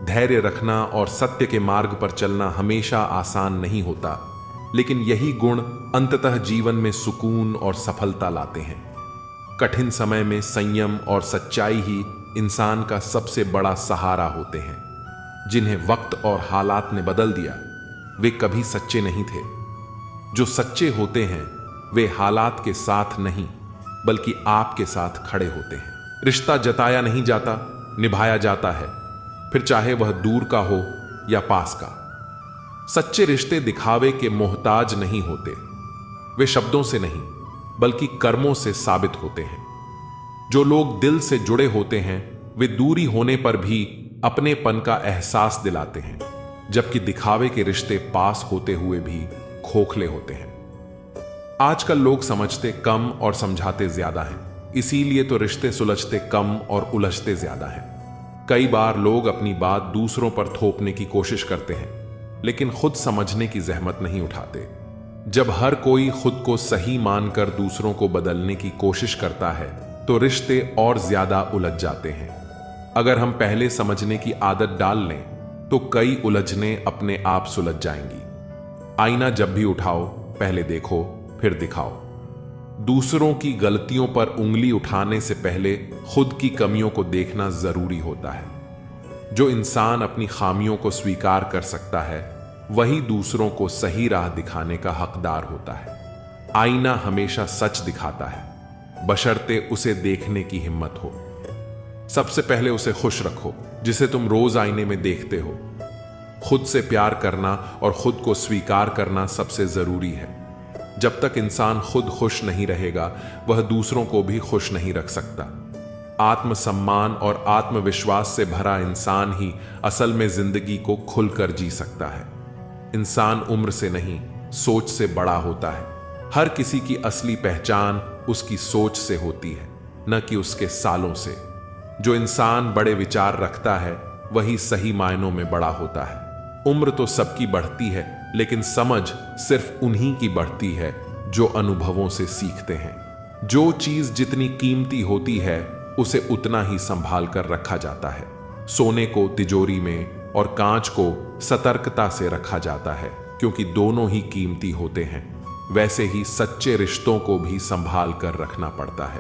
धैर्य रखना और सत्य के मार्ग पर चलना हमेशा आसान नहीं होता, लेकिन यही गुण अंततः जीवन में सुकून और सफलता लाते हैं। कठिन समय में संयम और सच्चाई ही इंसान का सबसे बड़ा सहारा होते हैं। जिन्हें वक्त और हालात ने बदल दिया वे कभी सच्चे नहीं थे। जो सच्चे होते हैं वे हालात के साथ नहीं बल्कि आपके साथ खड़े होते हैं। रिश्ता जताया नहीं जाता, निभाया जाता है, फिर चाहे वह दूर का हो या पास का। सच्चे रिश्ते दिखावे के मोहताज नहीं होते। वे शब्दों से नहीं बल्कि कर्मों से साबित होते हैं। जो लोग दिल से जुड़े होते हैं वे दूरी होने पर भी अपनेपन का एहसास दिलाते हैं, जबकि दिखावे के रिश्ते पास होते हुए भी खोखले होते हैं। आजकल लोग समझते कम और समझाते ज्यादा हैं, इसीलिए तो रिश्ते सुलझते कम और उलझते ज्यादा हैं। कई बार लोग अपनी बात दूसरों पर थोपने की कोशिश करते हैं, लेकिन खुद समझने की जहमत नहीं उठाते। जब हर कोई खुद को सही मानकर दूसरों को बदलने की कोशिश करता है तो रिश्ते और ज्यादा उलझ जाते हैं। अगर हम पहले समझने की आदत डाल लें तो कई उलझने अपने आप सुलझ जाएंगी। आईना जब भी उठाओ पहले देखो फिर दिखाओ। दूसरों की गलतियों पर उंगली उठाने से पहले खुद की कमियों को देखना जरूरी होता है। जो इंसान अपनी खामियों को स्वीकार कर सकता है वही दूसरों को सही राह दिखाने का हकदार होता है। आईना हमेशा सच दिखाता है, बशर्ते उसे देखने की हिम्मत हो। सबसे पहले उसे खुश रखो जिसे तुम रोज आईने में देखते हो। खुद से प्यार करना और खुद को स्वीकार करना सबसे जरूरी है। जब तक इंसान खुद खुश नहीं रहेगा वह दूसरों को भी खुश नहीं रख सकता। आत्मसम्मान और आत्मविश्वास से भरा इंसान ही असल में जिंदगी को खुलकर जी सकता है। इंसान उम्र से नहीं सोच से बड़ा होता है। हर किसी की असली पहचान उसकी सोच से होती है, न कि उसके सालों से। जो इंसान बड़े विचार रखता है वही सही मायनों में बड़ा होता है। उम्र तो सबकी बढ़ती है, लेकिन समझ सिर्फ उन्हीं की बढ़ती है जो अनुभवों से सीखते हैं। जो चीज जितनी कीमती होती है उसे उतना ही संभाल कर रखा जाता है। सोने को तिजोरी में और कांच को सतर्कता से रखा जाता है, क्योंकि दोनों ही कीमती होते हैं। वैसे ही सच्चे रिश्तों को भी संभाल कर रखना पड़ता है।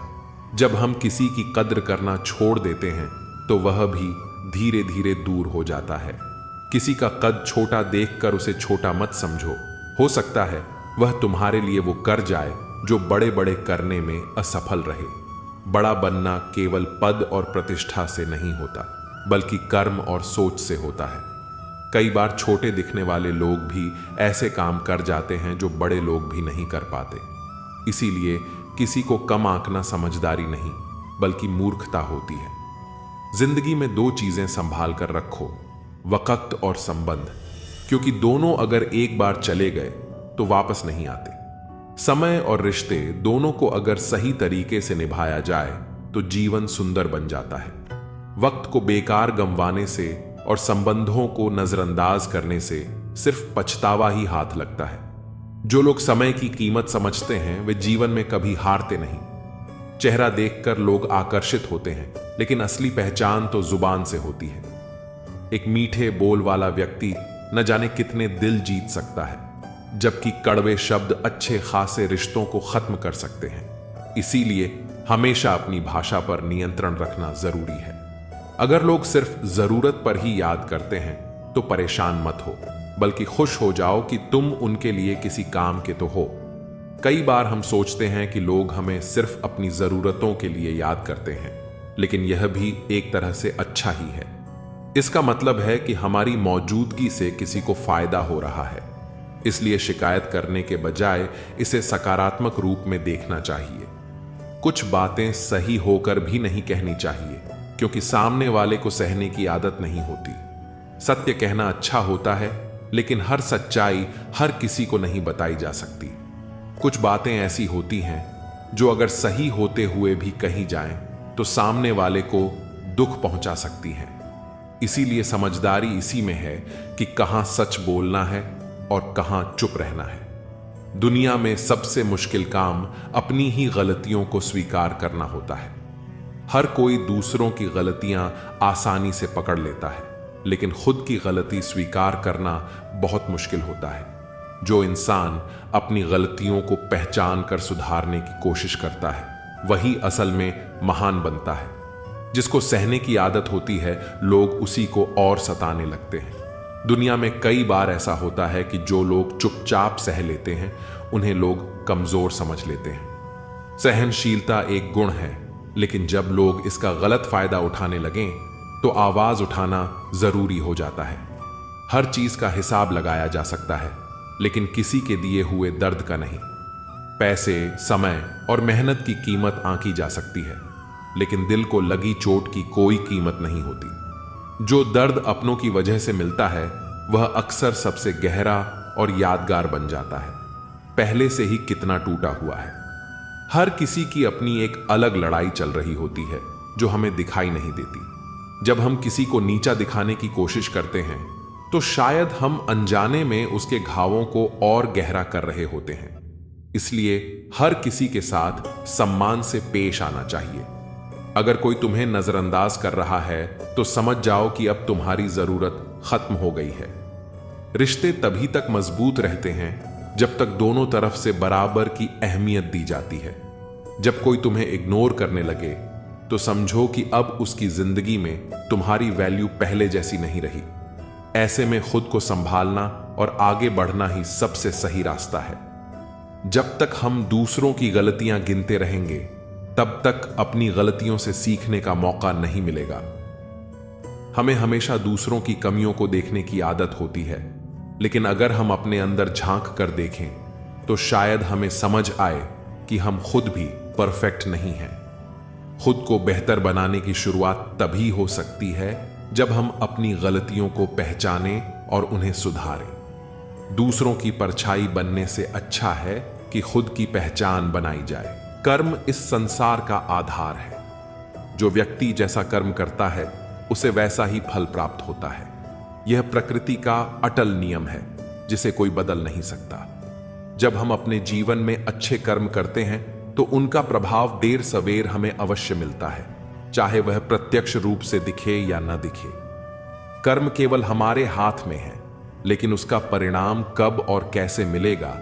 जब हम किसी की कद्र करना छोड़ देते हैं तो वह भी धीरे धीरे दूर हो जाता है। किसी का कद छोटा देखकर उसे छोटा मत समझो। हो सकता है वह तुम्हारे लिए वो कर जाए जो बड़े बड़े करने में असफल रहे। बड़ा बनना केवल पद और प्रतिष्ठा से नहीं होता, बल्कि कर्म और सोच से होता है। कई बार छोटे दिखने वाले लोग भी ऐसे काम कर जाते हैं जो बड़े लोग भी नहीं कर पाते। इसीलिए किसी को कम आंकना समझदारी नहीं बल्कि मूर्खता होती है। जिंदगी में दो चीजें संभाल कर रखो, वक्त और संबंध, क्योंकि दोनों अगर एक बार चले गए तो वापस नहीं आते। समय और रिश्ते दोनों को अगर सही तरीके से निभाया जाए तो जीवन सुंदर बन जाता है। वक्त को बेकार गंवाने से और संबंधों को नजरअंदाज करने से सिर्फ पछतावा ही हाथ लगता है। जो लोग समय की कीमत समझते हैं वे जीवन में कभी हारते नहीं। चेहरा देखकर लोग आकर्षित होते हैं, लेकिन असली पहचान तो जुबान से होती है। एक मीठे बोल वाला व्यक्ति न जाने कितने दिल जीत सकता है, जबकि कड़वे शब्द अच्छे खासे रिश्तों को खत्म कर सकते हैं। इसीलिए हमेशा अपनी भाषा पर नियंत्रण रखना जरूरी है। अगर लोग सिर्फ जरूरत पर ही याद करते हैं तो परेशान मत हो, बल्कि खुश हो जाओ कि तुम उनके लिए किसी काम के तो हो। कई बार हम सोचते हैं कि लोग हमें सिर्फ अपनी जरूरतों के लिए याद करते हैं, लेकिन यह भी एक तरह से अच्छा ही है। इसका मतलब है कि हमारी मौजूदगी से किसी को फायदा हो रहा है। इसलिए शिकायत करने के बजाय इसे सकारात्मक रूप में देखना चाहिए। कुछ बातें सही होकर भी नहीं कहनी चाहिए, क्योंकि सामने वाले को सहने की आदत नहीं होती। सत्य कहना अच्छा होता है, लेकिन हर सच्चाई हर किसी को नहीं बताई जा सकती। कुछ बातें ऐसी होती हैं जो अगर सही होते हुए भी कही जाएं, तो सामने वाले को दुख पहुंचा सकती हैं। इसीलिए समझदारी इसी में है कि कहां सच बोलना है और कहां चुप रहना है। दुनिया में सबसे मुश्किल काम अपनी ही गलतियों को स्वीकार करना होता है। हर कोई दूसरों की गलतियां आसानी से पकड़ लेता है, लेकिन खुद की गलती स्वीकार करना बहुत मुश्किल होता है। जो इंसान अपनी गलतियों को पहचान कर सुधारने की कोशिश करता है, वही असल में महान बनता है। जिसको सहने की आदत होती है, लोग उसी को और सताने लगते हैं। दुनिया में कई बार ऐसा होता है कि जो लोग चुपचाप सह लेते हैं, उन्हें लोग कमजोर समझ लेते हैं। सहनशीलता एक गुण है, लेकिन जब लोग इसका गलत फायदा उठाने लगें, तो आवाज उठाना जरूरी हो जाता है। हर चीज का हिसाब लगाया जा सकता है, लेकिन किसी के दिए हुए दर्द का नहीं। पैसे, समय और मेहनत की कीमत आंकी जा सकती है, लेकिन दिल को लगी चोट की कोई कीमत नहीं होती। जो दर्द अपनों की वजह से मिलता है, वह अक्सर सबसे गहरा और यादगार बन जाता है, पहले से ही कितना टूटा हुआ है। हर किसी की अपनी एक अलग लड़ाई चल रही होती है, जो हमें दिखाई नहीं देती। जब हम किसी को नीचा दिखाने की कोशिश करते हैं, तो शायद हम अनजाने में उसके घावों को और गहरा कर रहे होते हैं। इसलिए हर किसी के साथ सम्मान से पेश आना चाहिए। अगर कोई तुम्हें नजरअंदाज कर रहा है, तो समझ जाओ कि अब तुम्हारी जरूरत खत्म हो गई है। रिश्ते तभी तक मजबूत रहते हैं जब तक दोनों तरफ से बराबर की अहमियत दी जाती है। जब कोई तुम्हें इग्नोर करने लगे, तो समझो कि अब उसकी जिंदगी में तुम्हारी वैल्यू पहले जैसी नहीं रही। ऐसे में खुद को संभालना और आगे बढ़ना ही सबसे सही रास्ता है। जब तक हम दूसरों की गलतियां गिनते रहेंगे, तब तक अपनी गलतियों से सीखने का मौका नहीं मिलेगा। हमें हमेशा दूसरों की कमियों को देखने की आदत होती है, लेकिन अगर हम अपने अंदर झांक कर देखें, तो शायद हमें समझ आए कि हम खुद भी परफेक्ट नहीं हैं। खुद को बेहतर बनाने की शुरुआत तभी हो सकती है जब हम अपनी गलतियों को पहचानें और उन्हें सुधारें। दूसरों की परछाई बनने से अच्छा है कि खुद की पहचान बनाई जाए। कर्म इस संसार का आधार है। जो व्यक्ति जैसा कर्म करता है, उसे वैसा ही फल प्राप्त होता है। यह प्रकृति का अटल नियम है, जिसे कोई बदल नहीं सकता। जब हम अपने जीवन में अच्छे कर्म करते हैं, तो उनका प्रभाव देर सवेर हमें अवश्य मिलता है, चाहे वह प्रत्यक्ष रूप से दिखे या न दिखे। कर्म केवल हमारे हाथ में है, लेकिन उसका परिणाम कब और कैसे मिलेगा,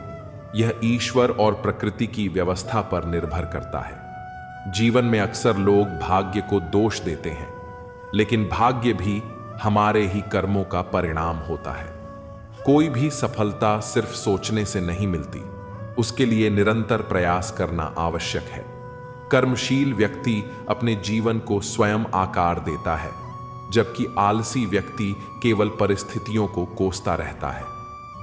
यह ईश्वर और प्रकृति की व्यवस्था पर निर्भर करता है। जीवन में अक्सर लोग भाग्य को दोष देते हैं, लेकिन भाग्य भी हमारे ही कर्मों का परिणाम होता है। कोई भी सफलता सिर्फ सोचने से नहीं मिलती, उसके लिए निरंतर प्रयास करना आवश्यक है। कर्मशील व्यक्ति अपने जीवन को स्वयं आकार देता है, जबकि आलसी व्यक्ति केवल परिस्थितियों को कोसता रहता है।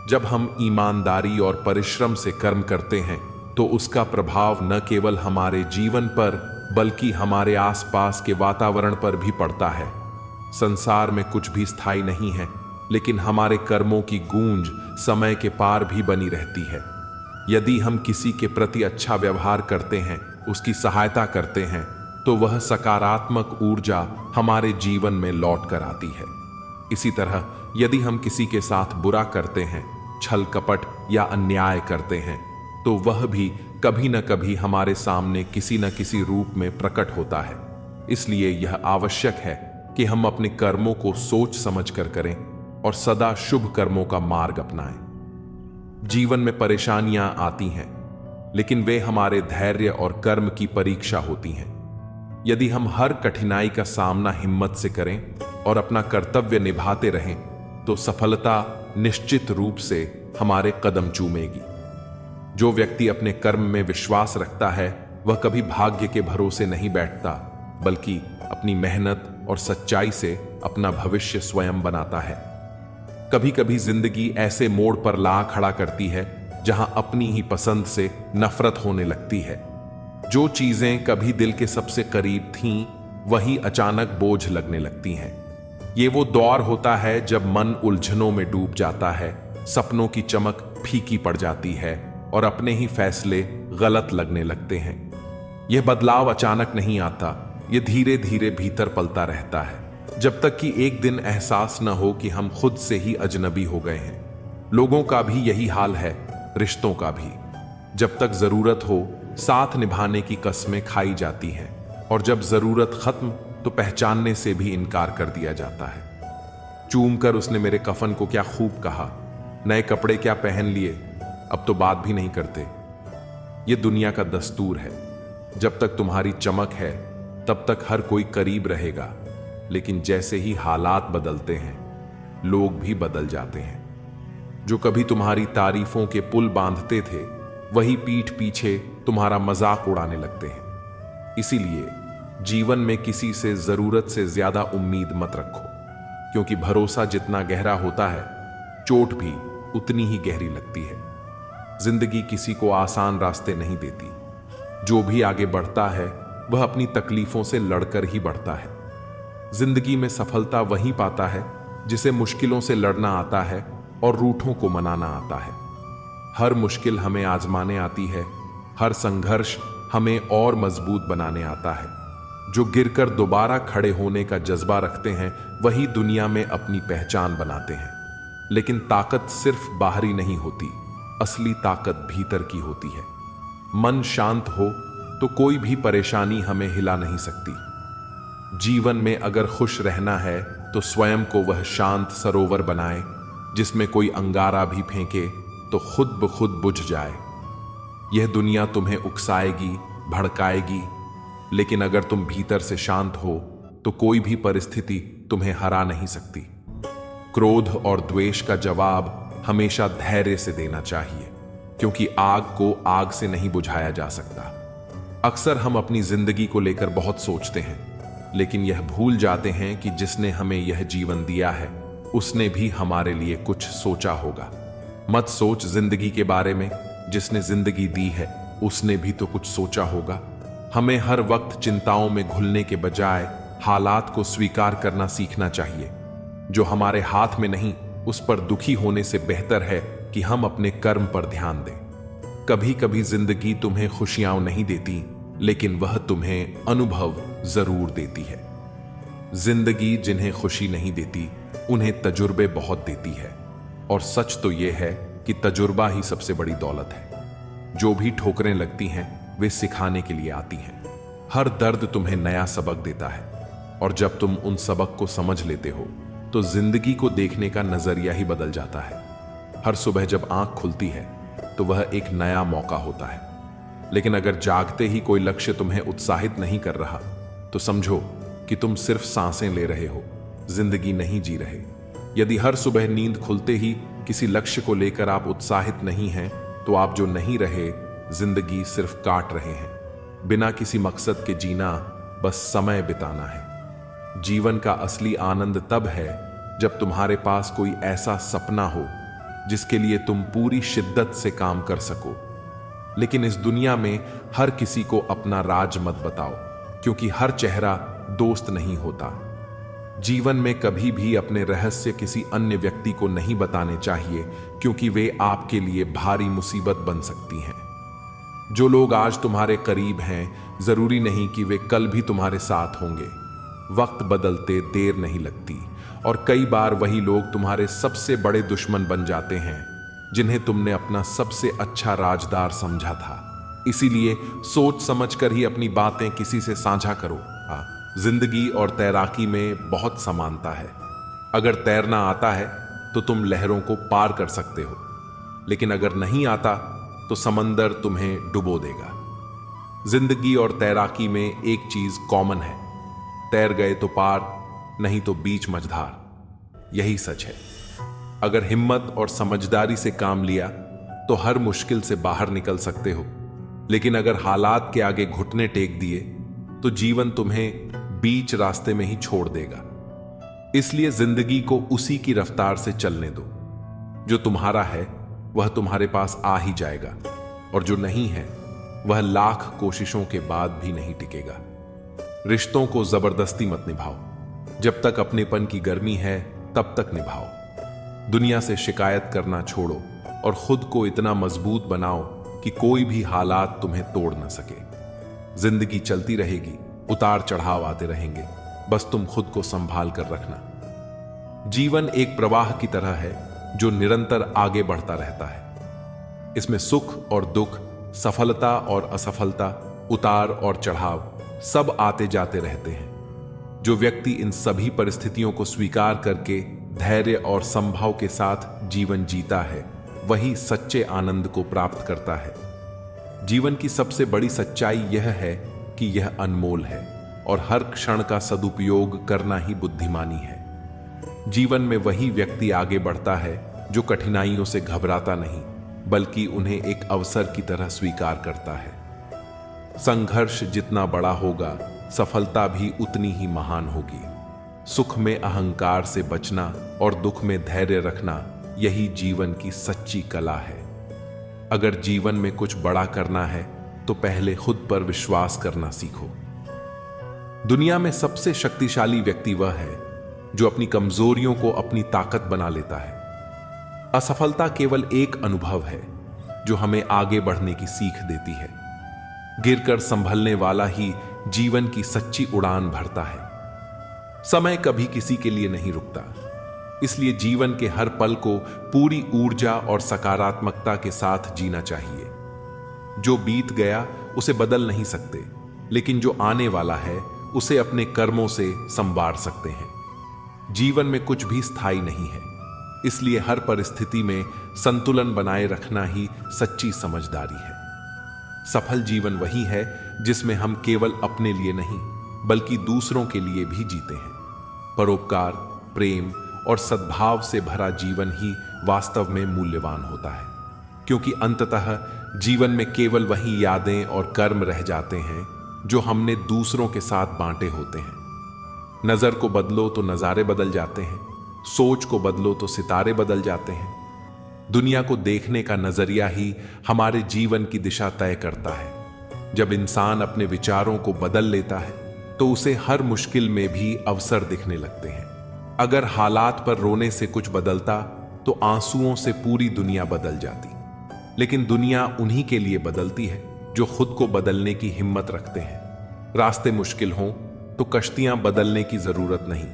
जब हम ईमानदारी और परिश्रम से कर्म करते हैं, तो उसका प्रभाव न केवल हमारे जीवन पर, बल्कि हमारे आसपास के वातावरण पर भी पड़ता है। संसार में कुछ भी स्थायी नहीं है, लेकिन हमारे कर्मों की गूंज समय के पार भी बनी रहती है। यदि हम किसी के प्रति अच्छा व्यवहार करते हैं, उसकी सहायता करते हैं, तो वह सकारात्मक ऊर्जा हमारे जीवन में लौट कर आती है। इसी तरह यदि हम किसी के साथ बुरा करते हैं, छल कपट या अन्याय करते हैं, तो वह भी कभी न कभी हमारे सामने किसी न किसी रूप में प्रकट होता है। इसलिए यह आवश्यक है कि हम अपने कर्मों को सोच समझ कर करें और सदा शुभ कर्मों का मार्ग अपनाएं। जीवन में परेशानियां आती हैं, लेकिन वे हमारे धैर्य और कर्म की परीक्षा होती हैं। यदि हम हर कठिनाई का सामना हिम्मत से करें और अपना कर्तव्य निभाते रहें, तो सफलता निश्चित रूप से हमारे कदम चूमेगी। जो व्यक्ति अपने कर्म में विश्वास रखता है, वह कभी भाग्य के भरोसे नहीं बैठता, बल्कि अपनी मेहनत और सच्चाई से अपना भविष्य स्वयं बनाता है। कभी कभी जिंदगी ऐसे मोड़ पर ला खड़ा करती है जहां अपनी ही पसंद से नफरत होने लगती है। जो चीजें कभी दिल के सबसे करीब थीं, वही अचानक बोझ लगने लगती हैं। ये वो दौर होता है जब मन उलझनों में डूब जाता है, सपनों की चमक फीकी पड़ जाती है और अपने ही फैसले गलत लगने लगते हैं। यह बदलाव अचानक नहीं आता, यह धीरे धीरे भीतर पलता रहता है, जब तक कि एक दिन एहसास न हो कि हम खुद से ही अजनबी हो गए हैं। लोगों का भी यही हाल है, रिश्तों का भी। जब तक जरूरत हो, साथ निभाने की कस्में खाई जाती हैं, और जब जरूरत खत्म तो पहचानने से भी इनकार कर दिया जाता है। चूम कर उसने मेरे कफन को क्या खूब कहा, नए कपड़े क्या पहन लिए, अब तो बात भी नहीं करते। ये दुनिया का दस्तूर है, जब तक तुम्हारी चमक है तब तक हर कोई करीब रहेगा, लेकिन जैसे ही हालात बदलते हैं, लोग भी बदल जाते हैं। जो कभी तुम्हारी तारीफों के पुल बांधते थे, वही पीठ पीछे तुम्हारा मजाक उड़ाने लगते हैं। इसीलिए जीवन में किसी से जरूरत से ज्यादा उम्मीद मत रखो, क्योंकि भरोसा जितना गहरा होता है, चोट भी उतनी ही गहरी लगती है। जिंदगी किसी को आसान रास्ते नहीं देती। जो भी आगे बढ़ता है वह अपनी तकलीफों से लड़कर ही बढ़ता है। जिंदगी में सफलता वही पाता है जिसे मुश्किलों से लड़ना आता है और रूठों को मनाना आता है। हर मुश्किल हमें आजमाने आती है, हर संघर्ष हमें और मजबूत बनाने आता है। जो गिरकर दोबारा खड़े होने का जज्बा रखते हैं, वही दुनिया में अपनी पहचान बनाते हैं। लेकिन ताकत सिर्फ बाहरी नहीं होती, असली ताकत भीतर की होती है। मन शांत हो तो कोई भी परेशानी हमें हिला नहीं सकती। जीवन में अगर खुश रहना है तो स्वयं को वह शांत सरोवर बनाए, जिसमें कोई अंगारा भी फेंके तो खुद ब खुद बुझ जाए। यह दुनिया तुम्हें उकसाएगी, भड़काएगी, लेकिन अगर तुम भीतर से शांत हो तो कोई भी परिस्थिति तुम्हें हरा नहीं सकती। क्रोध और द्वेष का जवाब हमेशा धैर्य से देना चाहिए, क्योंकि आग को आग से नहीं बुझाया जा सकता। अक्सर हम अपनी जिंदगी को लेकर बहुत सोचते हैं, लेकिन यह भूल जाते हैं कि जिसने हमें यह जीवन दिया है, उसने भी हमारे लिए कुछ सोचा होगा। मत सोच जिंदगी के बारे में, जिसने जिंदगी दी है उसने भी तो कुछ सोचा होगा। हमें हर वक्त चिंताओं में घुलने के बजाय हालात को स्वीकार करना सीखना चाहिए। जो हमारे हाथ में नहीं, उस पर दुखी होने से बेहतर है कि हम अपने कर्म पर ध्यान दें। कभी कभी जिंदगी तुम्हें खुशियां नहीं देती, लेकिन वह तुम्हें अनुभव जरूर देती है। जिंदगी जिन्हें खुशी नहीं देती, उन्हें तजुर्बे बहुत देती है। और सच तो यह है कि तजुर्बा ही सबसे बड़ी दौलत है। जो भी ठोकरें लगती हैं, वे सिखाने के लिए आती हैं। हर दर्द तुम्हें नया सबक देता है, और जब तुम उन सबक को समझ लेते हो तो जिंदगी को देखने का नजरिया ही बदल जाता है। हर सुबह जब आंख खुलती है तो वह एक नया मौका होता है। लेकिन अगर जागते ही कोई लक्ष्य तुम्हें उत्साहित नहीं कर रहा, तो समझो कि तुम सिर्फ सांसें ले रहे हो, जिंदगी नहीं जी रहे। यदि हर सुबह नींद खुलते ही किसी लक्ष्य को लेकर आप उत्साहित नहीं हैं, तो आप जो नहीं रहे, जिंदगी सिर्फ काट रहे हैं। बिना किसी मकसद के जीना बस समय बिताना है। जीवन का असली आनंद तब है जब तुम्हारे पास कोई ऐसा सपना हो जिसके लिए तुम पूरी शिद्दत से काम कर सको। लेकिन इस दुनिया में हर किसी को अपना राज मत बताओ, क्योंकि हर चेहरा दोस्त नहीं होता। जीवन में कभी भी अपने रहस्य किसी अन्य व्यक्ति को नहीं बताने चाहिए, क्योंकि वे आपके लिए भारी मुसीबत बन सकती हैं। जो लोग आज तुम्हारे करीब हैं, जरूरी नहीं कि वे कल भी तुम्हारे साथ होंगे। वक्त बदलते देर नहीं लगती, और कई बार वही लोग तुम्हारे सबसे बड़े दुश्मन बन जाते हैं जिन्हें तुमने अपना सबसे अच्छा राजदार समझा था। इसीलिए सोच समझकर ही अपनी बातें किसी से साझा करो। जिंदगी और तैराकी में बहुत समानता है। अगर तैरना आता है तो तुम लहरों को पार कर सकते हो, लेकिन अगर नहीं आता तो समंदर तुम्हें डुबो देगा। जिंदगी और तैराकी में एक चीज कॉमन है, तैर गए तो पार, नहीं तो बीच मझधार। यही सच है। अगर हिम्मत और समझदारी से काम लिया तो हर मुश्किल से बाहर निकल सकते हो, लेकिन अगर हालात के आगे घुटने टेक दिए तो जीवन तुम्हें बीच रास्ते में ही छोड़ देगा। इसलिए जिंदगी को उसी की रफ्तार से चलने दो। जो तुम्हारा है वह तुम्हारे पास आ ही जाएगा, और जो नहीं है वह लाख कोशिशों के बाद भी नहीं टिकेगा। रिश्तों को जबरदस्ती मत निभाओ। जब तक अपनेपन की गर्मी है तब तक निभाओ। दुनिया से शिकायत करना छोड़ो और खुद को इतना मजबूत बनाओ कि कोई भी हालात तुम्हें तोड़ न सके। जिंदगी चलती रहेगी, उतार चढ़ाव आते रहेंगे, बस तुम खुद को संभाल कर रखना। जीवन एक प्रवाह की तरह है जो निरंतर आगे बढ़ता रहता है। इसमें सुख और दुख, सफलता और असफलता, उतार और चढ़ाव सब आते जाते रहते हैं। जो व्यक्ति इन सभी परिस्थितियों को स्वीकार करके धैर्य और संभव के साथ जीवन जीता है, वही सच्चे आनंद को प्राप्त करता है। जीवन की सबसे बड़ी सच्चाई यह है कि यह अनमोल है और हर क्षण का सदुपयोग करना ही बुद्धिमानी है। जीवन में वही व्यक्ति आगे बढ़ता है जो कठिनाइयों से घबराता नहीं, बल्कि उन्हें एक अवसर की तरह स्वीकार करता है। संघर्ष जितना बड़ा होगा, सफलता भी उतनी ही महान होगी। सुख में अहंकार से बचना और दुख में धैर्य रखना, यही जीवन की सच्ची कला है। अगर जीवन में कुछ बड़ा करना है तो पहले खुद पर विश्वास करना सीखो। दुनिया में सबसे शक्तिशाली व्यक्ति वह है जो अपनी कमजोरियों को अपनी ताकत बना लेता है। असफलता केवल एक अनुभव है जो हमें आगे बढ़ने की सीख देती है। गिरकर संभलने वाला ही जीवन की सच्ची उड़ान भरता है। समय कभी किसी के लिए नहीं रुकता, इसलिए जीवन के हर पल को पूरी ऊर्जा और सकारात्मकता के साथ जीना चाहिए। जो बीत गया उसे बदल नहीं सकते, लेकिन जो आने वाला है उसे अपने कर्मों से संवार सकते हैं। जीवन में कुछ भी स्थायी नहीं है, इसलिए हर परिस्थिति में संतुलन बनाए रखना ही सच्ची समझदारी है। सफल जीवन वही है जिसमें हम केवल अपने लिए नहीं बल्कि दूसरों के लिए भी जीते हैं। परोपकार, प्रेम और सद्भाव से भरा जीवन ही वास्तव में मूल्यवान होता है, क्योंकि अंततः जीवन में केवल वही यादें और कर्म रह जाते हैं जो हमने दूसरों के साथ बांटे होते हैं। नजर को बदलो तो नजारे बदल जाते हैं, सोच को बदलो तो सितारे बदल जाते हैं। दुनिया को देखने का नजरिया ही हमारे जीवन की दिशा तय करता है। जब इंसान अपने विचारों को बदल लेता है तो उसे हर मुश्किल में भी अवसर दिखने लगते हैं। अगर हालात पर रोने से कुछ बदलता तो आंसुओं से पूरी दुनिया बदल जाती, लेकिन दुनिया उन्हीं के लिए बदलती है जो खुद को बदलने की हिम्मत रखते हैं। रास्ते मुश्किल हों तो कश्तियां बदलने की जरूरत नहीं,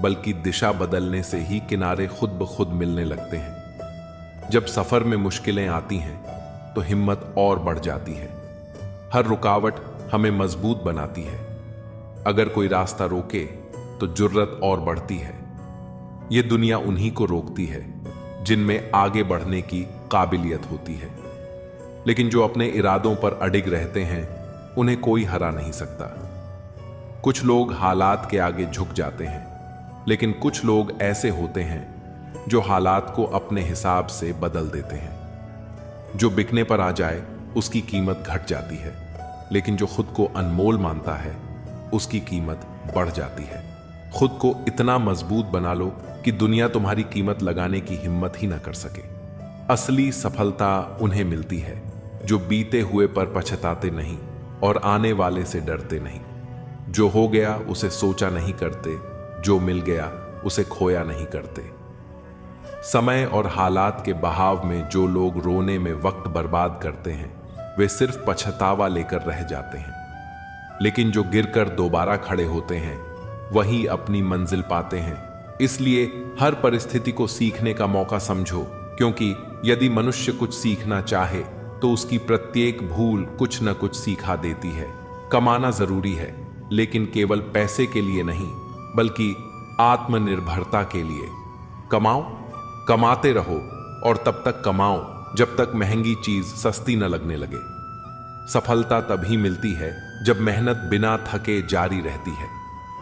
बल्कि दिशा बदलने से ही किनारे खुद ब खुद मिलने लगते हैं। जब सफर में मुश्किलें आती हैं तो हिम्मत और बढ़ जाती है। हर रुकावट हमें मजबूत बनाती है। अगर कोई रास्ता रोके तो जुर्रत और बढ़ती है। यह दुनिया उन्हीं को रोकती है जिनमें आगे बढ़ने की काबिलियत होती है, लेकिन जो अपने इरादों पर अडिग रहते हैं उन्हें कोई हरा नहीं सकता। कुछ लोग हालात के आगे झुक जाते हैं, लेकिन कुछ लोग ऐसे होते हैं जो हालात को अपने हिसाब से बदल देते हैं। जो बिकने पर आ जाए उसकी कीमत घट जाती है, लेकिन जो खुद को अनमोल मानता है उसकी कीमत बढ़ जाती है। खुद को इतना मजबूत बना लो कि दुनिया तुम्हारी कीमत लगाने की हिम्मत ही ना कर सके। असली सफलता उन्हें मिलती है जो बीते हुए पर पछताते नहीं और आने वाले से डरते नहीं। जो हो गया उसे सोचा नहीं करते, जो मिल गया उसे खोया नहीं करते। समय और हालात के बहाव में जो लोग रोने में वक्त बर्बाद करते हैं वे सिर्फ पछतावा लेकर रह जाते हैं, लेकिन जो गिरकर दोबारा खड़े होते हैं वही अपनी मंजिल पाते हैं। इसलिए हर परिस्थिति को सीखने का मौका समझो, क्योंकि यदि मनुष्य कुछ सीखना चाहे तो उसकी प्रत्येक भूल कुछ न कुछ सिखा देती है। कमाना जरूरी है, लेकिन केवल पैसे के लिए नहीं बल्कि आत्मनिर्भरता के लिए। कमाओ, कमाते रहो और तब तक कमाओ जब तक महंगी चीज सस्ती न लगने लगे। सफलता तभी मिलती है जब मेहनत बिना थके जारी रहती है,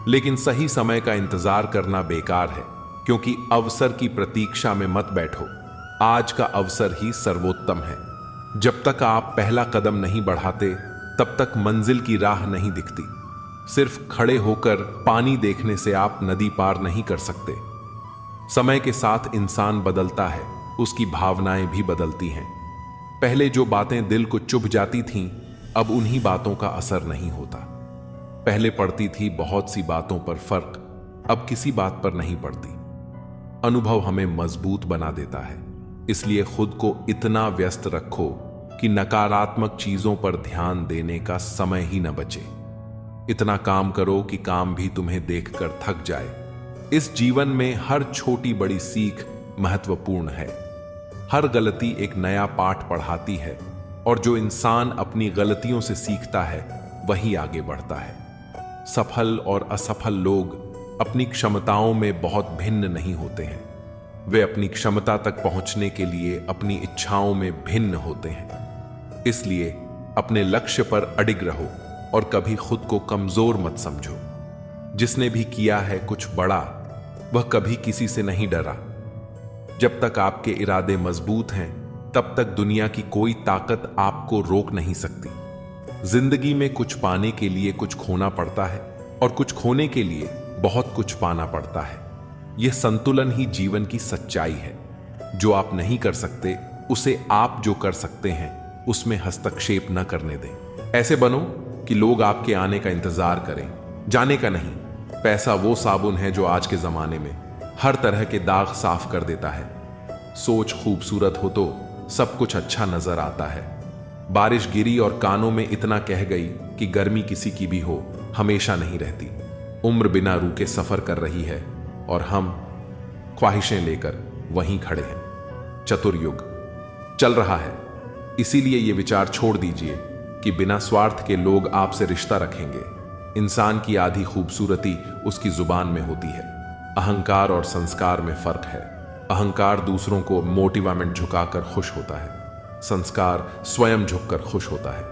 लेकिन सही समय का इंतजार करना बेकार है, क्योंकि अवसर की प्रतीक्षा में मत बैठो। आज का अवसर ही सर्वोत्तम है। जब तक आप पहला कदम नहीं बढ़ाते तब तक मंजिल की राह नहीं दिखती। सिर्फ खड़े होकर पानी देखने से आप नदी पार नहीं कर सकते। समय के साथ इंसान बदलता है, उसकी भावनाएं भी बदलती हैं। पहले जो बातें दिल को चुभ जाती थीं, अब उन्हीं बातों का असर नहीं होता। पहले पड़ती थी बहुत सी बातों पर फर्क, अब किसी बात पर नहीं पड़ती। अनुभव हमें मजबूत बना देता है, इसलिए खुद को इतना व्यस्त रखो कि नकारात्मक चीजों पर ध्यान देने का समय ही न बचे। इतना काम करो कि काम भी तुम्हें देखकर थक जाए। इस जीवन में हर छोटी बड़ी सीख महत्वपूर्ण है। हर गलती एक नया पाठ पढ़ाती है, और जो इंसान अपनी गलतियों से सीखता है वही आगे बढ़ता है। सफल और असफल लोग अपनी क्षमताओं में बहुत भिन्न नहीं होते हैं, वे अपनी क्षमता तक पहुंचने के लिए अपनी इच्छाओं में भिन्न होते हैं। इसलिए अपने लक्ष्य पर अडिग रहो और कभी खुद को कमजोर मत समझो। जिसने भी किया है कुछ बड़ा, वह कभी किसी से नहीं डरा। जब तक आपके इरादे मजबूत हैं, तब तक दुनिया की कोई ताकत आपको रोक नहीं सकती। जिंदगी में कुछ पाने के लिए कुछ खोना पड़ता है, और कुछ खोने के लिए बहुत कुछ पाना पड़ता है। यह संतुलन ही जीवन की सच्चाई है। जो आप नहीं कर सकते, उसे आप जो कर सकते हैं उसमें हस्तक्षेप न करने दें। ऐसे बनो कि लोग आपके आने का इंतजार करें, जाने का नहीं। पैसा वो साबुन है जो आज के जमाने में हर तरह के दाग साफ कर देता है। सोच खूबसूरत हो तो सब कुछ अच्छा नजर आता है। बारिश गिरी और कानों में इतना कह गई कि गर्मी किसी की भी हो, हमेशा नहीं रहती। उम्र बिना रुके सफर कर रही है, और हम ख्वाहिशें लेकर वहीं खड़े हैं। चतुर्युग चल रहा है, इसीलिए ये विचार छोड़ दीजिए कि बिना स्वार्थ के लोग आपसे रिश्ता रखेंगे। इंसान की आधी खूबसूरती उसकी जुबान में होती है। अहंकार और संस्कार में फर्क है। अहंकार दूसरों को मोटिवेमेंट झुकाकर खुश होता है, संस्कार स्वयं झुककर खुश होता है।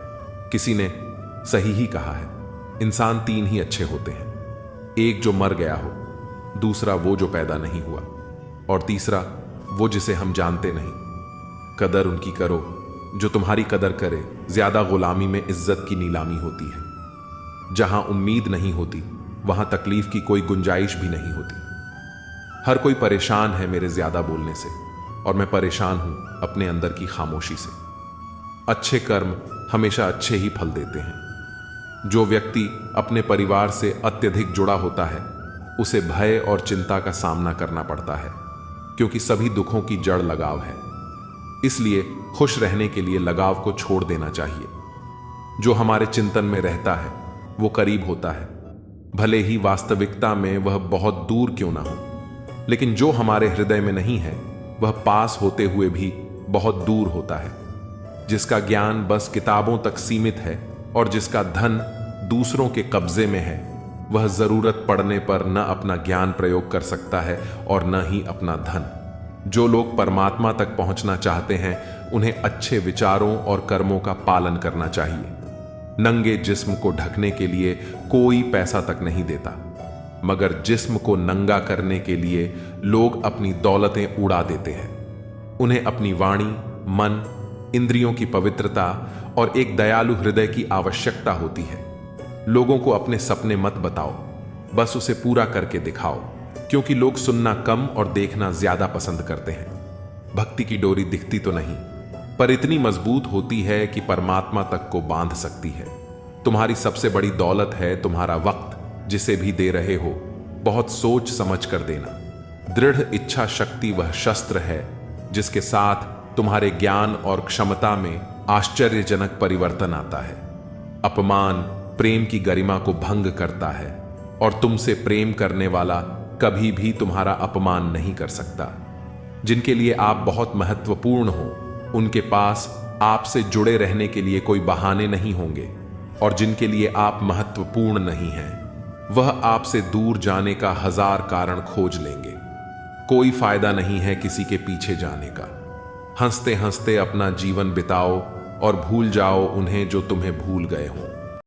किसी ने सही ही कहा है, इंसान तीन ही अच्छे होते हैं, एक जो मर गया हो, दूसरा वो जो पैदा नहीं हुआ, और तीसरा वो जिसे हम जानते नहीं। कदर उनकी करो जो तुम्हारी कदर करे। ज्यादा गुलामी में इज्जत की नीलामी होती है। जहां उम्मीद नहीं होती, वहां तकलीफ की कोई गुंजाइश भी नहीं होती। हर कोई परेशान है मेरे ज्यादा बोलने से, और मैं परेशान हूं अपने अंदर की खामोशी से। अच्छे कर्म हमेशा अच्छे ही फल देते हैं। जो व्यक्ति अपने परिवार से अत्यधिक जुड़ा होता है, उसे भय और चिंता का सामना करना पड़ता है, क्योंकि सभी दुखों की जड़ लगाव है। इसलिए खुश रहने के लिए लगाव को छोड़ देना चाहिए। जो हमारे चिंतन में रहता है वो करीब होता है, भले ही वास्तविकता में वह बहुत दूर क्यों ना हो। लेकिन जो हमारे हृदय में नहीं है, वह पास होते हुए भी बहुत दूर होता है। जिसका ज्ञान बस किताबों तक सीमित है और जिसका धन दूसरों के कब्जे में है, वह जरूरत पड़ने पर न अपना ज्ञान प्रयोग कर सकता है और न ही अपना धन। जो लोग परमात्मा तक पहुंचना चाहते हैं, उन्हें अच्छे विचारों और कर्मों का पालन करना चाहिए। नंगे जिस्म को ढकने के लिए कोई पैसा तक नहीं देता, मगर जिस्म को नंगा करने के लिए लोग अपनी दौलतें उड़ा देते हैं। उन्हें अपनी वाणी, मन, इंद्रियों की पवित्रता और एक दयालु हृदय की आवश्यकता होती है। लोगों को अपने सपने मत बताओ, बस उसे पूरा करके दिखाओ, क्योंकि लोग सुनना कम और देखना ज्यादा पसंद करते हैं। भक्ति की डोरी दिखती तो नहीं, पर इतनी मजबूत होती है कि परमात्मा तक को बांध सकती है। तुम्हारी सबसे बड़ी दौलत है तुम्हारा वक्त, जिसे भी दे रहे हो बहुत सोच समझ कर देना। दृढ़ इच्छा शक्ति वह शस्त्र है जिसके साथ तुम्हारे ज्ञान और क्षमता में आश्चर्यजनक परिवर्तन आता है। अपमान प्रेम की गरिमा को भंग करता है, और तुमसे प्रेम करने वाला कभी भी तुम्हारा अपमान नहीं कर सकता। जिनके लिए आप बहुत महत्वपूर्ण हो, उनके पास आपसे जुड़े रहने के लिए कोई बहाने नहीं होंगे, और जिनके लिए आप महत्वपूर्ण नहीं हैं, वह आपसे दूर जाने का हजार कारण खोज लेंगे। कोई फायदा नहीं है किसी के पीछे जाने का। हंसते हंसते अपना जीवन बिताओ और भूल जाओ उन्हें जो तुम्हें भूल गए हों।